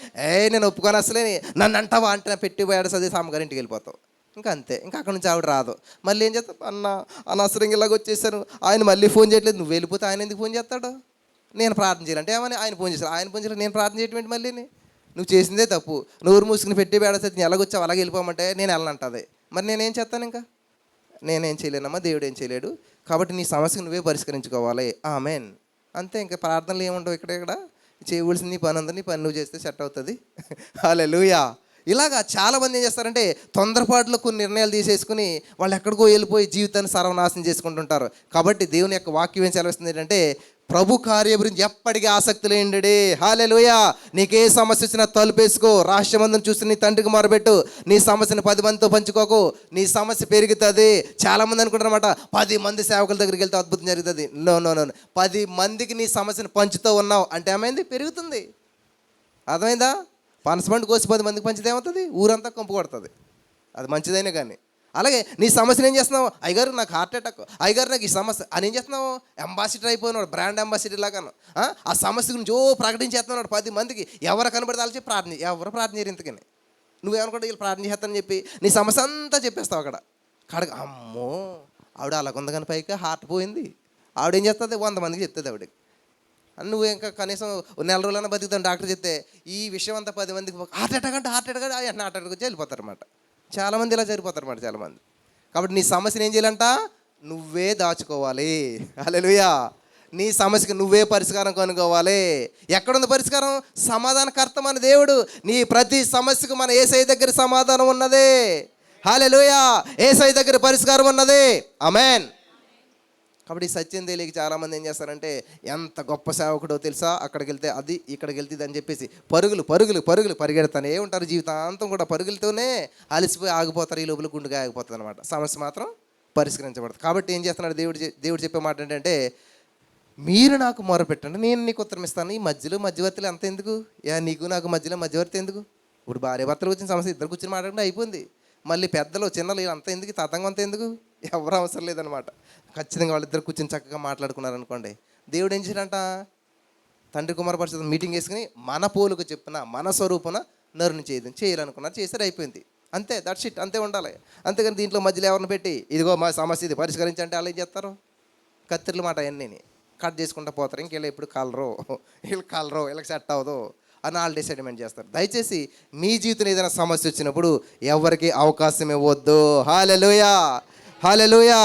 నేను ఒప్పుకొని అసలే నన్ను అంటావా అంటే నా పెట్టి పోయాడు చదివి అమ్మగారింటికి వెళ్ళిపోతావు. ఇంకా అంతే, ఇంకా అక్కడ నుంచి ఆవిడ రాదు. మళ్ళీ ఏం చేస్తావు? అనవసరంగా ఇలాగ వచ్చేసాను, ఆయన మళ్ళీ ఫోన్ చేయట్లేదు, నువ్వు వెళ్ళిపోతే ఆయన ఎందుకు ఫోన్ చేస్తాడు? నేను ప్రార్థన చేయాలంటే ఏమని ఆయన ఫోన్ చేశారు, ఆయన ఫోన్ చేయాలి, నేను ప్రార్థన చేయటం మళ్ళీ నువ్వు చేసిందే తప్పు, నోరు మూసుకుని పెట్టి బేడసరి నేను ఎలాగొచ్చావు అలాగే వెళ్ళిపోమంటే నేను వెళ్ళనంటుంది. మరి నేనేం చేస్తాను? ఇంకా నేనేం చేయలేనమ్మా, దేవుడు ఏం చేయలేడు. కాబట్టి నీ సమస్యను నువ్వే పరిష్కరించుకోవాలి. ఆమేన్. అంతే, ఇంకా ప్రార్థనలు ఏముండవు. ఇక్కడ చేయవలసింది నీ పని ఉందని, నీ పని నువ్వు చేస్తే సెట్ అవుతుంది. హల్లెలూయా. ఇలాగా చాలామంది ఏం చేస్తారంటే తొందరపాటులో కొన్ని నిర్ణయాలు తీసేసుకుని వాళ్ళు ఎక్కడికో వెళ్ళిపోయి జీవితాన్ని సర్వనాశనం చేసుకుంటుంటారు. కాబట్టి దేవుని యొక్క వాక్యం ఏం సెలవిస్తుంది ఏంటంటే, ప్రభు కార్య గురించి ఎప్పటికీ ఆసక్తి లేండి. హల్లెలూయా. నీకే సమస్య వచ్చినా తలుపేసుకో, రహస్యమందును చూసి నీ తండ్రికి మొరపెట్టు, నీ సమస్యను 10 మందితో పంచుకోకు, నీ సమస్య పెరుగుతుంది. చాలామంది అనుకుంటారన్నమాట, 10 మంది సేవకుల దగ్గరికి వెళ్తే అద్భుతం జరుగుతుంది. నో 10 మందికి నీ సమస్యను పంచుతూ ఉన్నావు అంటే ఏమైంది? పెరుగుతుంది. అర్థమైందా? పనసపండు కోసి 10 మందికి పంచితే ఏమవుతుంది? ఊరంతా కంపు కొడుతుంది. అది మంచిదైనా కానీ. అలాగే నీ సమస్యను ఏం చేస్తున్నావు? అయ్యగారు నాకు హార్ట్ అటాక్, అయ్యగారు నాకు ఈ సమస్య అని ఏం చేస్తున్నావు? అంబాసిడర్ అయిపోయినాడు, బ్రాండ్ అంబాసిడర్ లాగాను. ఆ సమస్య గురించి ప్రకటించేస్తున్నాడు 10 మందికి. ఎవరు కనబడితే వాళ్ళకి ప్రార్థన, ఎవరు ప్రార్థన చేయరు. ఇంతకని నువ్వేమనుకుంటా వీళ్ళు ప్రార్థన చేస్తానని చెప్పి నీ సమస్య అంతా చెప్పేస్తావు అక్కడ. అమ్మో, ఆవిడ అలాగుంది కానీ పైకి హార్ట్ పోయింది. ఆవిడేం చేస్తుంది? 100 మందికి చెప్తుంది ఆవిడకి. నువ్వు ఇంకా కనీసం నెల రోజులైనా బతుకుతాను డాక్టర్ చెప్తే ఈ విషయం అంతా 10 మందికి హార్ట్ అటాక్ వచ్చి వెళ్ళిపోతారు అన్నమాట. చాలామంది ఇలా జరిగిపోతారు అన్నమాట చాలామంది. కాబట్టి నీ సమస్యను ఏం చేయాలంట? నువ్వే దాచుకోవాలి. హల్లెలూయా. నీ సమస్యకి నువ్వే పరిష్కారం కనుక్కోవాలి. ఎక్కడుంది పరిష్కారం? సమాధానకర్త మన దేవుడు. నీ ప్రతి సమస్యకు మన యేసయ్య దగ్గర సమాధానం ఉన్నది. హల్లెలూయా. యేసయ్య దగ్గర పరిష్కారం ఉన్నది. ఆమేన్. కాబట్టి ఈ సత్యం తెలియక చాలామంది ఏం చేస్తారంటే, ఎంత గొప్ప సేవకుడో తెలుసా, అక్కడికి వెళ్తే అది, ఇక్కడికి వెళ్తే ఇది అని చెప్పేసి పరుగులు పరుగులు పరుగులు పరిగెడతానే ఉంటారు. జీవితాంతం కూడా పరుగులతోనే అలసిపోయి ఆగిపోతారు. ఈ లోపల గుండెగా ఆగిపోతుంది అనమాట. సమస్య మాత్రం పరిష్కరించబడుతుంది. కాబట్టి ఏం చేస్తున్నాడు దేవుడు చెప్పే మాట ఏంటంటే, మీరు నాకు మొరపెట్టండి, నేను నీకు ఉత్తరం ఇస్తాను. ఈ మధ్యవర్తులు అంత ఎందుకు? నీకు నాకు మధ్యలో మధ్యవర్తి ఎందుకు? ఇప్పుడు భార్య భర్తలు వచ్చిన సమస్య ఇద్దరు కూర్చొని మాట్లాడుకుంటే అయిపోయింది. మళ్ళీ పెద్దలు చిన్నలు అంత ఎందుకు? తతంగం అంత ఎందుకు? ఎవరు అవసరం లేదనమాట. ఖచ్చితంగా వాళ్ళిద్దరు కూర్చొని చక్కగా మాట్లాడుకున్నారనుకోండి, దేవుడు ఏం చేయాలంట, తండ్రి కుమార పరిషత్ మీటింగ్ వేసుకుని మన పోలుకు చెప్పిన మన స్వరూపున నరుని చేయాలనుకున్నారు, చేశారు, అయిపోయింది. అంతే, దట్స్ ఇట్. అంతే ఉండాలి. అంతేగాని దీంట్లో మధ్యలో ఎవరిని పెట్టి ఇదిగో మా సమస్య ఇది పరిష్కరించంటే వాళ్ళు ఏం చేస్తారు? కత్తిర్ల మాట అన్నీ కట్ చేసుకుంటూ పోతారు. ఇంకెళ్ళి ఎప్పుడు వీళ్ళకి సెట్ అవ్వదు అని వాళ్ళు డిసైడ్మెంట్ చేస్తారు. దయచేసి మీ జీవితంలో ఏదైనా సమస్య వచ్చినప్పుడు ఎవరికి అవకాశం ఇవ్వద్దు. హల్లెలూయా, హల్లెలూయా,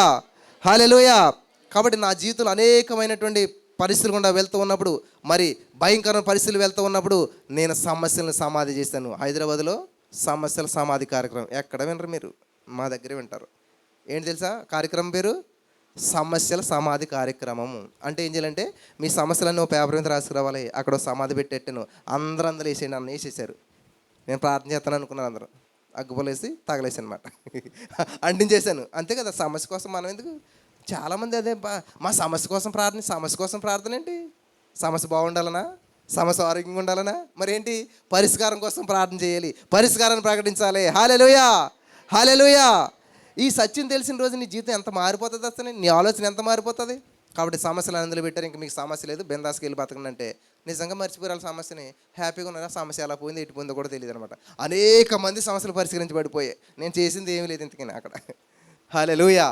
హల్లెలూయా. కాబట్టి నా జీవితంలో అనేకమైనటువంటి పరిస్థితులు గుండా వెళ్తూ ఉన్నప్పుడు, మరి భయంకరమైన పరిస్థితులు వెళ్తూ ఉన్నప్పుడు నేను సమస్యలను సమాధి చేశాను. హైదరాబాద్లో సమస్యల సమాధి కార్యక్రమం. ఎక్కడ వినరు మీరు? మా దగ్గరే వింటారు. ఏంటి తెలుసా కార్యక్రమం పేరు? సమస్యల సమాధి కార్యక్రమము. అంటే ఏం చేయాలంటే, మీ సమస్యలన్నీ ఓ పేపర్ మీద రాసుకురావాలి. అక్కడ సమాధి పెట్టేట్టాను. అందరూ వేసేయండి అన్న వేసేసారు. నేను ప్రార్థన చేస్తాను అనుకున్నాను. అందరూ అగ్గుపోలేసి తగలేసి అనమాట అంటించేశాను. అంతే కదా, సమస్య కోసం మనం ఎందుకు? చాలామంది అదే మా సమస్య కోసం ప్రార్థన ఏంటి? సమస్య బాగుండాలనా? సమస్య ఆరోగ్యంగా ఉండాలనా? మరేంటి? పరిష్కారం కోసం ప్రార్థన చేయాలి, పరిష్కారాన్ని ప్రకటించాలి. హల్లెలూయా, హల్లెలూయా. ఈ సత్యం తెలిసిన రోజు నీ జీవితం ఎంత మారిపోతుంది, అసలు నీ ఆలోచన ఎంత మారిపోతుంది. కాబట్టి సమస్యలు అందులో పెట్టారు. ఇంక మీకు సమస్య లేదు, బిందాస్కి వెళ్ళి బతకండి అంటే నిజంగా మర్చిపోయారు సమస్యని. హ్యాపీగా ఉన్నారా? సమస్య ఎలా పోయింది, ఎటు పోయిందో కూడా తెలియదు అనమాట. అనేక మంది సమస్యలు పరిష్కరించబడిపోయాయి. నేను చేసింది ఏమీ లేదు ఇంతకీ అక్కడ. హల్లెలూయా,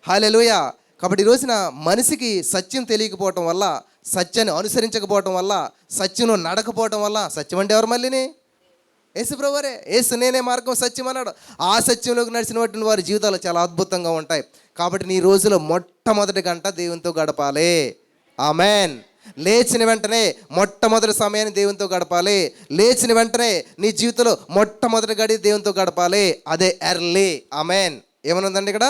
హల్లెలూయా. కాబట్టి ఈ రోజున మనిషికి సత్యం తెలియకపోవటం వల్ల, సత్యాన్ని అనుసరించకపోవటం వల్ల, సత్యంలో నడకపోవటం వల్ల, సత్యం అంటే ఎవరు మళ్ళీని? యేసు ప్రభువే. యేసు నేనే మార్గం సత్యం అన్నాడు. ఆ సత్యంలోకి నడిచినటువంటి వారి జీవితాలు చాలా అద్భుతంగా ఉంటాయి. కాబట్టి నీ రోజులో మొట్టమొదటి గంట దేవునితో గడపాలి. ఆమెన్. లేచిన వెంటనే మొట్టమొదటి సమయాన్ని దేవునితో గడపాలి. లేచిన వెంటనే నీ జీవితంలో మొట్టమొదటి గడి దేవునితో గడపాలి. అదే ఎర్లీ. ఆమెన్. ఏమనుందండి ఇక్కడ?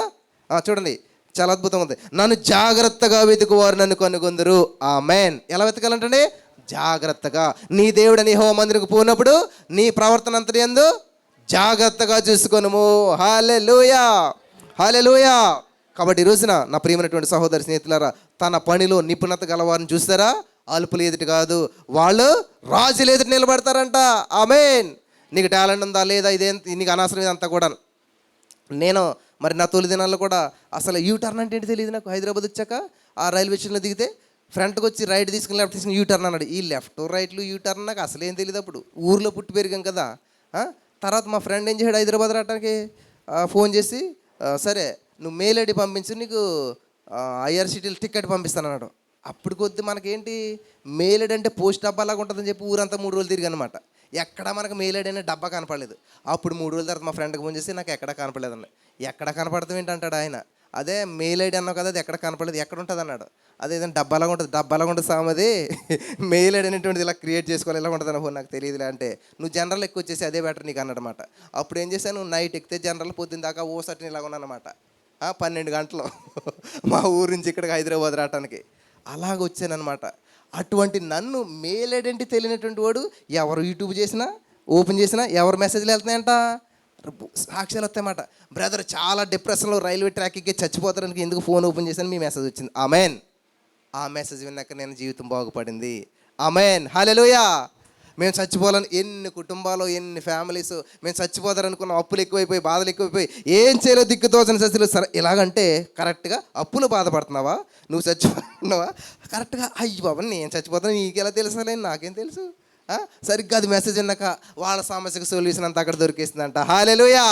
చూడండి, చాలా అద్భుతంగా ఉంది. నన్ను జాగ్రత్తగా వెతుకువారు నన్ను కనుగొందురు. ఆమెన్. ఎలా వెతకాలంటే, జాగ్రత్తగా. నీ దేవుడని యెహోవా మందిరకు పోయినప్పుడు నీ ప్రవర్తన అంతటి యందు జాగ్రత్తగా చూసుకొనుము. హల్లెలూయా, హల్లెలూయా. కాబట్టి ఈ రోజున నా ప్రియమైనటువంటి సహోదరి స్నేహితులారా, తన పనిలో నిపుణత గలవారిని చూస్తారా? అల్పులు ఎదుటి కాదు, వాళ్ళు రాజులు ఎదుటి నిలబడతారంట. ఆమేన్. నీకు టాలెంట్ ఉందా లేదా, ఇదేం నీకు అనవసరం ఇదంతా కూడా. నేను మరి నా తొలి దినాల్లో కూడా అసలు యూటర్న్ అంటే ఏంటి తెలియదు నాకు. హైదరాబాద్ వచ్చాక ఆ రైల్వే స్టేషన్లో దిగితే ఫ్రంట్కి వచ్చి రైట్ తీసుకుని లెఫ్ట్ తీసుకుని యూటర్న్ అన్నాడు. ఈ లెఫ్ట్ రైట్లు యూటర్న్ నాకు అసలు ఏం తెలియదు. అప్పుడు ఊర్లో పుట్టి పెరిగాం కదా. తర్వాత మా ఫ్రెండ్ ఏం చేశాడు, హైదరాబాద్ రావడానికి ఫోన్ చేసి, సరే నువ్వు మెయిల్ ఐడి పంపించు, నీకు ఐఆర్సిటీలో టికెట్ పంపిస్తాను అన్నాడు. అప్పుడు కొద్ది మనకేంటి, మెయిల్ ఐడి అంటే పోస్ట్ డబ్బా లాగా ఉంటుందని చెప్పి ఊరంతా 3 రోజులు తిరిగి అనమాట. ఎక్కడ మనకు మెయిల్ ఐడి అనే డబ్బా కనపడలేదు. అప్పుడు 3 రోజుల తర్వాత మా ఫ్రెండ్కి ఫోన్ చేసి, నాకు ఎక్కడ కనపడలేదండి. ఎక్కడ కనపడతాం ఏంటంటాడు ఆయన. అదే మెయిల్ ఐడి అన్నావు కదా, అది ఎక్కడ కనపడలేదు, ఎక్కడ ఉంటుంది అన్నాడు. అదే ఏదైనా డబ్బాలాగా ఉంటుంది సామది, మెయిల్ ఐడి అనేటువంటిది ఇలా క్రియేట్ చేసుకోవాలి, ఇలా ఉంటుంది అనుకో, నాకు తెలియదులే అంటే, నువ్వు జనరల్ ఎక్కువ వచ్చేసి అదే బెటర్ నీకు అన్నమాట. అప్పుడు ఏం చేశాను, నైట్ ఎక్కితే జనరల్ పొద్దున్న దాకా ఓ సర్టిని ఇలాగ ఉన్నానమాట. 12 గంటలు మా ఊరు నుంచి ఇక్కడికి హైదరాబాద్ రావడానికి అలాగ వచ్చానమాట. అటువంటి నన్ను మెయిల్ ఐడెంటిటీ తెలియనటువంటి వాడు ఎవరు యూట్యూబ్ చేసినా ఓపెన్ చేసినా ఎవరు మెసేజ్లు వెళ్తున్నాయంట, సాక్ష్యాలు వస్తాయన్నమాట. బ్రదర్ చాలా డిప్రెషన్లో రైల్వే ట్రాక్ ఎక్కి చచ్చిపోతానికి ఎందుకు ఫోన్ ఓపెన్ చేశాను, మీ మెసేజ్ వచ్చింది. ఆమెన్. ఆ మెసేజ్ విన్నాక నేను జీవితం బాగుపడింది. ఆమెన్. హల్లెలూయా. మేము చచ్చిపోవాలని ఎన్ని కుటుంబాలు, ఎన్ని ఫ్యామిలీస్ మేము చచ్చిపోతారనుకున్నాం. అప్పులు ఎక్కువైపోయి, బాధలు ఎక్కువైపోయి, ఏం చేయలేదు, దిక్కుతోచని సచిలు. సరే ఇలాగంటే కరెక్ట్గా అప్పులు బాధపడుతున్నావా, నువ్వు చచ్చిపోతున్నావా, కరెక్ట్గా అయ్యి బాబా నేను చచ్చిపోతాను నీకు ఎలా తెలుసా, నాకేం తెలుసు. సరిగ్గా అది మెసేజ్ విన్నాక వాళ్ళ సమస్యకు సొల్యూషన్ అంతా అక్కడ దొరికేస్తుందంట. హల్లెలూయా,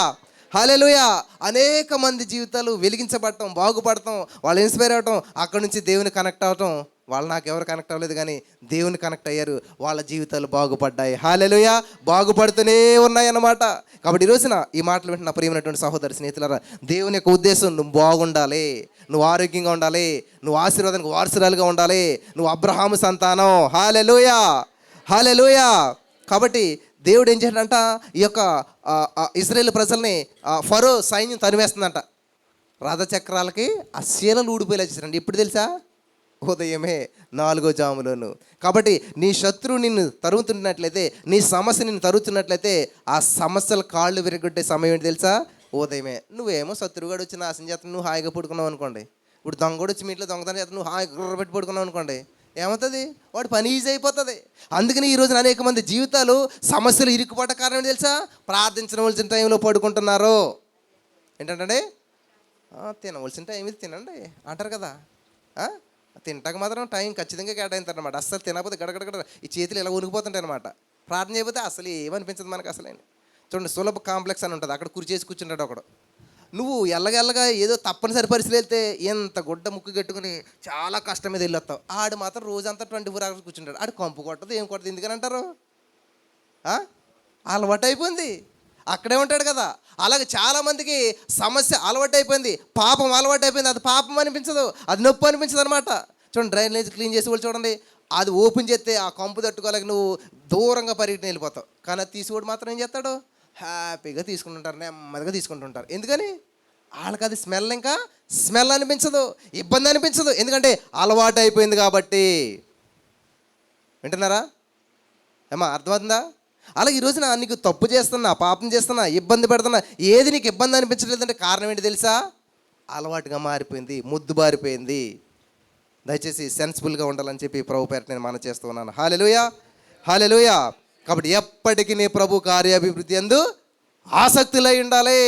హల్లెలూయా. అనేక మంది జీవితాలు వెలిగించబడటం, బాగుపడటం, వాళ్ళు ఇన్స్పైర్ అవటం, అక్కడ నుంచి దేవుని కనెక్ట్ అవటం వాళ్ళు నాకెవరు కనెక్ట్ అవ్వలేదు, కానీ దేవుని కనెక్ట్ అయ్యారు, వాళ్ళ జీవితాలు బాగుపడ్డాయి. హల్లెలూయా. బాగుపడుతూనే ఉన్నాయన్నమాట. కాబట్టి ఈ రోజున ఈ మాటలు వింటున్న ప్రియమైనటువంటి సహోదరి స్నేహితులారా, దేవుని యొక్క ఉద్దేశం నువ్వు బాగుండాలి, నువ్వు ఆరోగ్యంగా ఉండాలి, నువ్వు ఆశీర్వాదానికి వారసురాలుగా ఉండాలి, నువ్వు అబ్రహాము సంతానం. హల్లెలూయా, హల్లెలూయా. కాబట్టి దేవుడు ఏం చేశాడంట, ఈ యొక్క ఇశ్రాయేలు ప్రజల్ని ఫరో సైన్యం తరిమేస్తుందంట. రథచక్రాలకి ఆ శీలలు ఊడిపోయేలా చేశారండి. ఎప్పుడు తెలుసా? ఉదయమే 4వ జాములోను. కాబట్టి నీ శత్రువు నిన్ను తరుగుతున్నట్లయితే, నీ సమస్య నిన్ను తరుగుతున్నట్లయితే, ఆ సమస్యల కాళ్ళు విరగొట్టే సమయం ఏంటి తెలుసా? ఉదయమే. నువ్వేమో శత్రువుగాడు వచ్చి నాశనం చేస్తాను, నువ్వు హాయిగా పడుకున్నావు అనుకోండి. ఇప్పుడు దొంగడు వచ్చి మీ ఇంట్లో దొంగతనం చేస్తాను, నువ్వు హాయిగా గుర్ర పెట్టి పడుకున్నావు అనుకోండి, ఏమవుతుంది? వాడు పని ఈజీ అయిపోతుంది. అందుకని ఈరోజున అనేక మంది జీవితాలు సమస్యలు ఇరుక్కుపడ్డ కారణం ఏంటి తెలుసా? ప్రార్థించవలసిన టైంలో పడుకుంటున్నారు. ఏంటంటే తినవలసిన టైం ఇది తినండి అంటారు కదా. తింటాక మాత్రం టైం ఖచ్చితంగా కేటాయించారనమాట. అస్సలు తినకపోతే గడగడగడ ఈ చేతులు ఇలా ఉనికిపోతుంటాయి అనమాట. ప్రార్థన చేయకపోతే అసలు ఏమనిపించదు మనకు. అసలు చూడండి, సులభ కాంప్లెక్స్ అని ఉంటుంది, అక్కడ కుర్చేసి కూర్చుంటాడు ఒకడు. నువ్వు ఎల్లగెల్లగా ఏదో తప్పనిసరి పరిస్థితులు వెళ్తే ఎంత గుడ్డ ముక్కు కట్టుకుని చాలా కష్టం మీద వెళ్ళొస్తావు. ఆడు మాత్రం రోజంతా 24 hours కూర్చుంటాడు. ఆడు కంపు కొట్టదు, ఏం కొట్టదు. ఎందుకని అంటారు? అలవాటు అయిపోయింది, అక్కడే ఉంటాడు కదా. అలాగే చాలామందికి సమస్య అలవాటు అయిపోయింది, పాపం అలవాటు అయిపోయింది. అది పాపం అనిపించదు, అది నొప్పి అనిపించదు అనమాట. చూడండి, డ్రైనేజ్ క్లీన్ చేసి వాళ్ళు చూడండి, అది ఓపెన్ చేస్తే ఆ కంపు తట్టుకోలేక నువ్వు దూరంగా పరిగెట్టిన వెళ్ళిపోతావు. కానీ అది తీసుకోవడం మాత్రం ఏం చేస్తాడు? హ్యాపీగా తీసుకుంటుంటారు, నెమ్మదిగా తీసుకుంటుంటారు. ఎందుకని? వాళ్ళకి అది స్మెల్ అనిపించదు, ఇబ్బంది అనిపించదు. ఎందుకంటే అలవాటు అయిపోయింది కాబట్టి. వింటున్నారా? ఏమా అర్థమవుతుందా? అలాగే ఈ రోజున నీకు తప్పు చేస్తున్నా, పాపం చేస్తున్నా, ఇబ్బంది పెడుతున్నా, ఏది నీకు ఇబ్బంది అనిపించలేదంటే కారణం ఏంటి తెలుసా? అలవాటుగా మారిపోయింది, ముద్దు బారిపోయింది. దయచేసి సెన్సిబుల్గా ఉండాలని చెప్పి ప్రభు పేరు నేను మనం చేస్తూ ఉన్నాను. హల్లెలూయా, హల్లెలూయా. కాబట్టి ఎప్పటికీ నీ ప్రభు కార్యాభివృద్ధి యందు ఆసక్తులై ఉండాలి.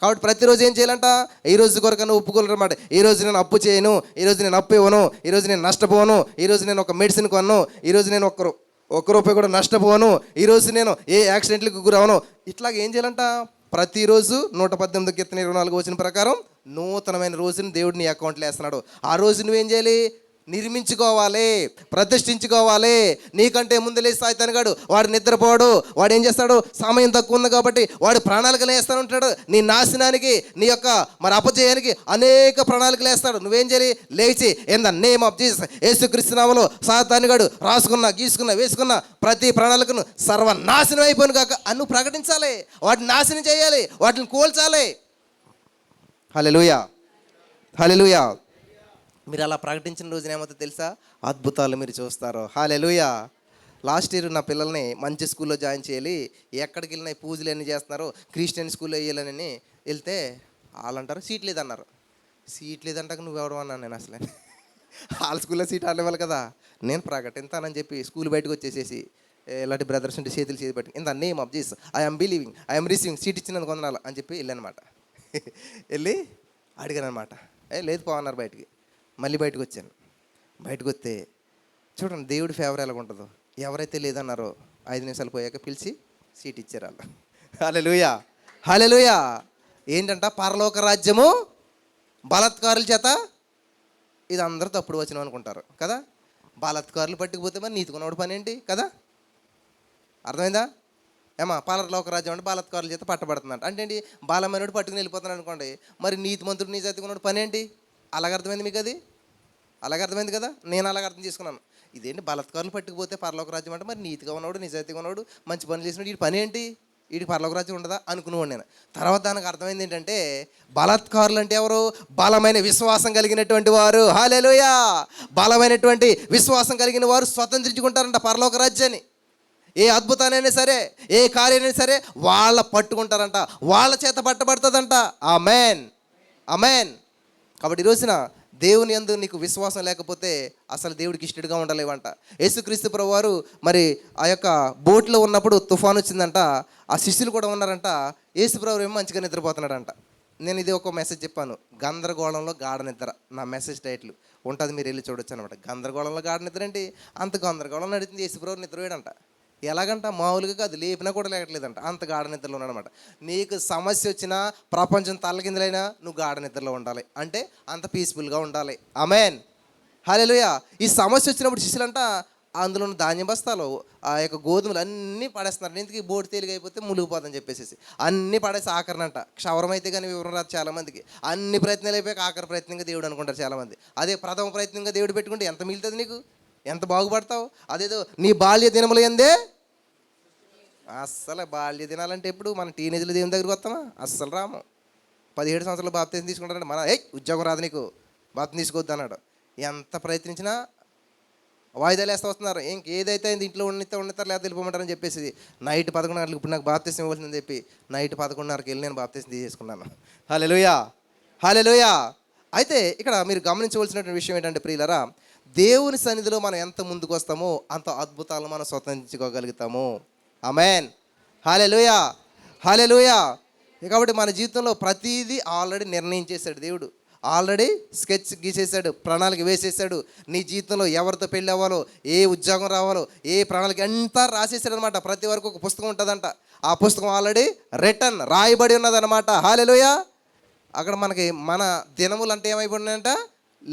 కాబట్టి ప్రతిరోజు ఏం చేయాలంట? ఈ రోజు కొరకు ఒప్పుకోలేరన్నమాట. ఈరోజు నేను అప్పు చేయను, ఈరోజు నేను అప్పు ఇవ్వను, ఈరోజు నేను నష్టపోను, ఈరోజు నేను ఒక మెడిసిన్ కొను, ఈరోజు నేను ఒక్క రూపాయి కూడా నష్టపోను, ఈరోజు నేను ఏ యాక్సిడెంట్లకు గురవను. ఇట్లాగ ఏం చేయాలంట? ప్రతిరోజు 118 కీర్తన 24 వచనం ప్రకారం నూతనమైన రోజుని దేవుడు నీ అకౌంట్లో వేస్తున్నాడు. ఆ రోజు నువ్వేం చేయాలి? నిర్మించుకోవాలి, ప్రతిష్ఠించుకోవాలి. నీకంటే ముందు లేచి సాయితానుగాడు వాడు నిద్రపోడు. వాడు ఏం చేస్తాడు? సమయం తక్కువ ఉంది కాబట్టి వాడు ప్రణాళికలు వేస్తూ ఉంటాడు. నీ నాశనానికి, నీ యొక్క అపజయానికి అనేక ప్రణాళికలు వేస్తాడు. నువ్వేం చేయాలి? లేచి in the name of Jesus, యేసుక్రీస్తు నామములో సాతానుగాడు రాసుకున్న, గీసుకున్న, వేసుకున్న ప్రతి ప్రణాళికను సర్వనాశనం అయిపోయిన కాక అని ప్రకటించాలి. వాటిని నాశనం చేయాలి, వాటిని కూల్చాలి. హల్లెలూయా, హల్లెలూయా. మీరు అలా ప్రకటించిన రోజున ఏమవుతుందో తెలుసా? అద్భుతాలు మీరు చూస్తారు. హల్లెలూయా. లాస్ట్ ఇయర్ నా పిల్లల్ని మంచి స్కూల్లో జాయిన్ చేయాలి, ఎక్కడికి వెళ్ళినా పూజలు అన్నీ చేస్తున్నారు, క్రిస్టియన్ స్కూల్లో వేయాలని వెళ్తే వాళ్ళు అంటారు సీట్ లేదన్నారు. సీట్ లేదంటాక నువ్వెవడం అన్నాను నేను. అసలు వాళ్ళ స్కూల్లో సీట్ ఆడలేవాలి కదా. నేను ప్రకటిస్తానని చెప్పి స్కూల్ బయటకు వచ్చేసేసి ఇలాంటి బ్రదర్స్ ఉంటే చేతులు పెట్టి in the name of Jesus I'm believing, I'm receiving, seat ఇచ్చినందుకు వందనాలు అని చెప్పి వెళ్ళానమాట. వెళ్ళి అడిగాను అనమాట. లేదు పోవన్నారు బయటికి. మళ్ళీ బయటకు వచ్చాను. బయటకు వస్తే చూడండి దేవుడి ఫేవర్ ఎలాగ ఉంటుందో. ఎవరైతే లేదన్నారో 5 నిమిషాలు పోయాక పిలిచి సీట్ ఇచ్చారు వాళ్ళు. హల్లెలూయా, హల్లెలూయా. ఏంటంట? పరలోక రాజ్యము బలాత్కారుల చేత. ఇది అందరూ తప్పుడు వచనం అనుకుంటారు కదా. బలాత్కారులు పట్టుకుపోతే మరి నీతికున్నవాడు పని ఏంటి కదా? అర్థమైందా? పరలోక రాజ్యం అంటే బలాత్కారుల చేత పట్టబడుతుందంట. అంటే ఏంటి? బాలమైనడు పట్టుకుని వెళ్ళిపోతున్నాడు అనుకోండి, మరి నీతిమంతుడు నీ జాతికున్నాడు పని ఏంటి? అలాగ అర్థమైంది మీకు? అది అలాగ అర్థమైంది కదా. నేను అలాగ అర్థం చేసుకున్నాను. ఇదేంటి బలాత్కారులు పట్టుకుపోతే పరలోక రాజ్యం అంటే మరి నీతిగా ఉన్నాడు, నిజాయితీగా ఉన్నాడు, మంచి పనులు చేసినాడు, వీడి పని ఏంటి? వీడికి పరలోక రాజ్యం ఉండదా అనుకునేవాడు నేను. తర్వాత దానికి అర్థమైంది ఏంటంటే బలాత్కారులు అంటే ఎవరు? బలమైన విశ్వాసం కలిగినటువంటి వారు. హల్లెలూయా. బలమైనటువంటి విశ్వాసం కలిగిన వారు స్వతంత్రించుకుంటారంట పరలోక రాజ్యాన్ని. ఏ అద్భుతానైనా సరే, ఏ కార్యమైనా సరే వాళ్ళ పట్టుకుంటారంట, వాళ్ళ చేత పట్టబడుతుందంట. ఆమేన్, ఆమేన్. కాబట్టి ఈ రోజున దేవుని యందు నీకు విశ్వాసం లేకపోతే అసలు దేవుడికి ఇష్టడుగా ఉండలేవంట. యేసుక్రీస్తు ప్రభువారు మరి ఆ యొక్క బోట్లో ఉన్నప్పుడు తుఫాను వచ్చిందంట. ఆ శిష్యులు కూడా ఉన్నారంట. యేసు ప్రభువు ఏమో మంచిగా నిద్రపోతున్నాడంట. నేను ఇది ఒక మెసేజ్ చెప్పాను, గందరగోళంలో గాఢ నిద్ర. నా మెసేజ్ టైటిల్ ఉంటుంది, మీరు వెళ్ళి చూడొచ్చు అనమాట. గందరగోళంలో గాఢ నిద్ర ఏంటి? అంత గందరగోళం నడిచింది యేసు ప్రభువు నిద్రపోయాడంట. ఎలాగంట? మామూలుగా కాదు, లేపినా కూడా లేకట్లేదంట. అంత గాఢ నిద్రలో ఉన్నాడనమాట. నీకు సమస్య వచ్చినా, ప్రపంచం తల్లకిందులైనా నువ్వు గాఢ నిద్రలో ఉండాలి అంటే అంత పీస్ఫుల్గా ఉండాలి. ఆమేన్, హల్లెలూయా. ఈ సమస్య వచ్చినప్పుడు శిష్యులంట అందులో ఉన్న ధాన్యం బస్తాలు, ఆ యొక్క గోధుమలు అన్నీ పడేస్తున్నారు. ఎందుకు బోటు తేలిక అయిపోతే మునిగిపోదని చెప్పేసి అన్నీ పడేసి ఆఖరినంట. క్షవరం అయితే కానీ వివరం రాదు చాలామందికి. అన్ని ప్రయత్నాలు అయిపోయాక ఆఖరి ప్రయత్నంగా దేవుడు అనుకుంటారు చాలామంది. అదే ప్రథమ ప్రయత్నంగా దేవుడు పెట్టుకుంటే ఎంత మిగులుతుంది నీకు, ఎంత బాగుపడతావు. అదేదో నీ బాల్య దినములు ఏందే, అస్సలు బాల్య దినాలంటే ఎప్పుడు మన టీనేజ్లో దేవుని దగ్గరికి వస్తామా, అస్సలు రాము. 17 సంవత్సరాలు బాప్తిజం తీసుకుంటారంటే మన ఉద్యోగం రాదు నీకు, బాప్తిజం తీసుకోవద్దు అన్నాడు. ఎంత ప్రయత్నించినా వాయిదాలు వేస్తూ వస్తున్నారు. ఇంకేదైతే అయింది ఇంట్లో ఉన్నతారు లేదా వెళ్ళిపోమంటారని చెప్పేసి నైట్ 11 గంటలకు ఇప్పుడు నాకు బాప్తిజం ఇవ్వాల్సిందని చెప్పి నైట్ 11:30కి వెళ్ళి నేను బాప్తిజం తీసేసుకున్నాను. హల్లెలూయా, హల్లెలూయా. అయితే ఇక్కడ మీరు గమనించవలసినటువంటి విషయం ఏంటంటే ప్రియులరా, దేవుని సన్నిధిలో మనం ఎంత ముందుకు వస్తామో అంత అద్భుతాలను మనం స్వతంత్రించుకోగలుగుతాము. ఆమేన్, హల్లెలూయా, హల్లెలూయా. కాబట్టి మన జీవితంలో ప్రతిదీ ఆల్రెడీ నిర్ణయించేశాడు దేవుడు. ఆల్రెడీ స్కెచ్ గీసేసాడు, ప్రణాళిక వేసేసాడు. నీ జీవితంలో ఎవరితో పెళ్ళి అవ్వాలో, ఏ ఉద్యోగం రావాలో, ఏ ప్రణాళిక అంతా రాసేసాడు అనమాట. ప్రతి వరకు ఒక పుస్తకం ఉంటుందంట. ఆ పుస్తకం ఆల్రెడీ రిటర్న్ రాయబడి ఉన్నదనమాట. హల్లెలూయా. అక్కడ మనకి మన దినములు అంటే ఏమైపోయినాయంట,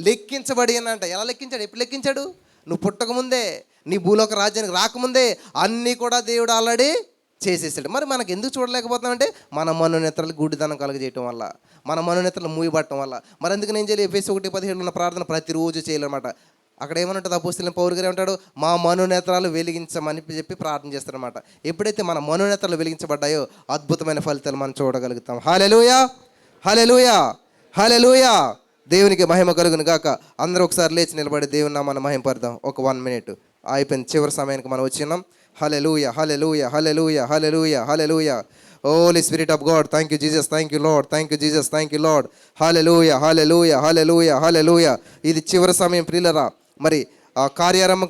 లెక్కించబడి అనంట. ఎలా లెక్కించాడు, ఎప్పుడు లెక్కించాడు? నువ్వు పుట్టకముందే, నీ భూలోక రాజ్యానికి రాకముందే అన్నీ కూడా దేవుడు ఆల్రెడీ చేసేసాడు. మరి మనకు ఎందుకు చూడలేకపోతున్నామంటే మన మనోనేత్రాలు గుడ్డిదనం కలుగజేయటం వల్ల, మన మనోనేత్రాలు మూయబట్టడం వల్ల. మరి అందుకు నేను చేయాలి, ఎఫెసీ 1:17 ఉన్న ప్రార్థన ప్రతిరోజు చేయాలన్నమాట. అక్కడ ఏమనుంటుంది, అపోస్తలుడైన పౌలు గారు ఏమంటాడు, మా మనోనేత్రాలు వెలిగించమని చెప్పి ప్రార్థన చేస్తారనమాట. ఎప్పుడైతే మన మనోనేత్రాలు వెలిగించబడ్డాయో అద్భుతమైన ఫలితాలు మనం చూడగలుగుతాం. హల్లెలూయా, హల్లెలూయా, హల్లెలూయా. దేవునికి మహిమ కలుగును గాక. అందరూ ఒకసారి లేచి నిలబడి దేవుని నామాన్ని మహిమపడదాం. ఒక 1 minute అయిపోయింది, చివరి సమయానికి మనం వచ్చినాం. Hallelujah, hallelujah, hallelujah, hallelujah, hallelujah. Holy spirit of God, thank you Jesus, thank you Lord, thank you Jesus, thank you Lord. Hallelujah, hallelujah, hallelujah, hallelujah. ఇది చివరి సమయం ప్రియులరా. మరి ఆ కార్యారంభం